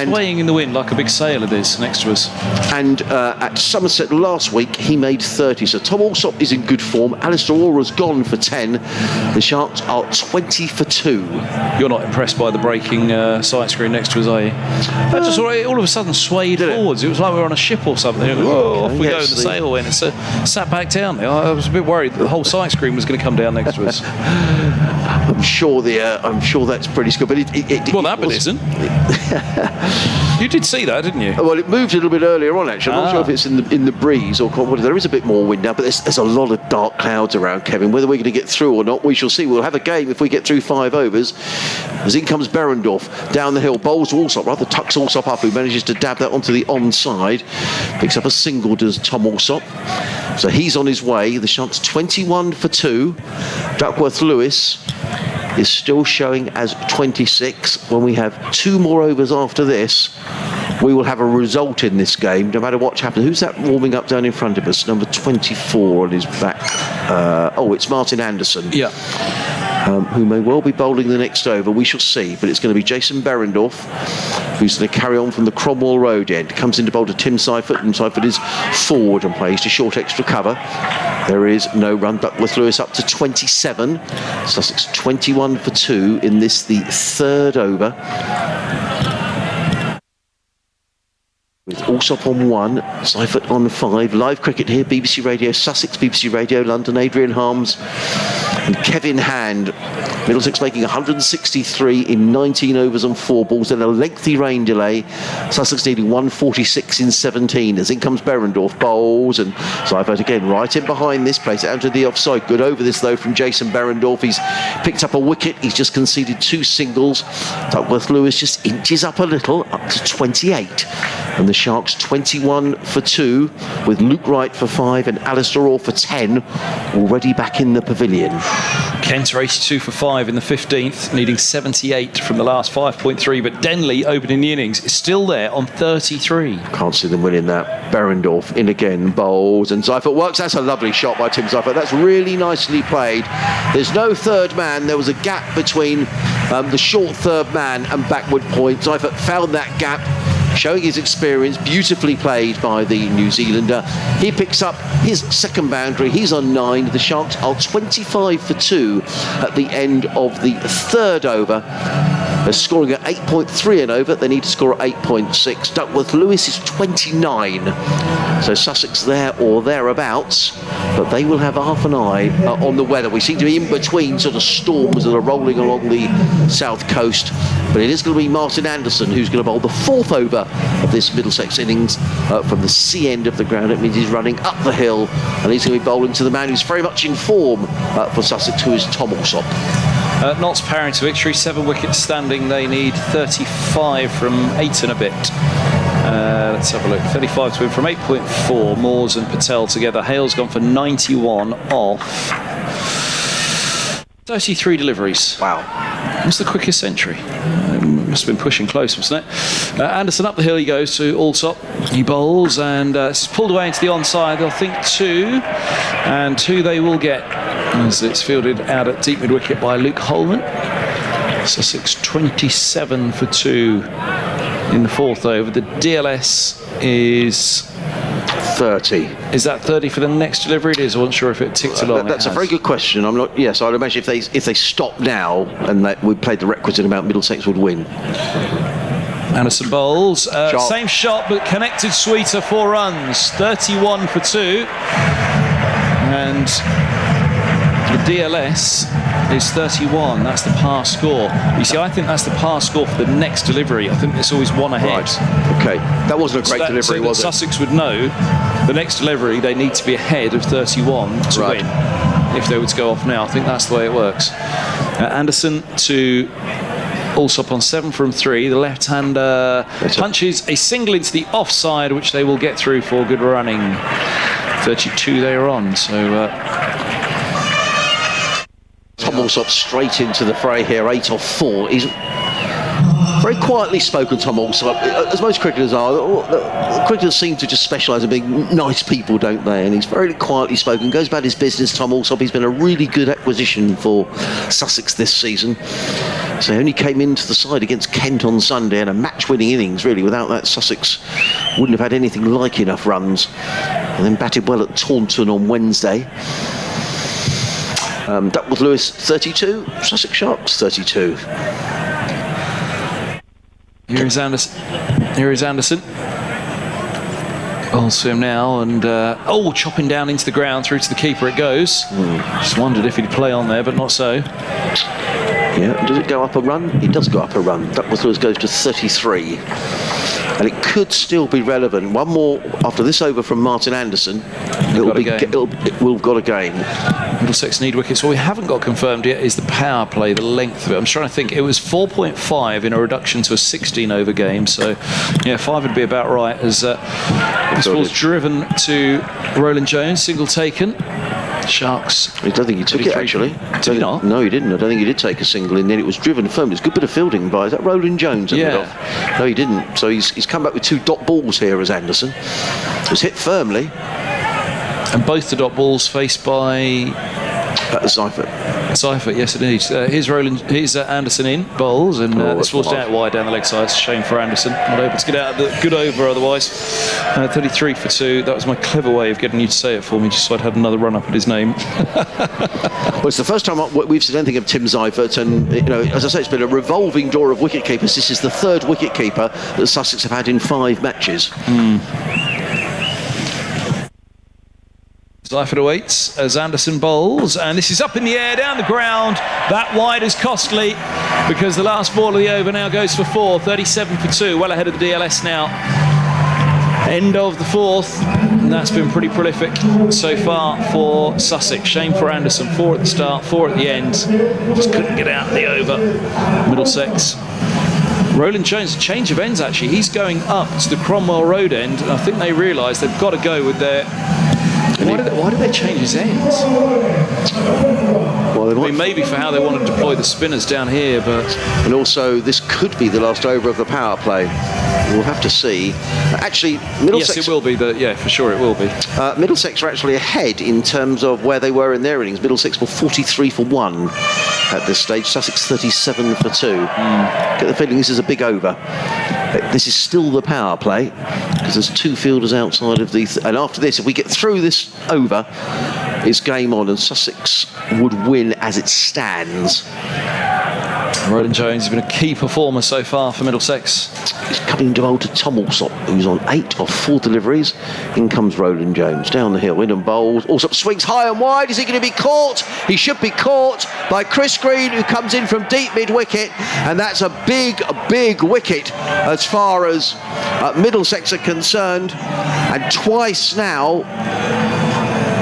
Swaying in the wind like a big sail it is next to us. And at Somerset last week he made 30, so Tom Alsop is in good form. Alistair Orr has gone for 10. The Sharks are 20 for 2. You're not impressed by the breaking sight screen next to us, are you? That just all of a sudden swayed forwards. It was like we were on a ship or something. Whoa, off we go, and the sail went. It's sat back down there. I was a bit worried that the whole sight screen was going to come down next to us. I'm sure that's pretty good, but that bit isn't. You did see that, didn't you? Well, it moved a little bit earlier on, actually. I'm not sure if it's in the breeze or what. There is a bit more wind now, but there's a lot of dark clouds around, Kevin. Whether we're going to get through or not, we shall see. We'll have a game if we get through 5 overs. As in comes Berendorf down the hill, bowls Alsop, rather tucks Alsop up, who manages to dab that onto the onside. Picks up a single, does Tom Alsop. So he's on his way. The Sharks 21 for 2. Duckworth Lewis is still showing as 26. When we have 2 more overs after this, we will have a result in this game, no matter what happens. Who's that warming up down in front of us? Number 24 on his back. It's Martin Anderson. Yeah. Who may well be bowling the next over. We shall see. But it's going to be Jason Berendorf, who's going to carry on from the Cromwell Road end. Comes in to bowl to Tim Seifert, and Seifert is forward and plays to short extra cover. There is no run. Duckworth Lewis up to 27. Sussex 21 for 2 in this, the third over. With Alsop on 1, Seifert on 5. Live cricket here, BBC Radio Sussex, BBC Radio London. Adrian Harms and Kevin Hand. Middlesex making 163 in 19 overs and 4 balls. Then a lengthy rain delay. Sussex needing 146 in 17. As in comes Berendorf, bowls, and Seifert again right in behind this, plays it out to the offside. Good over this though from Jason Berendorf. He's picked up a wicket. He's just conceded 2 singles. Duckworth Lewis just inches up a little, up to 28. And the Sharks 21 for 2, with Luke Wright for 5 and Alistair Orr for 10, already back in the pavilion. Kent are 82 for 5 in the 15th, needing 78 from the last 5.3, but Denley opening the innings is still there on 33. Can't see them winning that. Berendorf in again, bowls, and Seifert works. That's a lovely shot by Tim Seifert. That's really nicely played. There's no third man. There was a gap between the short third man and backward point. Seifert found that gap, showing his experience, beautifully played by the New Zealander. He picks up his second boundary. He's on 9. The Sharks are 25 for 2 at the end of the third over. They're scoring at 8.3 an over. They need to score at 8.6. Duckworth Lewis is 29. So Sussex there or thereabouts. But they will have half an eye on the weather. We seem to be in between sort of storms that are rolling along the south coast. But it is going to be Martin Anderson who's going to bowl the fourth over of this Middlesex innings from the C end of the ground. It means he's running up the hill, and he's going to be bowling to the man who's very much in form for Sussex, who is Tom Alsop. Notts powering to victory, 7 wickets standing. They need 35 from 8 and a bit. Let's have a look. 35 to win from 8.4. Moores and Patel together. Hale's gone for 91 off 33 deliveries. Wow. What's the quickest century? Must have been pushing close, wasn't it? Anderson up the hill he goes to Alsop. He bowls and it's pulled away into the onside. They'll think 2, and 2 they will get as it's fielded out at deep mid wicket by Luke Holman. Sussex 27 for 2 in the fourth over. The DLS is 30. Is that 30 for the next delivery? It is. I wasn't sure if it ticked along. That's a very good question. I'm not. Yes, I'd imagine if they stop now and that we played the requisite amount, Middlesex would win. Anderson bowls. Same shot, but connected sweeter, 4 runs. 31 for 2. And the DLS is 31. That's the par score. You see, I think that's the par score for the next delivery. I think it's always one ahead. Right. Okay. That wasn't a great delivery, was it? Sussex would know the next delivery they need to be ahead of 31 to win. If they were to go off now, I think that's the way it works. Anderson to Alsop on 7 from 3. The left-hander punches a single into the offside, which they will get through for good running. 32 they are on. So Tom Alsop straight into the fray here, 8 off 4. He's very quietly spoken, Tom Alsop. As most cricketers are, cricketers seem to just specialise in being nice people, don't they? And he's very quietly spoken, goes about his business, Tom Alsop. He's been a really good acquisition for Sussex this season. So he only came into the side against Kent on Sunday in a match-winning innings, really. Without that, Sussex wouldn't have had anything like enough runs. And then batted well at Taunton on Wednesday. Duckworth Lewis 32, Sussex Sharks 32. Here is Anderson. Bowls to him now, and chopping down into the ground through to the keeper it goes. Just wondered if he'd play on there, but not so. Yeah, does it go up a run? It does go up a run. Duckworth Lewis goes to 33. And it could still be relevant. One more after this over from Martin Anderson. We've got a game. Middlesex need wickets. What we haven't got confirmed yet is the power play, the length of it. I'm trying to think. It was 4.5 in a reduction to a 16 over game. So, yeah, 5 would be about right as this ball's driven to Roland Jones. Single taken. Sharks. I don't think he took it, actually. Did he not? No, he didn't. I don't think he did take a single in. Then it was driven firmly. It's a good bit of fielding by, is that Roland Jones? Yeah. No, he didn't. So he's come back with 2 dot balls here as Anderson. It was hit firmly. And both the dot balls faced by Seifert. Seifert, yes indeed. Here's Anderson in, bowls, and this ball's out wide down the leg side. It's a shame for Anderson. Not able to get out of the good over otherwise. 33 for 2. That was my clever way of getting you to say it for me, just so I'd had another run up at his name. Well, it's the first time we've said anything of Tim Seifert, and as I say, it's been a revolving door of wicket keepers. This is the 3rd wicket keeper that Sussex have had in 5 matches. Seifert awaits as Anderson bowls, and this is up in the air, down the ground. That wide is costly because the last ball of the over now goes for 4. 37 for 2, well ahead of the DLS now. End of the 4th, and that's been pretty prolific so far for Sussex. Shame for Anderson. 4 at the start, 4 at the end. Just couldn't get out of the over. Middlesex. Roland Jones, change of ends actually. He's going up to the Cromwell Road end, and I think they realise they've got to go with their Why did they change his ends? Well, I mean, maybe for how they want to deploy the spinners down here, but... And also, this could be the last over of the power play. We'll have to see. Actually, Middlesex... Yes, it will be. Yeah, for sure it will be. Middlesex are actually ahead in terms of where they were in their innings. Middlesex were 43 for 1 at this stage. Sussex 37 for 2. Get the feeling this is a big over. This is still the power play because there's 2 fielders outside of the... and after this, if we get through this over, it's game on, and Sussex would win as it stands. Roland Jones has been a key performer so far for Middlesex. He's coming to bowl to Tom Alsop, who's on 8 of 4 deliveries. In comes Roland Jones, down the hill, in and bowls. Alsop swings high and wide. Is he going to be caught? He should be caught by Chris Green, who comes in from deep mid-wicket. And that's a big wicket as far as Middlesex are concerned. And twice now,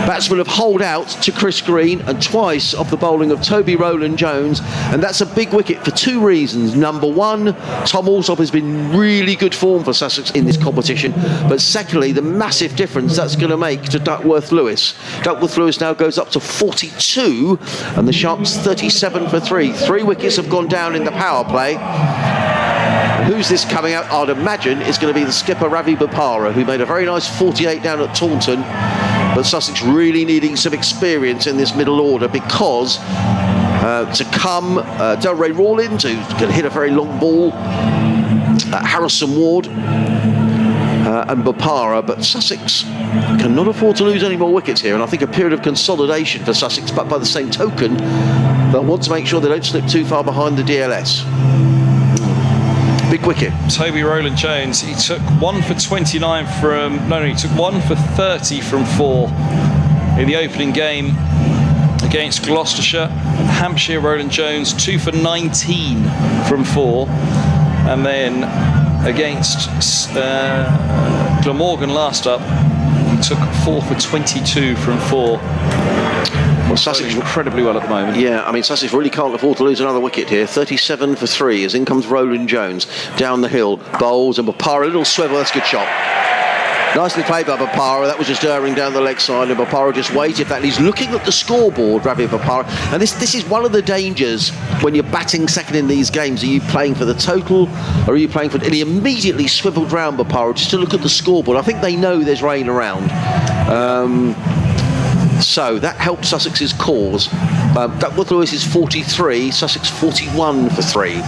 batsmen have holed out to Chris Green, and twice off the bowling of Toby Rowland-Jones, and that's a big wicket for 2 reasons. Number one, Tom Alsop has been really good form for Sussex in this competition, but secondly, the massive difference that's going to make to Duckworth-Lewis. Duckworth-Lewis now goes up to 42, and the Sharks 37 for 3. 3 wickets have gone down in the power play. Who's this coming out? I'd imagine it's going to be the skipper Ravi Bopara, who made a very nice 48 down at Taunton. But Sussex really needing some experience in this middle order, because to come Delray Rawlins, who can hit a very long ball, Harrison Ward and Bopara, but Sussex cannot afford to lose any more wickets here, and I think a period of consolidation for Sussex, but by the same token, they'll want to make sure they don't slip too far behind the DLS. Big wicket. Toby Rowland-Jones, he took 1 for 29 from... he took 1 for 30 from 4 in the opening game against Gloucestershire. Hampshire, Rowland-Jones, 2 for 19 from 4. And then against Glamorgan last up, he took 4 for 22 from 4. Well, Sussex incredibly well at the moment. Yeah, I mean, Sussex really can't afford to lose another wicket here. 37 for 3 as in comes Roland Jones down the hill, bowls, and Bopara, a little swivel. That's a good shot. Nicely played by Bopara. That was just erring down the leg side, and Bopara just waited for that. And he's looking at the scoreboard, Ravi Bopara. And this is one of the dangers when you're batting second in these games. Are you playing for the total, or are you playing for... And he immediately swiveled round Bopara just to look at the scoreboard. I think they know there's rain around. So that helped Sussex's cause. Duckworth-Lewis is 43, Sussex 41 for 3.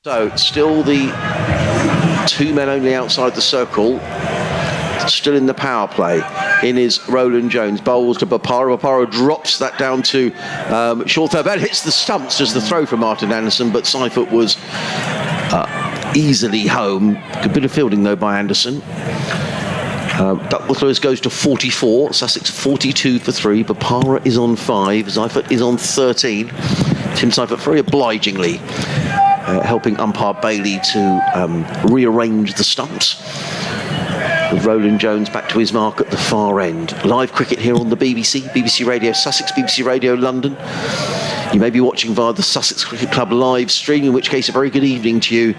So still the 2 men only outside the circle. Still in the power play. In is Roland Jones, bowls to Bopara. Bopara drops that down to short throw. That hits the stumps as the throw from Martin Anderson, but Seifert was easily home. Good bit of fielding though by Anderson. Duckworth-Lewis goes to 44, Sussex 42 for 3, Bopara is on 5, Seifert is on 13. Tim Seifert very obligingly helping umpire Bailey to rearrange the stumps. With Roland Jones back to his mark at the far end. Live cricket here on the BBC Radio Sussex, BBC Radio London. You may be watching via the Sussex Cricket Club live stream, in which case a very good evening to you.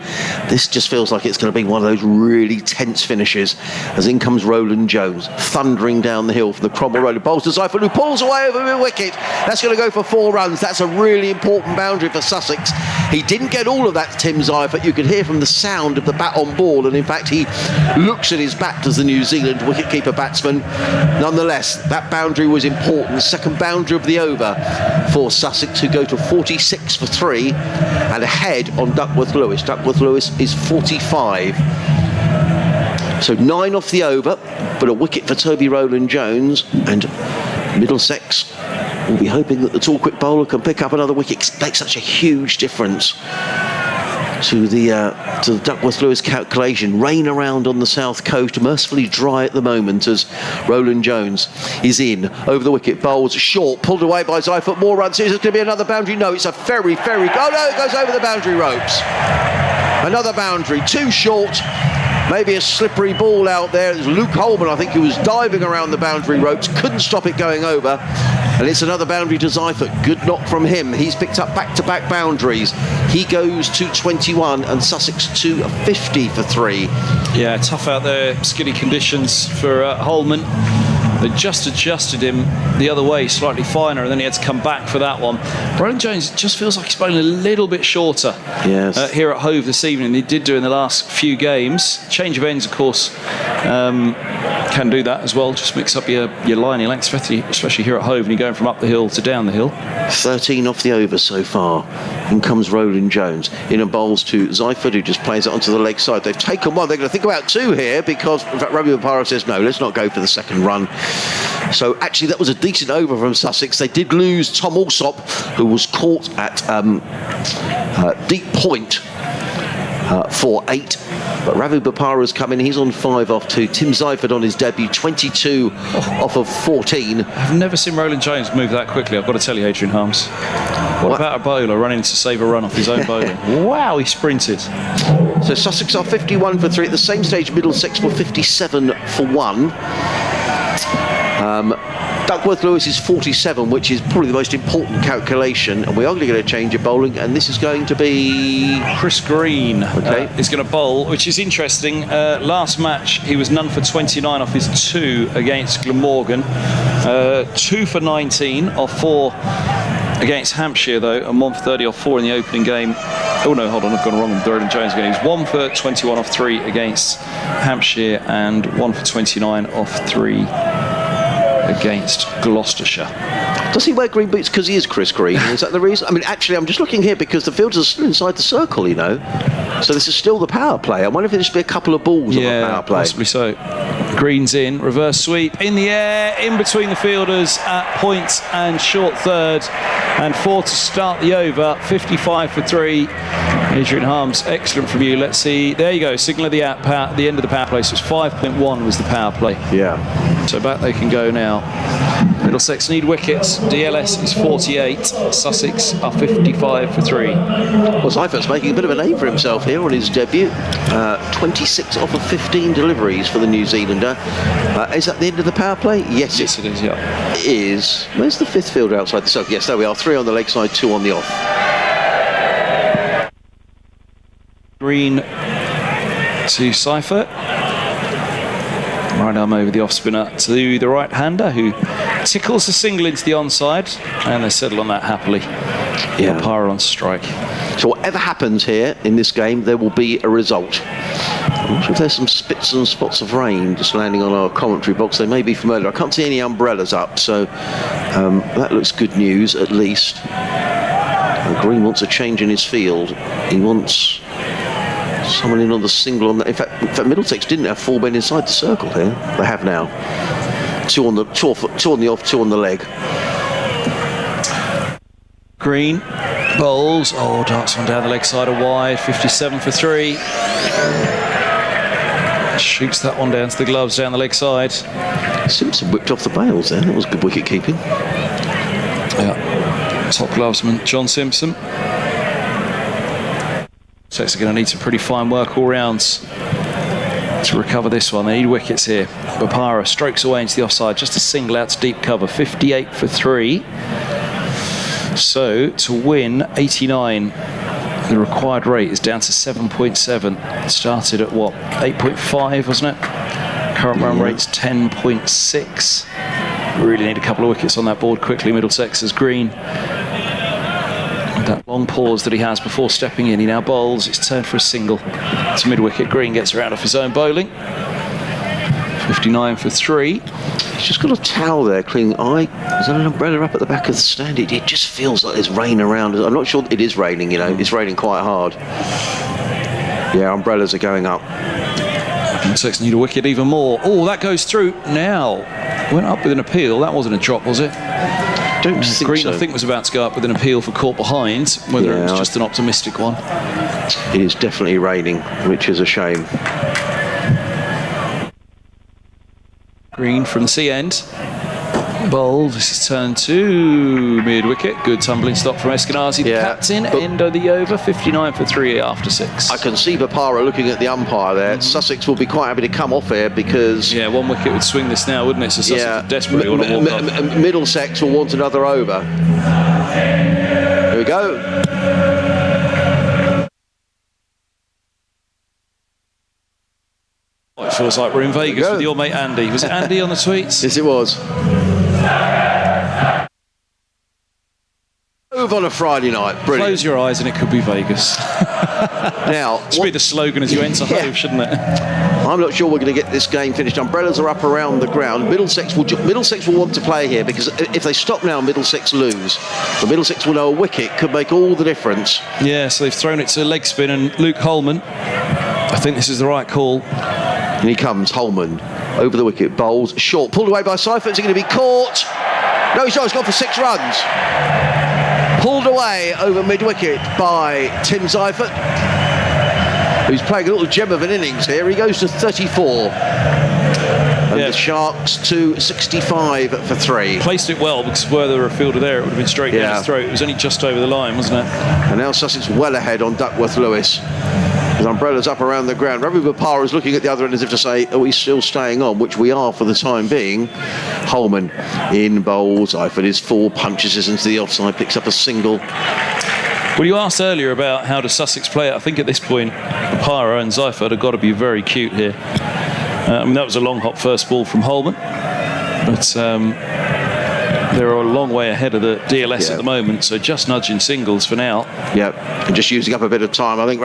This just feels like it's going to be one of those really tense finishes as in comes Roland Jones, thundering down the hill from the Cromwell Road. Bowls to Seifert, who pulls away over mid-wicket. That's going to go for 4 runs. That's a really important boundary for Sussex. He didn't get all of that, Tim Seifert. You could hear from the sound of the bat on ball, and in fact he looks at his bat as the New Zealand wicketkeeper batsman. Nonetheless, that boundary was important. Second boundary of the over for Sussex, who go to 46 for 3 and ahead on Duckworth-Lewis. Duckworth-Lewis is 45. So 9 off the over, but a wicket for Toby Rowland-Jones, and Middlesex will be hoping that the tall quick bowler can pick up another wicket. It makes such a huge difference to the Duckworth-Lewis calculation. Rain around on the south coast, mercifully dry at the moment as Roland Jones is in over the wicket, bowls short, pulled away by Seifert. More runs. Is it going to be another boundary? No, it's a very oh no, it goes over the boundary ropes. Another boundary, too short. Maybe a slippery ball out there. There's Luke Holman, I think, who was diving around the boundary ropes, couldn't stop it going over. And it's another boundary to Seifert. Good knock from him. He's picked up back-to-back boundaries. He goes to 21 and Sussex to 50 for 3. Yeah, tough out there, skiddy conditions for Holman. They just adjusted him the other way, slightly finer, and then he had to come back for that one. Roland Jones just feels like he's bowling a little bit shorter here at Hove this evening. He did do in the last few games. Change of ends, of course, can do that as well. Just mix up your lining length, especially here at Hove, and you're going from up the hill to down the hill. 13 off the over so far. In comes Roland Jones. In and bowls to Seifert, who just plays it onto the leg side. They've taken one. They're going to think about 2 here because, in fact, Ravi Bopara says, no, let's not go for the second run. So, actually, that was a decent over from Sussex. They did lose Tom Alsop, who was caught at deep point for 8. But Ravi Bopara's come in. He's on 5 off 2. Tim Seifert on his debut, 22 off of 14. I've never seen Roland Jones move that quickly, I've got to tell you, Adrian Harms. What about a bowler running to save a run off his own bowling? Wow, he sprinted. So Sussex are 51 for 3. At the same stage, Middlesex were 57 for 1. Duckworth Lewis is 47, which is probably the most important calculation, and we are going to get a change of bowling, and this is going to be Chris Green. Is going to bowl, which is interesting. Last match he was none for 29 off his 2 against Glamorgan, 2 for 19 off 4 against Hampshire though, and 1 for 30 off 4 in the opening game. Oh no, hold on, I've gone wrong with Roland Jones again. He was 1 for 21 off 3 against Hampshire and 1 for 29 off 3 against Gloucestershire. Does he wear green boots because he is Chris Green? Is that the reason? I mean, actually, I'm just looking here because the fielders are still inside the circle, you know. So this is still the power play. I wonder if there's be a couple of balls on the power play. Possibly so. Green's in, reverse sweep, in the air, in between the fielders at point and short third, and 4 to start the over, 55 for 3. Adrian Harms, excellent from you. Let's see. There you go. Signal at the end of the power play. So it's 5.1 was the power play. Yeah. So back they can go now. Middlesex need wickets. DLS is 48. Sussex are 55 for 3. Well, Seifert's making a bit of a name for himself here on his debut. 26 off of 15 deliveries for the New Zealander. Is that the end of the power play? Yes, it is, yeah. It is. Where's the 5th fielder outside the circle? Yes, there we are. 3 on the leg side, 2 on the off. Green to Seifert. Right arm over the off spinner to the right hander, who tickles the single into the onside, and they settle on that happily. Yeah, Bopara on strike. So whatever happens here in this game, there will be a result. I'm not sure if there's some spits and spots of rain just landing on our commentary box. They may be from earlier. I can't see any umbrellas up, so that looks good news at least. And Green wants a change in his field. He wants someone in on the single. In fact, Middlesex didn't have 4 men inside the circle here. They have now. 2 on the off, 2 on the leg. Green bowls. Oh, darts one down the leg side of wide. 57 for 3. Shoots that one down to the gloves down the leg side. Simpson whipped off the bails there. That was good wicket keeping. Yeah. Top glovesman John Simpson. So it's going to need some pretty fine work all rounds to recover this one. They need wickets here. Bopara strokes away into the offside, just a single out to deep cover. 58 for 3. So to win 89, the required rate is down to 7.7. Started at what, 8.5, wasn't it? Current run rate's 10.6. Really need a couple of wickets on that board quickly. Middlesex as Green. That long pause that he has before stepping in, he now bowls. It's turned for a single to mid-wicket. Green gets around off his own bowling. 59 for 3. He's just got a towel there cleaning eye. Is that an umbrella up at the back of the stand? It just feels like there's rain around. I'm not sure it is raining, you know. It's raining quite hard. Yeah, umbrellas are going up. Middlesex need a wicket even more. Oh, that goes through now. Went up with an appeal. That wasn't a drop, was it? Don't think Green, so. I think, was about to go up with an appeal for caught behind, whether it was just an optimistic one. It is definitely raining, which is a shame. Green from the sea end. Bowled. This is turn 2, mid-wicket. Good tumbling stop from Eskenazi, the captain. End of the over, 59 for 3 after 6. I can see Bopara looking at the umpire there. Sussex will be quite happy to come off here because... Yeah, 1 wicket would swing this now, wouldn't it? So Sussex desperately want to walk off. Middlesex will want another over. Here we go. It feels like we're in Vegas with your mate Andy. Was it Andy on the tweets? Yes, it was. Hove on a Friday night. Brilliant. Close your eyes and it could be Vegas. Now, it should be the slogan as you enter Hove, shouldn't it? I'm not sure we're going to get this game finished. Umbrellas are up around the ground. Middlesex will want to play here because if they stop now, Middlesex lose. But Middlesex will know a wicket could make all the difference. Yeah, so they've thrown it to leg spin, and Luke Holman, I think this is the right call. And he comes, Holman, over the wicket, bowls, short, pulled away by Seifert. Is he going to be caught? No, he's not. He's gone for 6 runs. Pulled away over mid-wicket by Tim Seifert, who's playing a little gem of an innings here. He goes to 34. And the Sharks to 65 for 3. Placed it well because were there a fielder there, it would have been straight down his throat. It was only just over the line, wasn't it? And now Sussex well ahead on Duckworth Lewis. With umbrellas up around the ground. Ravi Bopara is looking at the other end as if to say, are we still staying on? Which we are for the time being. Holman in bowls. Seifert is 4, punches us into the offside, picks up a single. Well, you asked earlier about how does Sussex play it. I think at this point, Bopara and Seifert have got to be very cute here. I mean, that was a long hop first ball from Holman. But they're a long way ahead of the DLS at the moment, so just nudging singles for now. Yeah, and just using up a bit of time. I think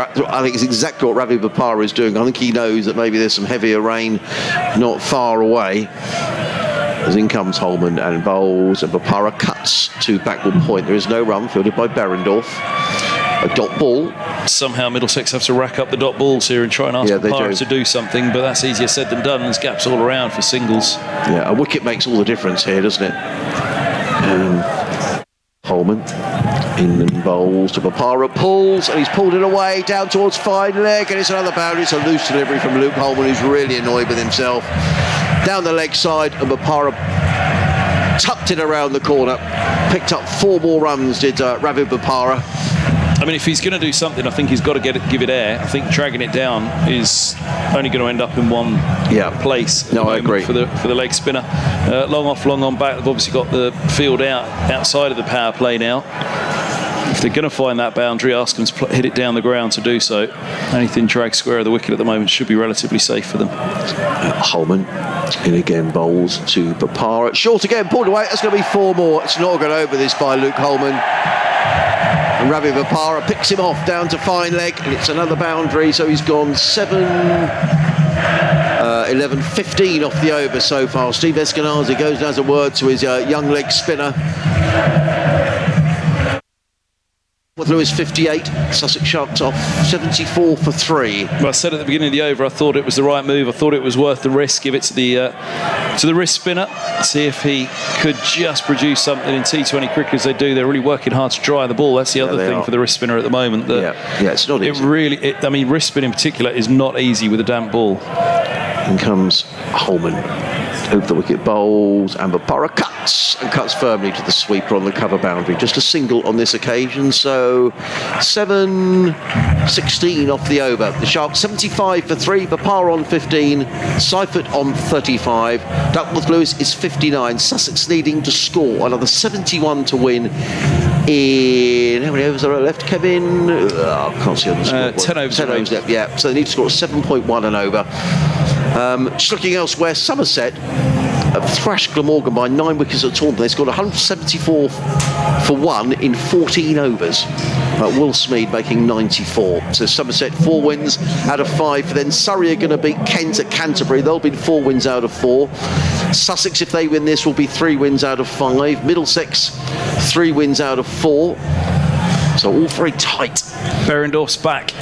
it's exactly what Ravi Bopara is doing. I think he knows that maybe there's some heavier rain not far away. As in comes Holman and bowls, and Bopara cuts to backward point. There is no run, fielded by Behrendorff. A dot ball. Somehow Middlesex have to rack up the dot balls here and try and ask Bopara to do something, but that's easier said than done. There's gaps all around for singles. Yeah, a wicket makes all the difference here, doesn't it? Holman in and bowls to Bopara, pulls, and he's pulled it away down towards fine leg, and it's another boundary. It's a loose delivery from Luke Holman, who's really annoyed with himself. Down the leg side, and Bopara tucked it around the corner. Picked up 4 more runs, did Ravi Bopara. I mean, if he's going to do something, I think he's got to give it air. I think dragging it down is only going to end up in one place. No, I agree. For the leg spinner, long off, long on back. They've obviously got the field outside of the power play now. If they're going to find that boundary, ask them to hit it down the ground to do so. Anything drag square of the wicket at the moment should be relatively safe for them. Holman in again, bowls to Bopara. Short again, pulled away. That's going to be 4 more. It's not got over this by Luke Holman. And Ravi Bopara picks him off down to fine leg, and it's another boundary, so he's gone 7, 11, 15 off the over so far. Steve Eskenazi goes and has a word to his young leg spinner. With Lewis 58, Sussex Sharks off 74 for 3. Well, I said at the beginning of the over, I thought it was the right move. I thought it was worth the risk. Give it to the wrist spinner. See if he could just produce something in T20 cricket as they do. They're really working hard to dry the ball. That's the other thing for the wrist spinner at the moment. It's not easy. I mean, wrist spin in particular is not easy with a damp ball. In comes Holman. Over the wicket, bowls, and Bopara cuts firmly to the sweeper on the cover boundary. Just a single on this occasion, so 7-16 off the over. The Sharks 75 for 3, Bopara on 15, Seifert on 35, Duckworth Lewis is 59. Sussex needing to score another 71 to win in, how many overs are left, Kevin? Can't see on the score. 10 overs. 10 overs left, yeah. So they need to score 7.1 and over. Just looking elsewhere, Somerset thrashed Glamorgan by 9 wickets at Taunton. They scored 174 for 1 in 14 overs. Will Smead making 94. So Somerset 4 wins out of 5. Then Surrey are going to beat Kent at Canterbury. They'll be 4 wins out of 4. Sussex, if they win this, will be 3 wins out of 5. Middlesex 3 wins out of 4. So all very tight. Behrendorff's back.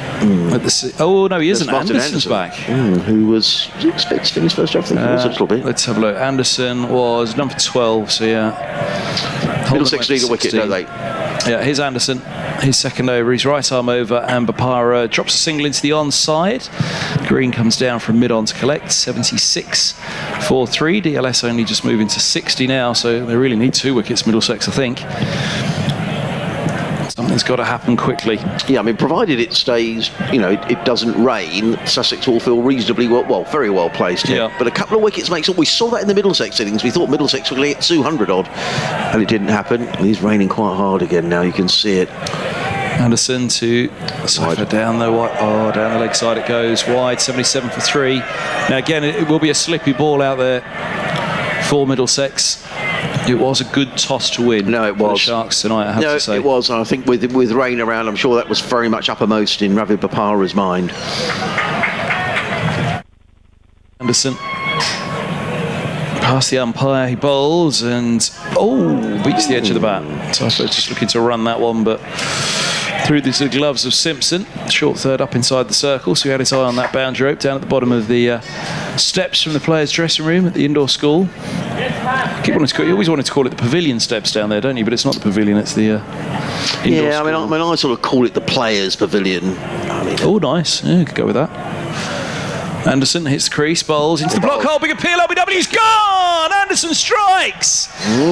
Oh no, he isn't. Anderson's back. Who was expected to finish first? I think he was a little bit. Let's have a look. Anderson was number 12. So yeah. Middlesex need a wicket, don't they? Yeah, here's Anderson, his second over, his right arm over, and Bopara drops a single into the onside. Green comes down from mid-on to collect, 76 for 3. DLS only just moving to 60 now, so they really need 2 wickets, Middlesex, I think. Something's got to happen quickly. Yeah, I mean, provided it stays, it doesn't rain, Sussex will feel reasonably well, very well placed here. Yeah. But a couple of wickets makes up. We saw that in the Middlesex innings. We thought Middlesex were going to get 200 odd, and it didn't happen. It is raining quite hard again now. You can see it. Anderson to cipher down the down the leg side it goes, wide, 77 for 3. Now again, it will be a slippy ball out there for Middlesex. It was a good toss to win. No, it was. For the Sharks tonight, I have to say. It was. I think with rain around, I'm sure that was very much uppermost in Ravi Bopara's mind. Anderson past the umpire, he bowls and beats the edge of the bat. So I was just looking to run that one, but through the gloves of Simpson. Short third up inside the circle, so he had his eye on that boundary rope down at the bottom of the steps from the players' dressing room at the indoor school. You always wanted to call it the pavilion steps down there, don't you? But it's not the pavilion, it's the indoor school. I mean, I sort of call it the players' pavilion. Nice. Yeah, you could go with that. Anderson hits the crease, bowls into the block hole, big appeal, LBW, he's gone! Anderson strikes!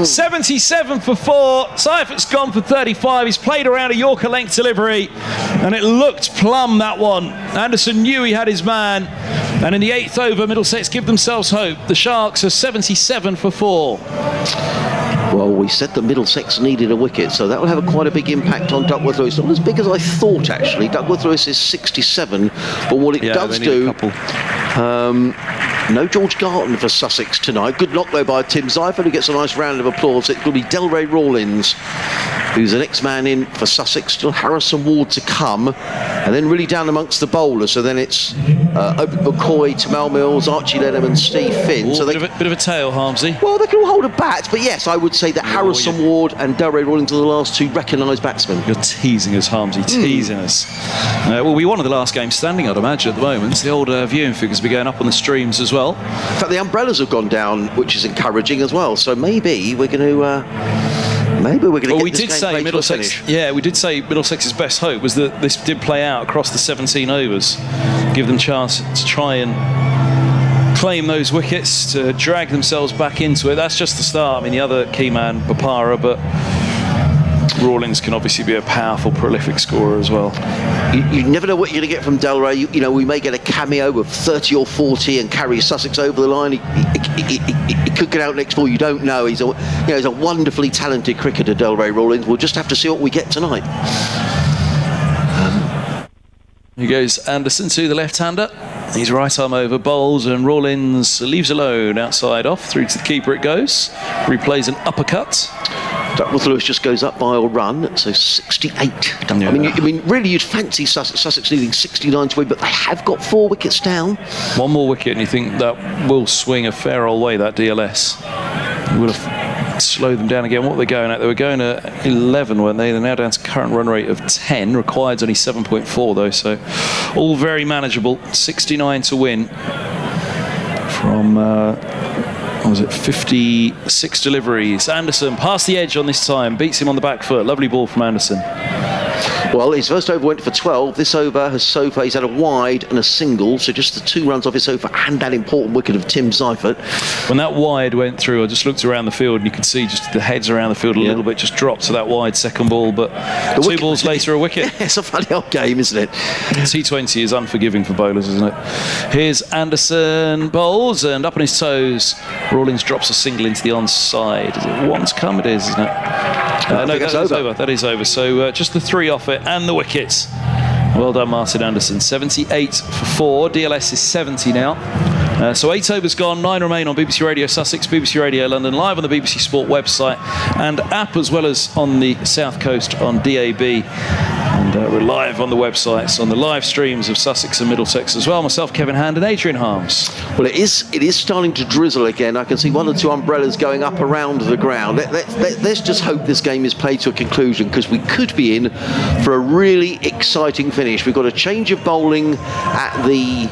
77 for 4, Seifert's gone for 35, he's played around a Yorker length delivery, and it looked plumb, that one. Anderson knew he had his man, and in the 8th over, Middlesex give themselves hope. The Sharks are 77 for 4. Well, we said that Middlesex needed a wicket, so that will have quite a big impact on Duckworth Lewis. Not as big as I thought, actually. Duckworth Lewis is 67, but what it does do... no George Garton for Sussex tonight. Good knock, though, by Tim Seifert, who gets a nice round of applause. It will be Delray Rawlins, who's the next man in for Sussex. Still Harrison Ward to come, and then really down amongst the bowlers. So then it's Obi McCoy, Tamal Mills, Archie Lenham and Steve Finn. So bit of a tail, Harmsy. Well, they can all hold a bat, but yes, I would say that Harrison Ward and Delray Rawlins are the last 2 recognised batsmen. You're teasing us, Harmsy, teasing us. We'll be one of the last games standing, I'd imagine, at the moment. The old viewing figures will be going up on the streams as well. In fact, the umbrellas have gone down, which is encouraging as well. So maybe we're going to... Well, we did say Middlesex. Yeah, we did say Middlesex's best hope was that this did play out across the 17 overs, give them chance to try and claim those wickets, to drag themselves back into it. That's just the start. I mean, the other key man, Bopara, but Rawlins can obviously be a powerful, prolific scorer as well. You never know what you're going to get from Delray. We may get a cameo of 30 or 40 and carry Sussex over the line. He could get out next ball. You don't know. He's a wonderfully talented cricketer, Delray Rawlins. We'll just have to see what we get tonight. Here goes Anderson to the left-hander. He's right arm over, bowls, and Rawlins leaves alone outside off. Through to the keeper it goes. Replays an uppercut. Duckworth Lewis just goes up by a run, so 68. Yeah. I mean, really, you'd fancy Sussex needing 69 to win, but they have got 4 wickets down. One more wicket, and you think that will swing a fair old way, that DLS. You would have slowed them down again. What were they going at? They were going at 11, weren't they? They're now down to current run rate of 10. Required's only 7.4, though, so all very manageable. 69 to win from... 56 deliveries. Anderson past the edge on this time, beats him on the back foot. Lovely ball from Anderson. Well, his first over went for 12. This over has so far, he's had a wide and a single, so just the 2 runs off his over and that important wicket of Tim Seifert. When that wide went through, I just looked around the field and you could see just the heads around the field a little bit, just dropped to that wide second ball, but the 2 balls later a wicket. Yeah, it's a funny old game, isn't it? T20 is unforgiving for bowlers, isn't it? Here's Anderson, bowls, and up on his toes, Rawlins drops a single into the onside. Is it one to come? It is, isn't it? No, that is over. That is over. So just the 3 off it and the wickets. Well done, Martin Anderson. 78 for 4. DLS is 70 now. So 8 overs gone, 9 remain on BBC Radio Sussex, BBC Radio London, live on the BBC Sport website and app, as well as on the South Coast on DAB. And we're live on the websites, on the live streams of Sussex and Middlesex as well. Myself, Kevin Hand, and Adrian Harms. Well, it is starting to drizzle again. I can see 1 or 2 umbrellas going up around the ground. Let's just hope this game is played to a conclusion, because we could be in for a really exciting finish. We've got a change of bowling at the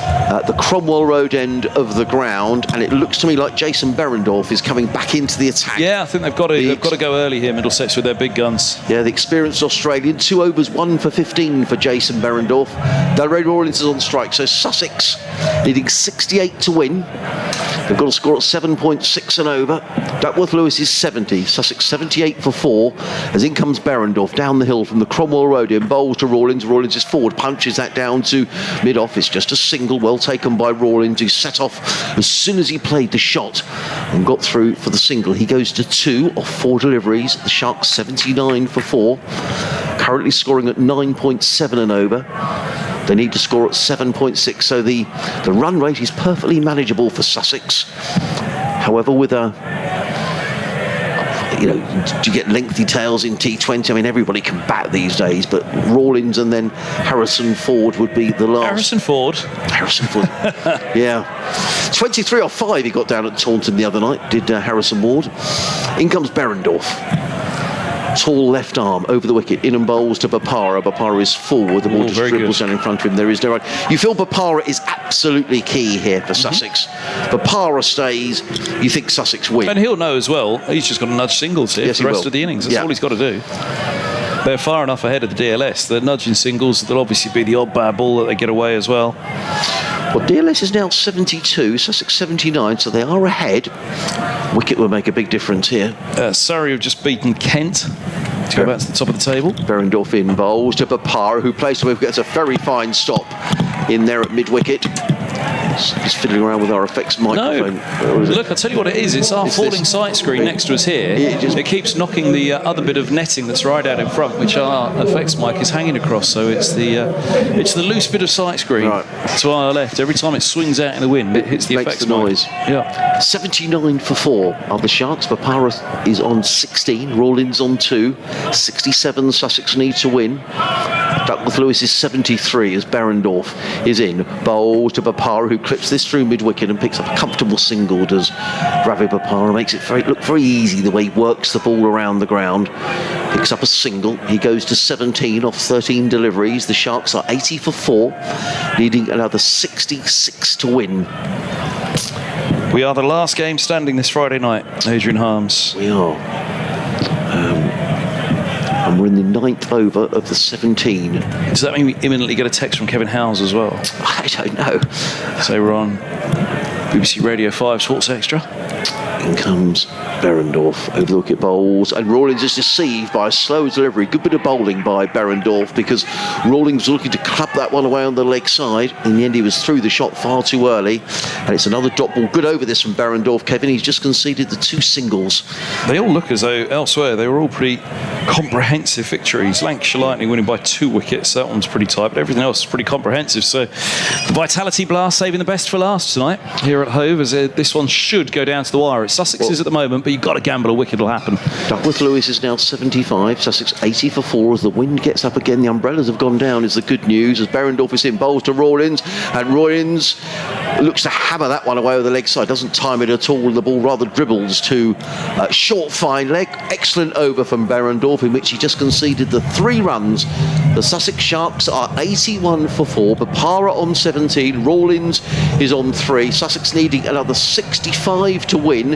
at the Cromwell Road end of the ground, and it looks to me like Jason Behrendorff is coming back into the attack. Yeah, I think they've got to go early here, Middlesex, with their big guns. Yeah, the experienced Australian, 2 overs, 1 for 15 for Jason Behrendorff. Delray Rawlins is on strike, so Sussex needing 68 to win. They've got to score at 7.6 and over. Duckworth Lewis is 70, Sussex 78 for 4, as in comes Behrendorff down the hill from the Cromwell Road in, bowls to Rawlins. Rawlins is forward, punches that down to mid-off. It's just a single, well taken by Rawlins, who set off as soon as he played the shot and got through for the single. He goes to 2 off 4 deliveries. The Sharks 79 for 4, currently scoring at 9.7 and over. They need to score at 7.6, so the run rate is perfectly manageable for Sussex. However, with a, do you get lengthy tails in T20? I mean, everybody can bat these days, but Rawlins and then Harrison Ford would be the last. Harrison Ford, yeah. 23 off 5 he got down at Taunton the other night, did Harrison Ward. In comes Behrendorff. Tall left arm over the wicket, in and bowls to Bopara. Bopara is forward, the ball just dribbles down in front of him. There is no run. You feel Bopara is absolutely key here for Sussex. Bopara stays, you think Sussex win. And he'll know as well, he's just got to nudge singles here for the rest of the innings. That's all he's got to do. They're far enough ahead of the DLS. They're nudging singles. There'll obviously be the odd bad ball that they get away as well. Well, DLS is now 72, Sussex 79, so they are ahead. Wicket will make a big difference here. Surrey have just beaten Kent to go back to the top of the table. Behrendorff in bowls to Bopara, who plays away, gets a very fine stop in there at mid-wicket. He's fiddling around with our effects microphone. No. Look, I'll tell you what it is. It's our falling sight screen next to us here. It keeps knocking the other bit of netting that's right out in front, which our effects mic is hanging across. So it's the loose bit of sight screen to our left. Every time it swings out in the wind, it hits the effects mic. Noise. Yeah. 79 for 4 are the Sharks. Bopara is on 16. Rawlins on 2. 67 Sussex need to win. Duckworth Lewis is 73 as Behrendorff is in. Bowl to Bopara, who clips this through mid-wicket and picks up a comfortable single. Does Ravi Bopara, makes it look very easy the way he works the ball around the ground. Picks up a single. He goes to 17 off 13 deliveries. The Sharks are 80 for 4, needing another 66 to win. We are the last game standing this Friday night, Adrian Harms. We are. And we're in the 9th over of the 17. Does that mean we imminently get a text from Kevin Howes as well? I don't know. So we're on BBC Radio 5 Sports Extra. In comes Behrendorff over the wicket, bowls, and Rawlins is deceived by a slow delivery. Good bit of bowling by Behrendorff, because Rawlins was looking to club that one away on the leg side. In the end, he was through the shot far too early, and it's another dot ball. Good over this from Behrendorff. Kevin, he's just conceded the 2 singles. They all look as though elsewhere they were all pretty comprehensive victories. Lancashire Lightning winning by 2 wickets. That one's pretty tight, but everything else is pretty comprehensive. So the Vitality Blast saving the best for last tonight here at Hove, as this one should go down to the wire. It's Sussex's at the moment, but you've got to gamble a wicket will happen. Duckworth Lewis is now 75, Sussex 80 for 4 as the wind gets up again. The umbrellas have gone down is the good news, as Behrendorff is in bowls to Rawlins, and Rawlins looks to hammer that one away with the leg side, doesn't time it at all, and the ball rather dribbles to short fine leg. Excellent over from Behrendorff, in which he just conceded the 3 runs. The Sussex Sharks are 81 for 4, Bopara on 17, Rawlins is on 3. Sussex needing another 65 to win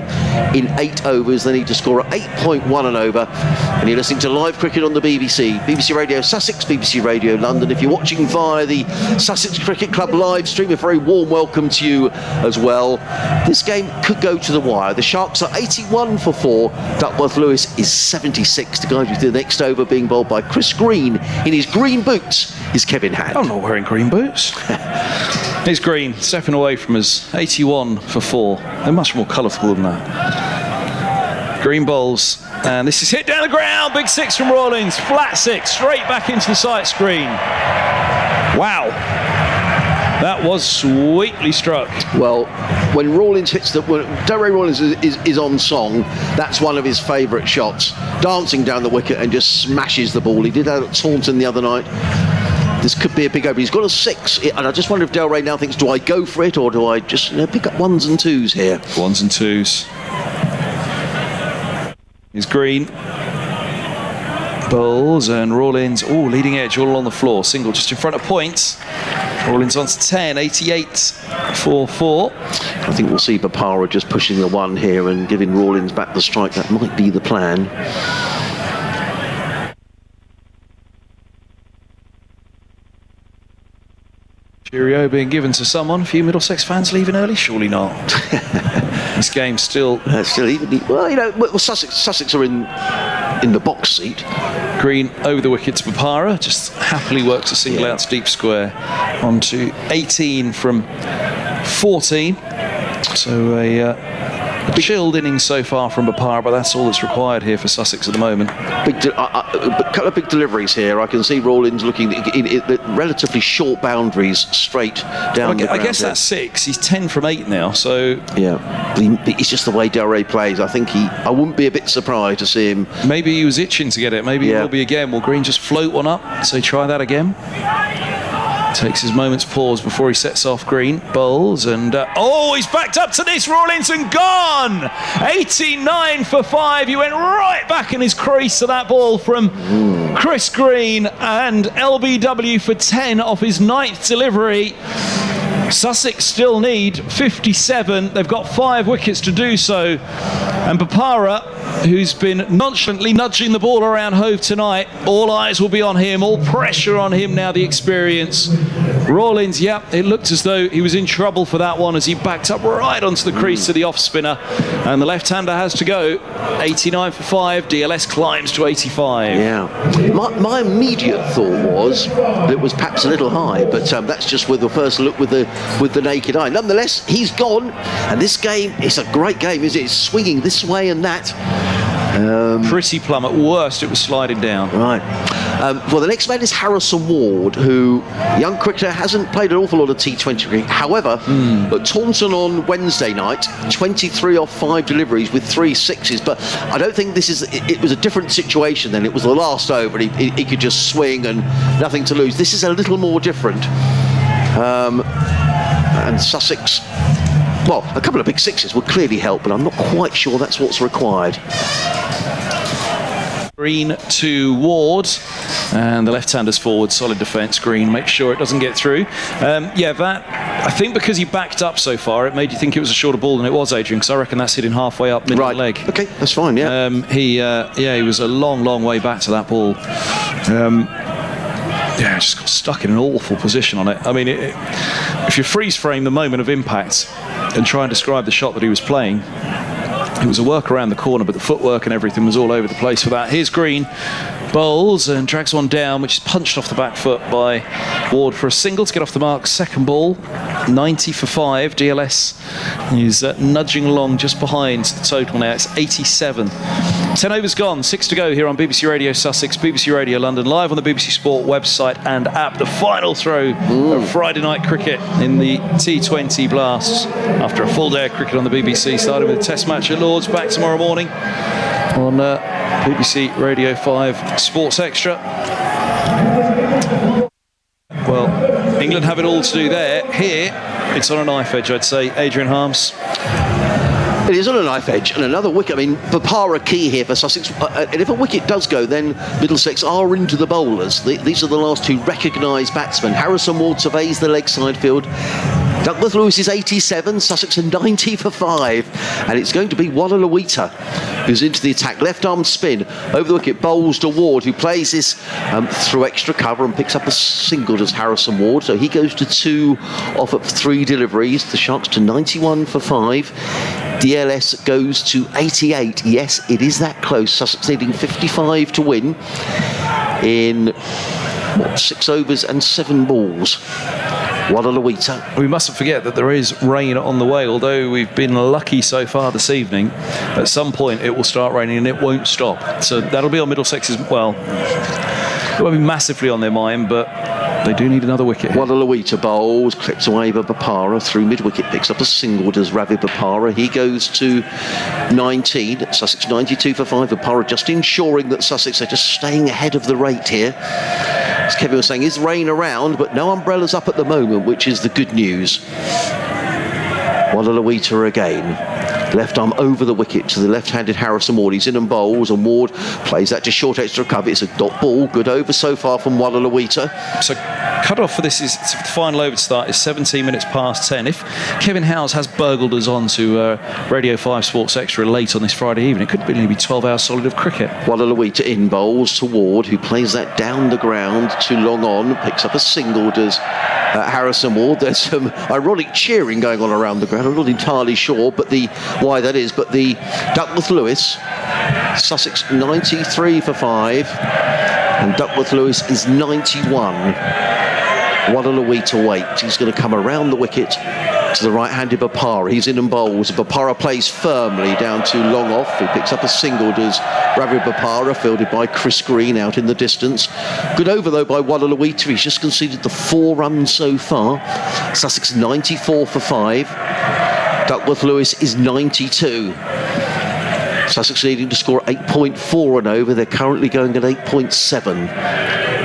in 8 overs. They need to score at 8.1 and over. And you're listening to live cricket on the BBC. BBC Radio Sussex, BBC Radio London. If you're watching via the Sussex Cricket Club live stream, a very warm welcome to you as well. This game could go to the wire. The Sharks are 81 for 4. Duckworth Lewis is 76 to guide you through the next over, being bowled by Chris Green. In his green boots is Kevin Hand. I'm not wearing green boots. He's Green, stepping away from us. 81 for 4. They're much more colourful than that. Green bowls, and this is hit down the ground. Big 6 from Rawlins. Flat 6, straight back into the sight screen. Wow. That was sweetly struck. Well, when Rawlins hits Delray Rawlins is on song, that's one of his favourite shots. Dancing down the wicket and just smashes the ball. He did that at Taunton the other night. This could be a big over. He's got a 6, and I just wonder if Delray now thinks, do I go for it, or do I just pick up 1s and 2s here? 1s and 2s. Here's Green. Bowls and Rawlins. Oh, leading edge all along the floor. Single just in front of points. Rawlins on to 10, 88 for 4. I think we'll see Bopara just pushing the 1 here and giving Rawlins back the strike. That might be the plan. Cheerio being given to someone. A few Middlesex fans leaving early? Surely not. This game's still even. Well, you know, Sussex are in the box seat. Green over the wicket to Bopara, just happily works a single out to deep square. On to 18 from 14. So a chilled innings so far from Bopara, but that's all that's required here for Sussex at the moment. A couple of big deliveries here. I can see Rawlins looking at relatively short boundaries straight down the ground. I guess that's 6. He's 10 from 8 now, so... Yeah, it's just the way Del Rey plays. I wouldn't be a bit surprised to see him... Maybe he was itching to get it. Maybe he will be again. Will Green just float one up? So try that again. Takes his moment's pause before he sets off. Green bowls and he's backed up to this. Rawlins and gone. 89 for 5. He went right back in his crease to that ball from Chris Green, and LBW for 10 off his 9th delivery. Sussex still need 57. They've got 5 wickets to do so, and Bopara, who's been nonchalantly nudging the ball around Hove tonight, all eyes will be on him, all pressure on him now, the experience. Rawlins, it looked as though he was in trouble for that one as he backed up right onto the crease to the off spinner, and the left-hander has to go. 89 for 5, DLS climbs to 85. Yeah, my immediate thought was that it was perhaps a little high, but that's just with the first look with the naked eye. Nonetheless, he's gone, and this game, it's a great game, isn't it? It's swinging this way and that. Pretty plumb. At worst, it was sliding down. Right. Well, the next man is Harrison Ward, who, young cricketer, hasn't played an awful lot of T20 cricket. However, at Taunton on Wednesday night, 23 off 5 deliveries with 3 sixes. But I don't think it was a different situation then. It was the last over, and he could just swing and nothing to lose. This is a little more different. And Sussex, well, a couple of big sixes would clearly help, but I'm not quite sure that's what's required. Green to Ward, and the left-hander's forward, solid defence. Green makes sure it doesn't get through. I think because he backed up so far, it made you think it was a shorter ball than it was, Adrian, because I reckon that's hitting halfway up middle of the leg. Okay, that's fine, yeah. He was a long way back to that ball. Just got stuck in an awful position on it. I mean, if you freeze frame the moment of impact and try and describe the shot that he was playing, it was a work around the corner, but the footwork and everything was all over the place for that. Here's Green, bowls and drags one down, which is punched off the back foot by Ward for a single to get off the mark. Second ball, 90 for 5. DLS is nudging along just behind the total now. It's 87. 10 overs gone, 6 to go here on BBC Radio Sussex, BBC Radio London, live on the BBC Sport website and app. The final throw of Friday night cricket in the T20 Blasts after a full day of cricket on the BBC, starting with a test match at Lords, back tomorrow morning on BBC Radio 5 Sports Extra. Well, England have it all to do there. Here, it's on a knife edge, I'd say. Adrian Harms. It is on a knife edge, and another wicket. I mean, Bopara key here for Sussex. And if a wicket does go, then Middlesex are into the bowlers. These are the last 2 recognised batsmen. Harrison Ward surveys the leg side field. Duckworth Lewis is 87, Sussex are 90 for 5, and it's going to be Walla Lawita who's into the attack. Left arm spin over the wicket, bowls to Ward, who plays this through extra cover and picks up a single as Harrison Ward. So he goes to 2 off of 3 deliveries. The Sharks to 91 for 5. DLS goes to 88. Yes, it is that close. Sussex needing 55 to win in 6 overs and 7 balls. Walla Lawita. We mustn't forget that there is rain on the way, although we've been lucky so far this evening. At some point it will start raining and it won't stop. So that'll be on Middlesex's, well, it won't be massively on their mind, but they do need another wicket. Walla Lawita bowls, clips away by Bopara through mid-wicket, picks up a single, does Ravi Bopara. He goes to 19, Sussex 92 for 5. Bopara just ensuring that Sussex are just staying ahead of the rate here. As Kevin was saying, is rain around, but no umbrellas up at the moment, which is the good news. Walla Lawita again. Left arm over the wicket to the left-handed Harrison Ward. He's in and bowls, and Ward plays that to short extra cover. It's a dot ball. Good over so far from Wallaluita. So cut off for this is the final over to start is 17 minutes past 10. If Kevin Howes has burgled us on to Radio 5 Sports Extra late on this Friday evening, it could be 12 hours solid of cricket. Wallaluita in bowls to Ward, who plays that down the ground to long on, picks up a single, does Harrison Ward. There's some ironic cheering going on around the ground. I'm not entirely sure why that is, but the Duckworth Lewis, Sussex 93 for 5, and Duckworth Lewis is 91. Wallaluita wait. He's going to come around the wicket to the right-handed Bopara. He's in and bowls. Bopara plays firmly down to long off. He picks up a single, does Ravi Bopara, fielded by Chris Green out in the distance. Good over though by Wallaluita. He's just conceded the 4 runs so far. Sussex 94 for 5. Duckworth Lewis is 92. Sussex needing to score 8.4 and over. They're currently going at 8.7.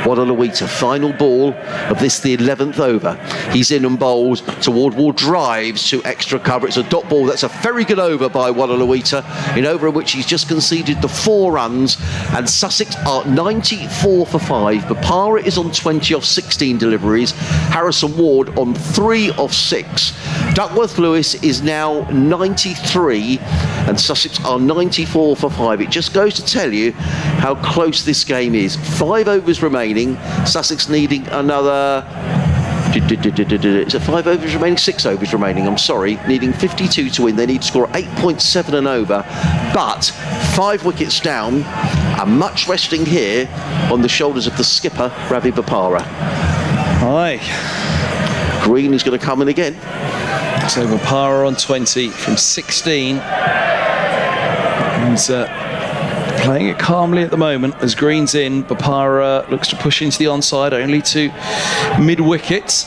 Wallaluita, final ball of this, the 11th over. He's in and bowls toward Ward, drives to extra cover. It's a dot ball. That's a very good over by Wallaluita, in over in which he's just conceded the 4 runs, and Sussex are 94 for 5. Bopara is on 20 off 16 deliveries. Harrison Ward on 3 off 6. Duckworth Lewis is now 93 and Sussex are 94 for 5. It just goes to tell you how close this game is. 5 overs remaining. Sussex needing another... Is it 5 overs remaining? 6 overs remaining, I'm sorry. Needing 52 to win. They need to score 8.7 and over. But 5 wickets down, and much resting here on the shoulders of the skipper, Ravi Bopara. Aye. Green is going to come in again. So Bopara on 20 from 16. He's playing it calmly at the moment as Green's in. Bopara looks to push into the onside, only to mid-wicket.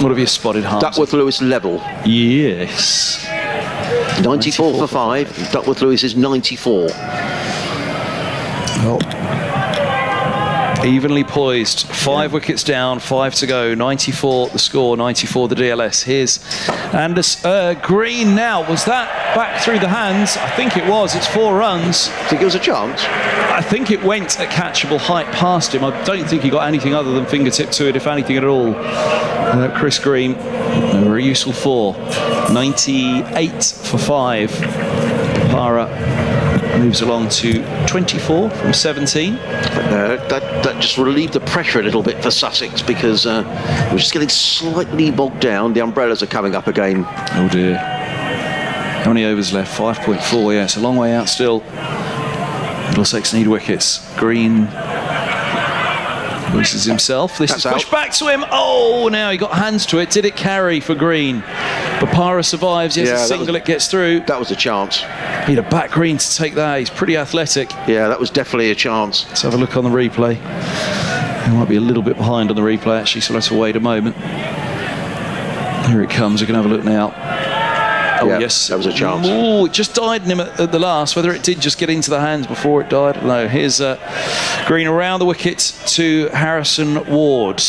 What have you spotted, Hans? Duckworth Lewis level. Yes. 94 for 5. Duckworth Lewis is 94. Well, evenly poised. 5 wickets down, 5 to go. 94 the score, 94 the DLS. Here's Green now. Was that back through the hands? I think it was. It's 4 runs. Think it was a chance? I think it went at catchable height past him. I don't think he got anything other than fingertip to it, if anything at all. Chris Green, a very useful 4. 98 for 5. Bopara moves along to 24 from 17. That just relieved the pressure a little bit for Sussex, because we're just getting slightly bogged down. The umbrellas are coming up again. Oh dear. How many overs left? 5.4. Yeah, it's a long way out still. Middlesex need wickets. Green loses himself. This is pushed back to him. Oh, now he got hands to it. Did it carry for Green? Bopara survives. Yes, a single, it gets through. That was a chance. He'd have backed Green to take that. He's pretty athletic. Yeah, that was definitely a chance. Let's have a look on the replay. He might be a little bit behind on the replay, actually, so let's wait a moment. Here it comes. We can have a look now. Oh, yeah, yes. That was a chance. Oh, it just died in him at the last. Whether it did just get into the hands before it died, I don't know. Here's Green around the wicket to Harrison Ward.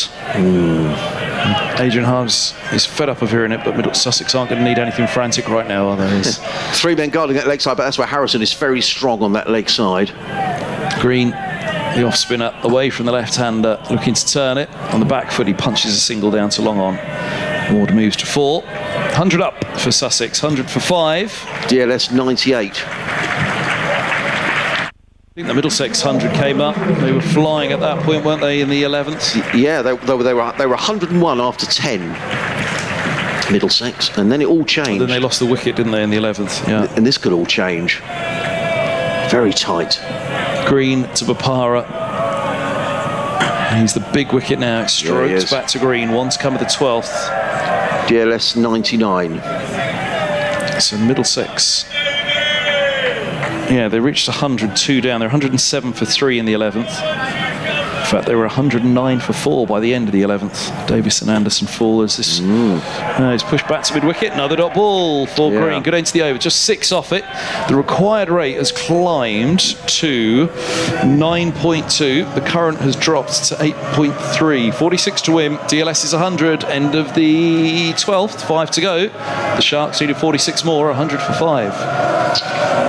Adrian Harms is fed up of hearing it, but Sussex aren't going to need anything frantic right now, are they? 3 men guarding that leg side, but that's where Harrison is very strong on that leg side. Green, the off spinner, away from the left-hander, looking to turn it. On the back foot, he punches a single down to long on. Ward moves to 4. 100 up for Sussex, 100 for 5. DLS 98. I think the Middlesex 100 came up. They were flying at that point, weren't they, in the 11th? Yeah, they were 101 after 10. Middlesex, and then it all changed. Then they lost the wicket, didn't they, in the 11th? Yeah. And this could all change. Very tight. Green to Bopara. He's the big wicket now. It strokes back to Green. One's come at the 12th. DLS 99. So Middlesex. Yeah, they reached 102 down. They're 107 for 3 in the 11th. fact, they were 109 for 4 by the end of the 11th. Davis and Anderson fall as this is pushed back to mid-wicket. Another dot ball for Green. Good into the over. Just 6 off it. The required rate has climbed to 9.2. The current has dropped to 8.3. 46 to win. DLS is 100. End of the 12th. 5 to go. The Sharks needed 46 more. 100 for 5.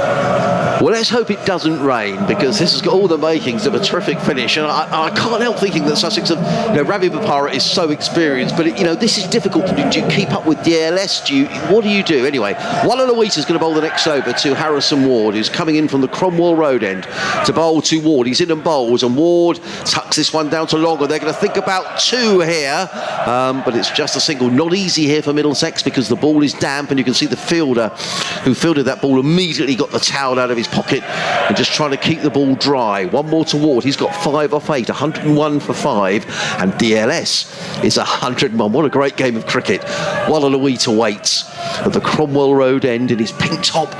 Well, let's hope it doesn't rain, because this has got all the makings of a terrific finish. And I can't help thinking that Sussex have, Ravi Bopara is so experienced, but this is difficult to do. Do you keep up with DLS? What do you do? Anyway, Wallaluita is going to bowl the next over to Harrison Ward, who's coming in from the Cromwell Road end to bowl to Ward. He's in and bowls, and Ward tucks this one down to longer. They're going to think about 2 here, but it's just a single. Not easy here for Middlesex, because the ball is damp, and you can see the fielder who fielded that ball immediately got the towel out of his pocket and just trying to keep the ball dry. One more to Ward. He's got 5 off 8, 101 for 5, and DLS is 101. What a great game of cricket. Wallaluita waits at the Cromwell Road end in his pink top,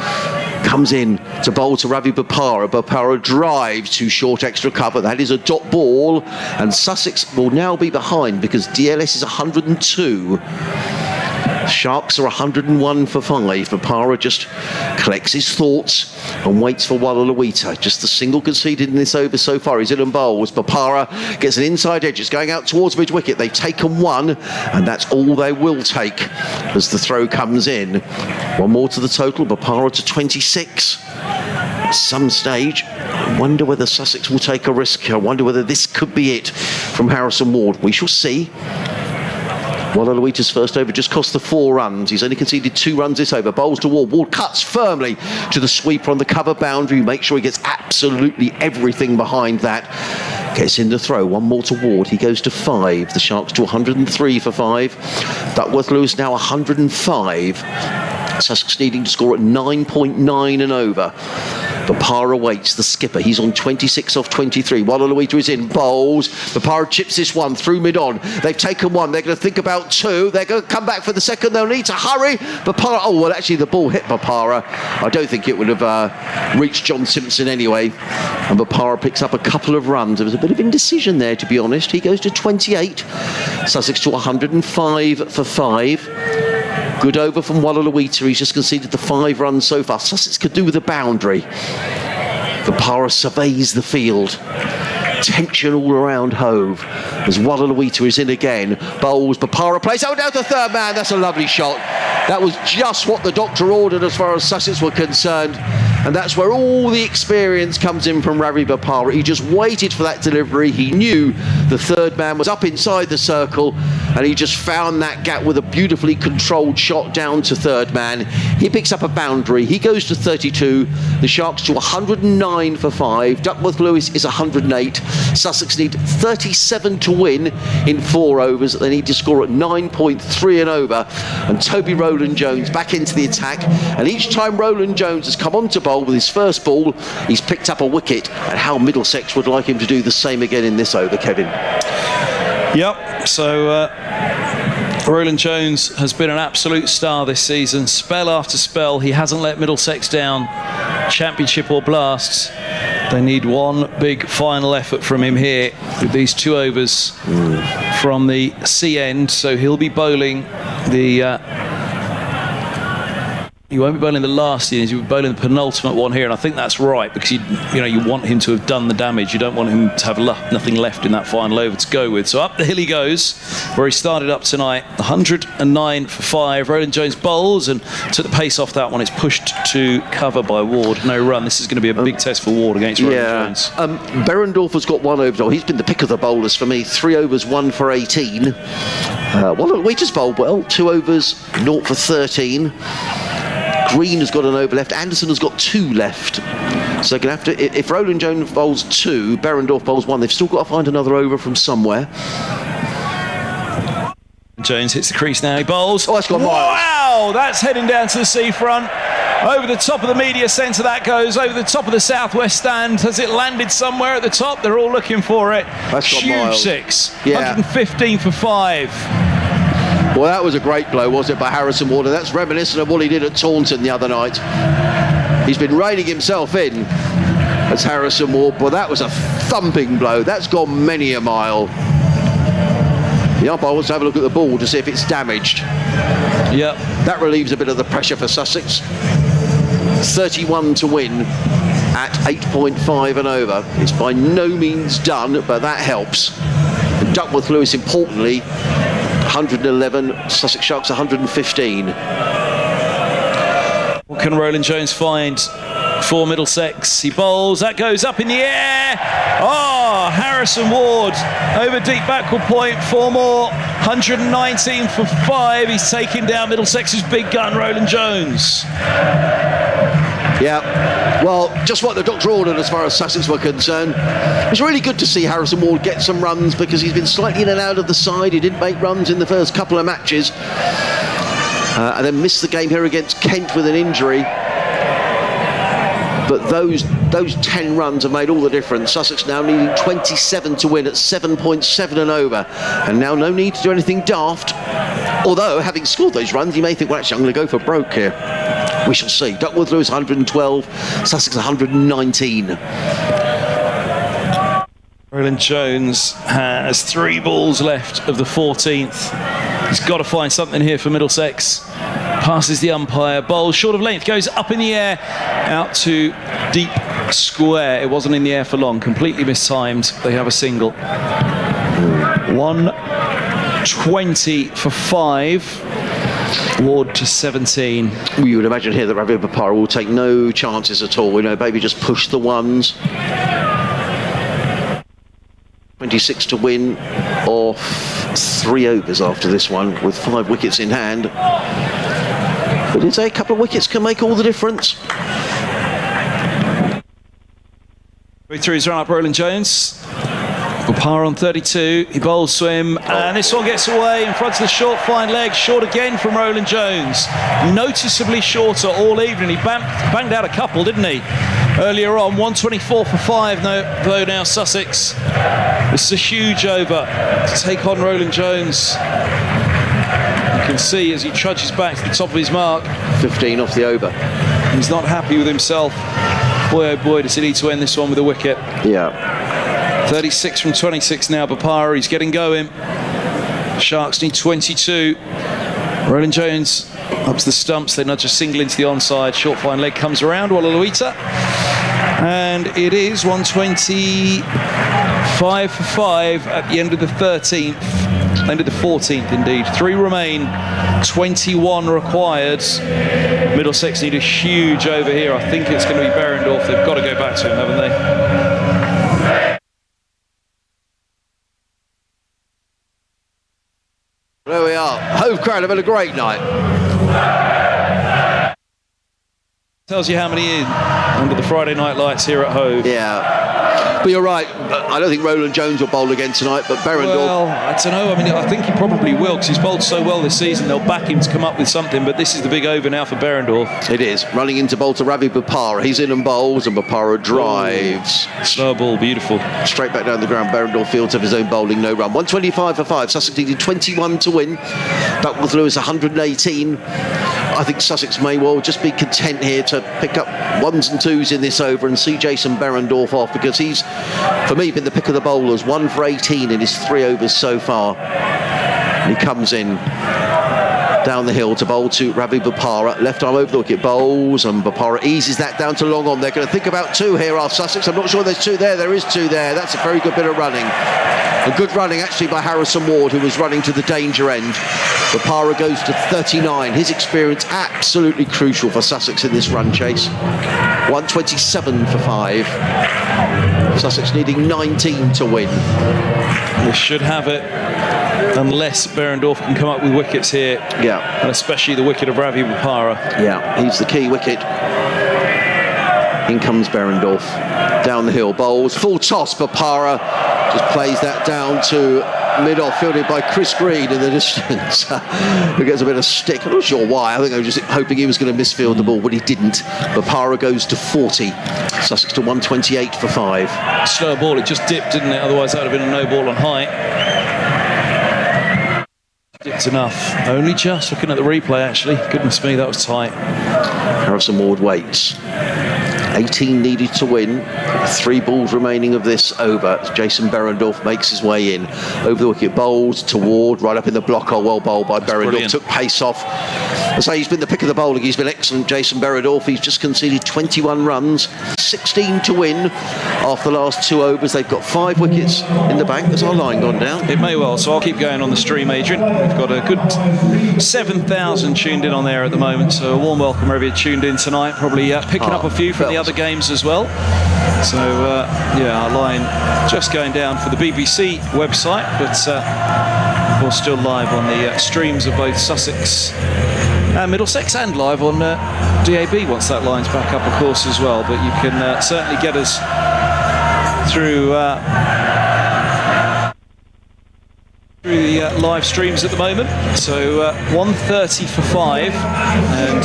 comes in to bowl to Ravi Bopara. Bopara drives to short extra cover. That is a dot ball, and Sussex will now be behind because DLS is 102. Sharks are 101 for 5. Bopara just collects his thoughts and waits for Wallaluita. Just the single conceded in this over so far. He's in and bowls. Bopara gets an inside edge. It's going out towards mid-wicket. They've taken 1, and that's all they will take as the throw comes in. 1 more to the total. Bopara to 26. At some stage, I wonder whether Sussex will take a risk. I wonder whether this could be it from Harrison Ward. We shall see. Wallaluita's first over just cost the 4 runs. He's only conceded 2 runs this over. Bowls to Ward. Ward cuts firmly to the sweeper on the cover boundary. Make sure he gets absolutely everything behind that. Gets in the throw. 1 more to Ward. He goes to 5. The Sharks to 103 for 5. Duckworth-Lewis now 105. Sussex needing to score at 9.9 and over. Bopara waits, the skipper. He's on 26 off 23. Wallaluita is in, bowls. Bopara chips this one through mid-on. They've taken 1. They're going to think about 2. They're going to come back for the second. They'll need to hurry. Bopara, oh, well, actually, the ball hit Bopara. I don't think it would have reached John Simpson anyway. And Bopara picks up a couple of runs. There was a bit of indecision there, to be honest. He goes to 28. Sussex to 105 for 5. Good over from Wallaluita. He's just conceded the 5 runs so far. Sussex could do with a boundary. Bopara surveys the field. Tension all around Hove as Wallaluita is in again. Bowls. Bopara plays out down to third man. That's a lovely shot. That was just what the doctor ordered as far as Sussex were concerned. And that's where all the experience comes in from Ravi Bopara. He just waited for that delivery. He knew the third man was up inside the circle, and he just found that gap with a beautifully controlled shot down to third man. He picks up a boundary. He goes to 32. The Sharks to 109 for 5. Duckworth-Lewis is 108. Sussex need 37 to win in 4 overs. They need to score at 9.3 and over. And Toby Rowland-Jones back into the attack. And each time Rowland-Jones has come on to bowl with his first ball, he's picked up a wicket. And how Middlesex would like him to do the same again in this over, Kevin. Yep, so Rowland-Jones has been an absolute star this season. Spell after spell, he hasn't let Middlesex down, championship or blasts. They need 1 big final effort from him here with these 2 overs from the C end. So he'll be bowling the... He won't be bowling the last innings, he'll be bowling the penultimate one here, and I think that's right, because you want him to have done the damage. You don't want him to have nothing left in that final over to go with. So up the hill he goes, where he started up tonight, 109 for 5. Rowland-Jones bowls and took the pace off that one. It's pushed to cover by Ward. No run. This is going to be a big test for Ward against Rowland-Jones. Berendorf has got 1 over. He's been the pick of the bowlers for me. 3 overs, 1 for 18. Wallaluita's bowled well. 2 overs, 0 for 13. Green has got an over left. Anderson has got 2 left. So they're going to have to... If Rowland-Jones bowls 2, Berendorf bowls 1, they've still got to find another over from somewhere. Jones hits the crease now. He bowls. Oh, that's gone miles. Wow! That's heading down to the seafront. Over the top of the media centre that goes. Over the top of the southwest stand. Has it landed somewhere at the top? They're all looking for it. That's gone huge miles. 6. Yeah. 115 for 5. Well, that was a great blow, was it, by Harrison Ward? That's reminiscent of what he did at Taunton the other night. He's been reining himself in. as Harrison Ward. But that was a thumping blow. That's gone many a mile. The umpire wants to have a look at the ball to see if it's damaged. Yep. That relieves a bit of the pressure for Sussex. 31 to win at 8.5 and over. It's by no means done, but that helps. And Duckworth Lewis, importantly, 111, Sussex Sharks 115. What can Roland Jones find for Middlesex? He bowls, that goes up in the air. Oh, Harrison Ward over deep backward point, 4 more, 119 for 5. He's taking down Middlesex's big gun, Roland Jones. Yeah, well, just what the doctor ordered as far as Sussex were concerned. It's really good to see Harrison Ward get some runs because he's been slightly in and out of the side. He didn't make runs in the first couple of matches and then missed the game here against Kent with an injury. But those 10 runs have made all the difference. Sussex now needing 27 to win at 7.7 and over. And now no need to do anything daft. Although, having scored those runs, you may think, well, actually, I'm going to go for broke here. We shall see. Duckworth Lewis 112, Sussex 119. Roland Jones has 3 balls left of the 14th. He's got to find something here for Middlesex. Passes the umpire, bowls short of length, goes up in the air, out to deep square. It wasn't in the air for long, completely mistimed. They have a single. 120 for 5. Ward to 17. You would imagine here that Ravi Bopara will take no chances at all. Maybe just push the ones. 26 to win off 3 overs after this one with 5 wickets in hand. But did say a couple of wickets can make all the difference. Through his run-up, Roland Jones. Bopara on 32, he bowls swim, and this one gets away in front of the short fine leg, short again from Roland Jones. Noticeably shorter all evening. He banged out a couple, didn't he? Earlier on, 124 for 5 though now Sussex. This is a huge over to take on Roland Jones. You can see as he trudges back to the top of his mark. 15 off the over. He's not happy with himself. Boy oh boy, does he need to end this one with a wicket. Yeah. 36 from 26 now, Bopara, he's getting going. Sharks need 22. Roland Jones up to the stumps, they nudge a single into the onside. Short fine leg comes around, Wallaluita. And it is 125 for 5 at the end of the 13th. End of the 14th, indeed. 3 remain, 21 required. Middlesex need a huge over here. I think it's going to be Behrendorff. They've got to go back to him, haven't they? There we are. Hove crowd have had a great night. Tells you how many in under the Friday night lights here at Hove. Yeah. But you're right. I don't think Roland Jones will bowl again tonight, but Behrendorff... Well, I don't know. I mean, I think he probably will because he's bowled so well this season. They'll back him to come up with something, but this is the big over now for Behrendorff. It is. Running into bowl to Ravi Bopara. He's in and bowls, and Bopara drives. Slow ball, beautiful. Straight back down the ground. Behrendorff fields of his own bowling, no run. 125 for 5. Sussex needed 21 to win. Duckworth Lewis 118. I think Sussex may well just be content here to pick up 1s and 2s in this over and see Jason Behrendorff off, because he's, for me, been the pick of the bowlers. 1 for 18 in his 3 overs so far. And he comes in down the hill to bowl to Ravi Bopara. Left arm over the wicket, bowls, and Bopara eases that down to long on. They're going to think about 2 here, are Sussex. I'm not sure there's 2 there. There is 2 there. That's a very good bit of running. A good running actually by Harrison Ward, who was running to the danger end. Bopara goes to 39. His experience absolutely crucial for Sussex in this run chase. 127 for 5. Sussex needing 19 to win. They should have it, unless Behrendorff can come up with wickets here. Yeah. And especially the wicket of Ravi Bopara. Yeah, he's the key wicket. In comes Behrendorff. Down the hill, bowls. Full toss, Bopara just plays that down to mid-off, fielded by Chris Green in the distance, who gets a bit of stick. I'm not sure why. I think I was just hoping he was going to misfield the ball, but he didn't. Bopara goes to 40. Sussex to 128 for 5. Slow ball, it just dipped, didn't it? Otherwise that would have been a no ball on height. Dipped enough. Only just, looking at the replay actually. Goodness me, that was tight. Harrison Ward waits. 18 needed to win. 3 balls remaining of this over. Jason Behrendorff makes his way in. Over the wicket, bowls to Ward, right up in the block hole. Well bowled by Behrendorff. Took pace off. I say he's been the pick of the bowling. He's been excellent, Jason Behrendorff. He's just conceded 21 runs, 16 to win after the last 2 overs. They've got 5 wickets in the bank. Has our line gone down? It may well, so I'll keep going on the stream, Adrian. We've got a good 7,000 tuned in on there at the moment, so a warm welcome wherever you're tuned in tonight. Probably picking up a few from the other games as well. So, yeah, our line just going down for the BBC website, but we're still live on the streams of both Sussex and Middlesex, and live on DAB once that line's back up, of course, as well. But you can certainly get us through the live streams at the moment. So 1:30 for 5, and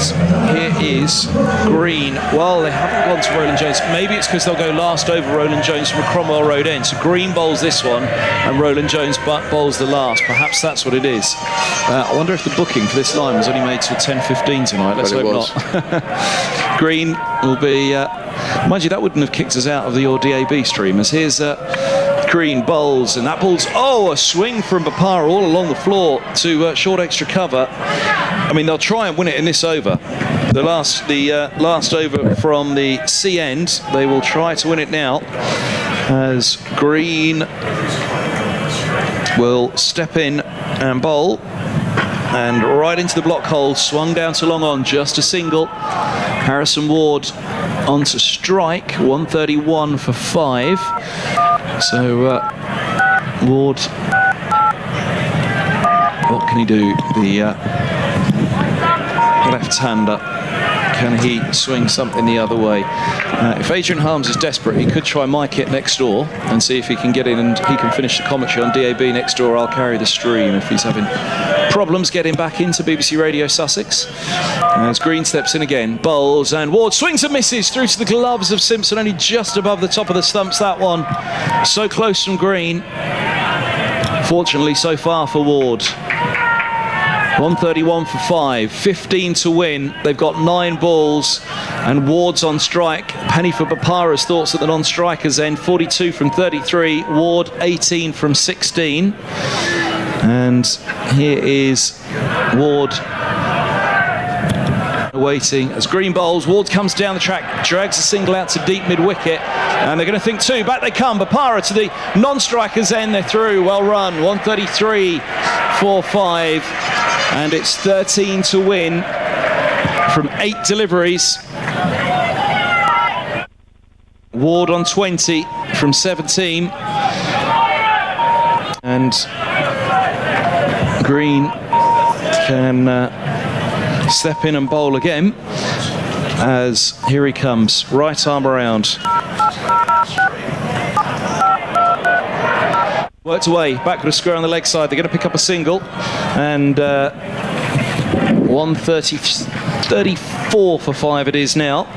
here is Green. Well, they haven't gone to Roland Jones. Maybe it's because they'll go last over Roland Jones from a Cromwell Road end. So Green bowls this one and Roland Jones bowls the last. Perhaps that's what it is. I wonder if the booking for this line was only made till 10:15 tonight. Let's hope not. Green will be mind you, that wouldn't have kicked us out of the DAB stream, as here's Green bowls, and that ball's a swing from Bapara all along the floor to short extra cover. I mean, they'll try and win it in this over. The last over from the C end. They will try to win it now, as Green will step in and bowl, and right into the block hole, swung down to long on, just a single. Harrison Ward onto strike, 131 for 5. So Ward, what can he do? The left-hander, can he swing something the other way? If Adrian Harms is desperate, he could try my kit next door and see if he can get in and he can finish the commentary on DAB next door. I'll carry the stream if he's having problems getting back into BBC Radio Sussex. As Green steps in again, bowls, and Ward swings and misses through to the gloves of Simpson, only just above the top of the stumps, that one. So close from Green. Fortunately, so far for Ward. 131 for 5, 15 to win. They've got 9 balls, and Ward's on strike. Penny for Bapara's thoughts at the non-strikers end. 42 from 33. Ward 18 from 16. And here is Ward waiting as Green bowls. Ward comes down the track, drags a single out to deep mid-wicket, and they're going to think 2. Back they come. Bapara to the non-strikers end. They're through. Well run. 133 for 5, and it's 13 to win from 8 deliveries. Ward on 20 from 17, and Green can step in and bowl again, as here he comes, right arm around. Worked away, backward of square on the leg side. They're going to pick up a single, and 134 for 5 it is now.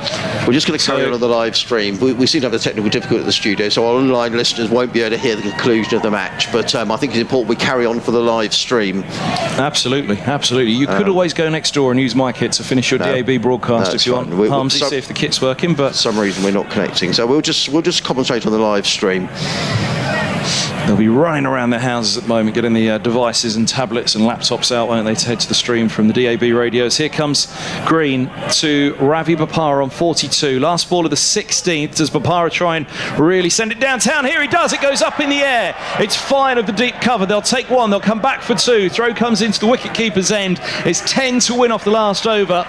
We're just going to carry on the live stream. We seem to have a technical difficulty at the studio, so our online listeners won't be able to hear the conclusion of the match. But I think it's important we carry on for the live stream. Absolutely, absolutely. You could always go next door and use my kit to finish your DAB broadcast if you want. Harmsy, see if the kit's working, but for some reason we're not connecting. So we'll just concentrate on the live stream. They'll be running around their houses at the moment, getting the devices and tablets and laptops out, won't they, to head to the stream from the DAB radios. Here comes Green to Ravi Bapara on 42. Last ball of the 16th. Does Bapara try and really send it downtown? Here he does. It goes up in the air. It's fine of the deep cover. They'll take 1. They'll come back for 2. Throw comes into the wicket-keeper's end. It's 10 to win off the last over.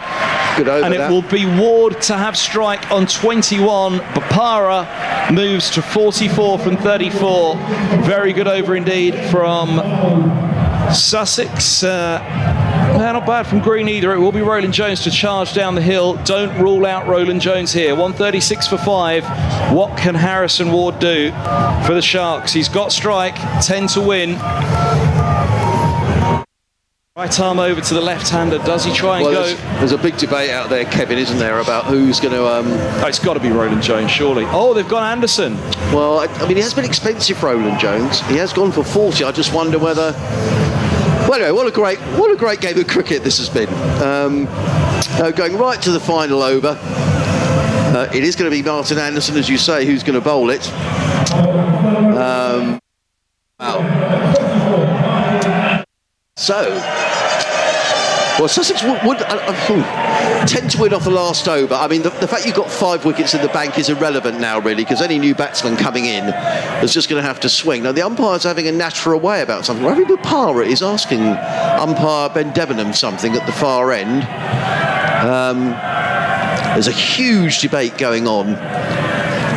Good over, and it will be Ward to have strike on 21. Bapara moves to 44 from 34. Very good over indeed from Sussex. Not bad from Green either. It will be Roland Jones to charge down the hill. Don't rule out Roland Jones here. 136 for 5. What can Harrison Ward do for the Sharks? He's got strike, 10 to win. Right arm over to the left-hander. Does he try and go? There's a big debate out there, Kevin, isn't there, about who's going to... Oh, it's got to be Roland Jones, surely. Oh, they've gone Anderson. Well, I mean, it has been expensive for Roland Jones. He has gone for 40. I just wonder whether... Well, anyway, what a great game of cricket this has been. Going right to the final over. It is going to be Martin Anderson, as you say, who's going to bowl it. Well, Sussex would tend to win off the last over. I mean, the fact you've got 5 wickets in the bank is irrelevant now, really, because any new batsman coming in is just going to have to swing. Now, the umpire's having a natural way about something. Ravi Bopara is asking umpire Ben Debenham something at the far end. There's a huge debate going on.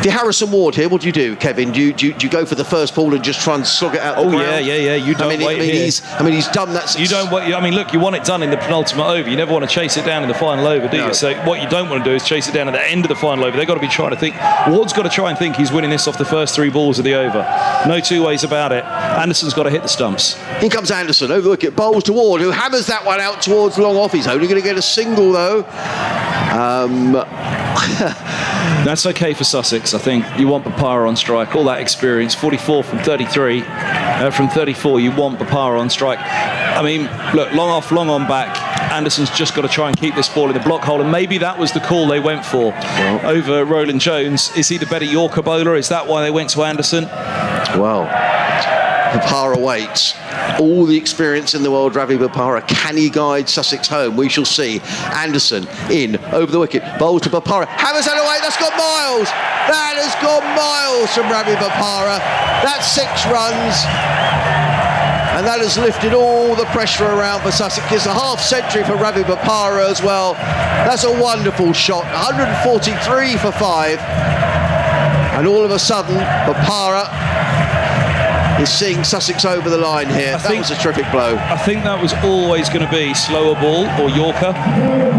If you're Harrison Ward here, what do you do, Kevin? Do you go for the first ball and just try and slog it out the ground? Yeah. You don't wait here. He's done that. You don't wait. I mean, look, you want it done in the penultimate over. You never want to chase it down in the final over, do you? So what you don't want to do is chase it down at the end of the final over. They've got to be trying to think. Ward's got to try and think he's winning this off the first 3 balls of the over. No two ways about it. Anderson's got to hit the stumps. Here comes Anderson over the wicket, bowls to Ward, who hammers that one out towards long off. He's only going to get a single, though. That's okay for Sussex, I think. You want Bopara on strike, all that experience. 44 from 33. From 34, you want Bopara on strike. I mean, look, long off, long on back. Anderson's just got to try and keep this ball in the block hole, and maybe that was the call they went for over Roland Jones. Is he the better Yorker bowler? Is that why they went to Anderson? Well, Bopara waits. All the experience in the world, Ravi Bopara. Can he guide Sussex home? We shall see. Anderson in, over the wicket, bowls to Bopara. Hammers that away, that's got miles. That has gone miles from Ravi Bopara. That's 6 runs. And that has lifted all the pressure around for Sussex. It's a half century for Ravi Bopara as well. That's a wonderful shot. 143 for 5. And all of a sudden, Bopara is seeing Sussex over the line here. That was a terrific blow. I think that was always going to be slower ball or Yorker.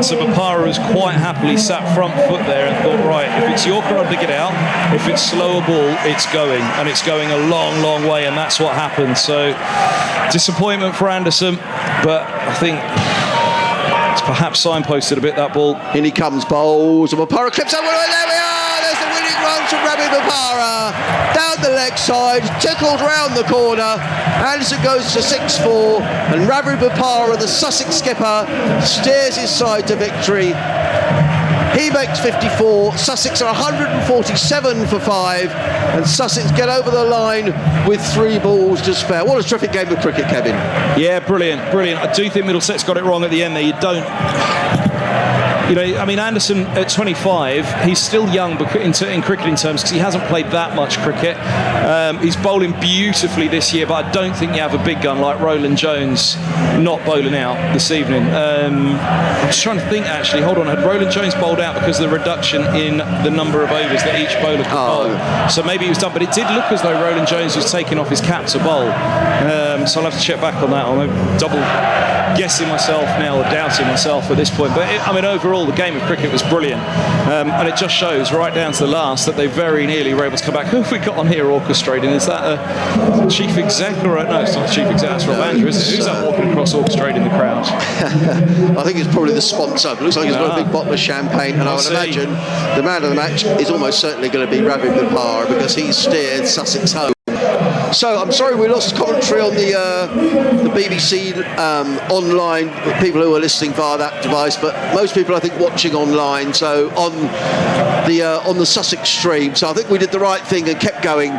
So Bopara has quite happily sat front foot there and thought, right, if it's Yorker, I'll dig it out. If it's slower ball, it's going. And it's going a long, long way, and that's what happened. So disappointment for Anderson, but I think it's perhaps signposted a bit, that ball. In he comes, bowls, and Bopara clips over. There we are! There's the winning run from Ravi Bopara. Down the leg side, tickled round the corner. Anderson goes to 6-4, and Ravi Bopara, the Sussex skipper, steers his side to victory. He makes 54. Sussex are 147 for 5, and Sussex get over the line with 3 balls to spare. What a terrific game of cricket, Kevin. Yeah, brilliant. I do think Middlesex got it wrong at the end there. You don't... You know, I mean, Anderson at 25, he's still young in cricketing terms because he hasn't played that much cricket. He's bowling beautifully this year, but I don't think you have a big gun like Roland Jones not bowling out this evening. I'm just trying to think, actually. Hold on. Had Roland Jones bowled out because of the reduction in the number of overs that each bowler could bowl? So maybe he was done, but it did look as though Roland Jones was taking off his cap to bowl. So I'll have to check back on that. I'm double guessing myself now or doubting myself at this point. But I mean, overall, the game of cricket was brilliant, and it just shows right down to the last that they very nearly were able to come back. Who have we got on here orchestrating? Is that a chief exec? No, it's not the chief exec. That's Rob Andrew, isn't it? Who's that walking across orchestrating the crowd? I think it's probably the sponsor. It looks like he's got a big bottle of champagne, and I would imagine the man of the match is almost certainly going to be Ravi Bopara because he's steered Sussex home. So I'm sorry we lost commentary on the BBC online, people who are listening via that device, but most people I think watching online, so on the Sussex stream. So I think we did the right thing and kept going.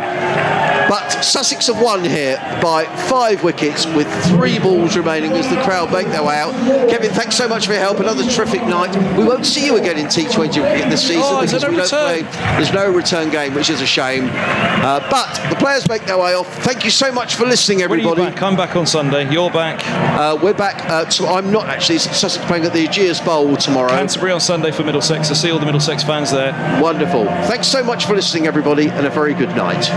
But Sussex have won here by 5 wickets with 3 balls remaining as the crowd make their way out. Kevin, thanks so much for your help. Another terrific night. We won't see you again in T20 cricket this season because we don't play. There's no return game, which is a shame. But the players make their way off. Thank you so much for listening, everybody. When are you back? I'm back on Sunday. You're back. We're back. So I'm not actually. Sussex playing at the Ageas Bowl tomorrow. Canterbury on Sunday for Middlesex. I see all the Middlesex fans there. Wonderful. Thanks so much for listening, everybody, and a very good night.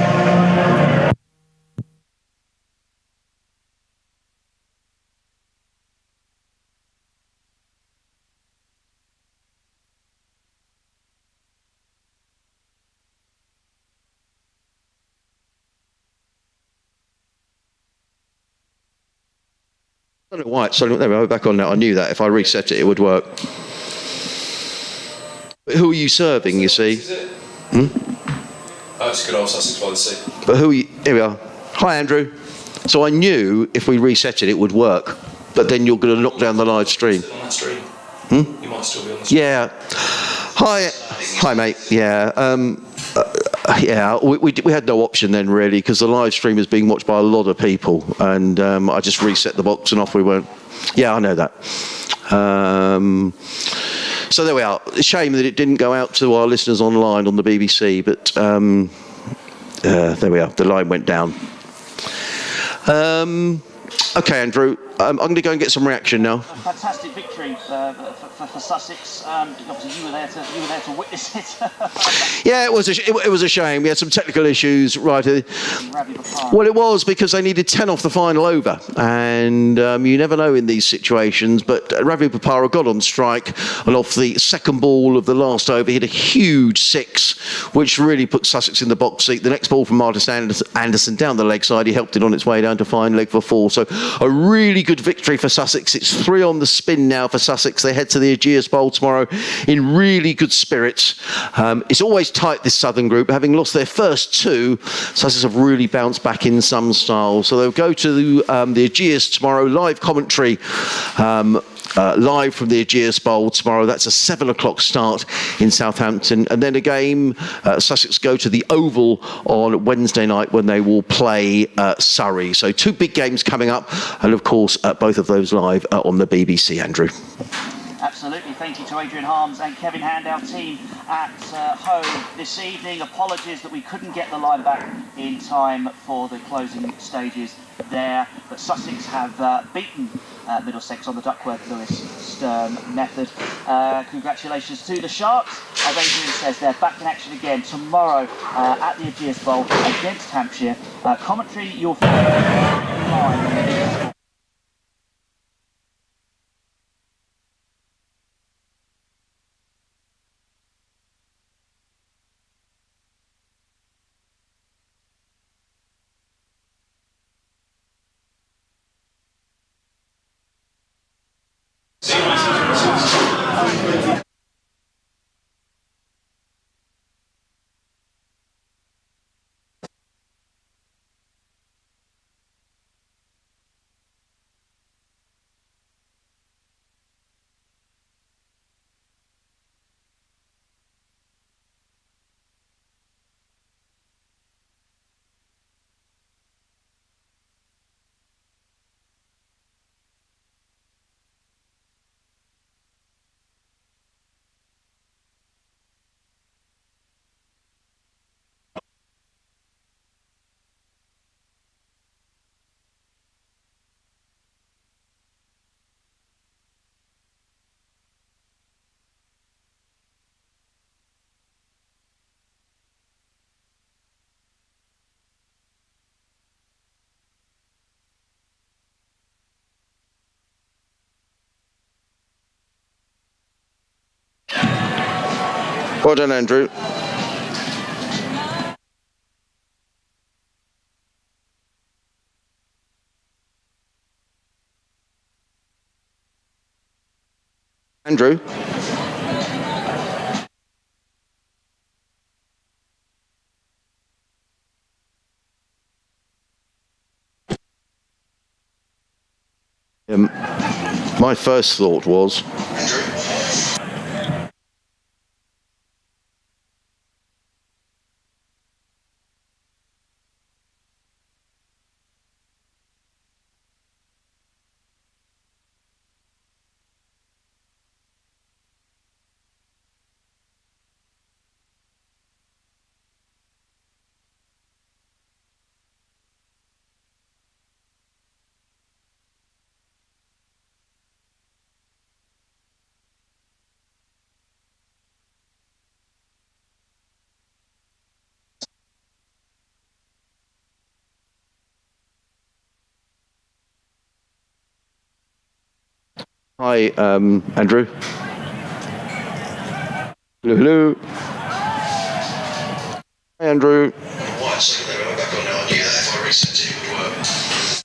I don't know why. So there we are, back on now. I knew that if I reset it, it would work. But who are you serving? You see? Oh, it's good old Sussex by the sea. But who are you? Here we are. Hi, Andrew. So I knew if we reset it, it would work. But then you're going to knock down the live stream. On that stream. You might still be on the stream. Yeah. Hi, mate. Yeah, we had no option then really because the live stream is being watched by a lot of people, and I just reset the box and off we went. Yeah, I know that. So there we are. A shame that it didn't go out to our listeners online on the BBC, but there we are. The line went down. Okay, Andrew. I'm going to go and get some reaction now. A fantastic victory for Sussex. Obviously, you were there to witness it. Yeah, it was a shame. We had some technical issues, right? Well, it was because they needed 10 off the final over, and you never know in these situations. But Ravi Papara got on strike, and off the second ball of the last over, hit a huge six, which really put Sussex in the box seat. The next ball from Marcus Anderson down the leg side, he helped it on its way down to fine leg for 4. So a really good victory for Sussex. It's 3 on the spin now for Sussex. They head to the Aegeus Bowl tomorrow in really good spirits. It's always tight, this Southern group. Having lost their first 2, Sussex have really bounced back in some style. So they'll go to the Aegeus tomorrow. Live commentary. Live from the Aegeus Bowl tomorrow. That's a 7 o'clock start in Southampton. And then a game, Sussex go to the Oval on Wednesday night when they will play Surrey. So 2 big games coming up. And of course, both of those live on the BBC, Andrew. Absolutely. Thank you to Adrian Harms and Kevin Hand, our team at Hove this evening. Apologies that we couldn't get the line back in time for the closing stages there. But Sussex have beaten Middlesex on the Duckworth-Lewis-Stern method. Congratulations to the Sharks. As Adrian says, they're back in action again tomorrow at the Aegeus Bowl against Hampshire. Commentary, you'll find. Well done, Andrew. Andrew. My first thought was... Hi, Andrew. Hello. Hi, Andrew. Why, so they were back on now. I knew that if I reset it, it would work.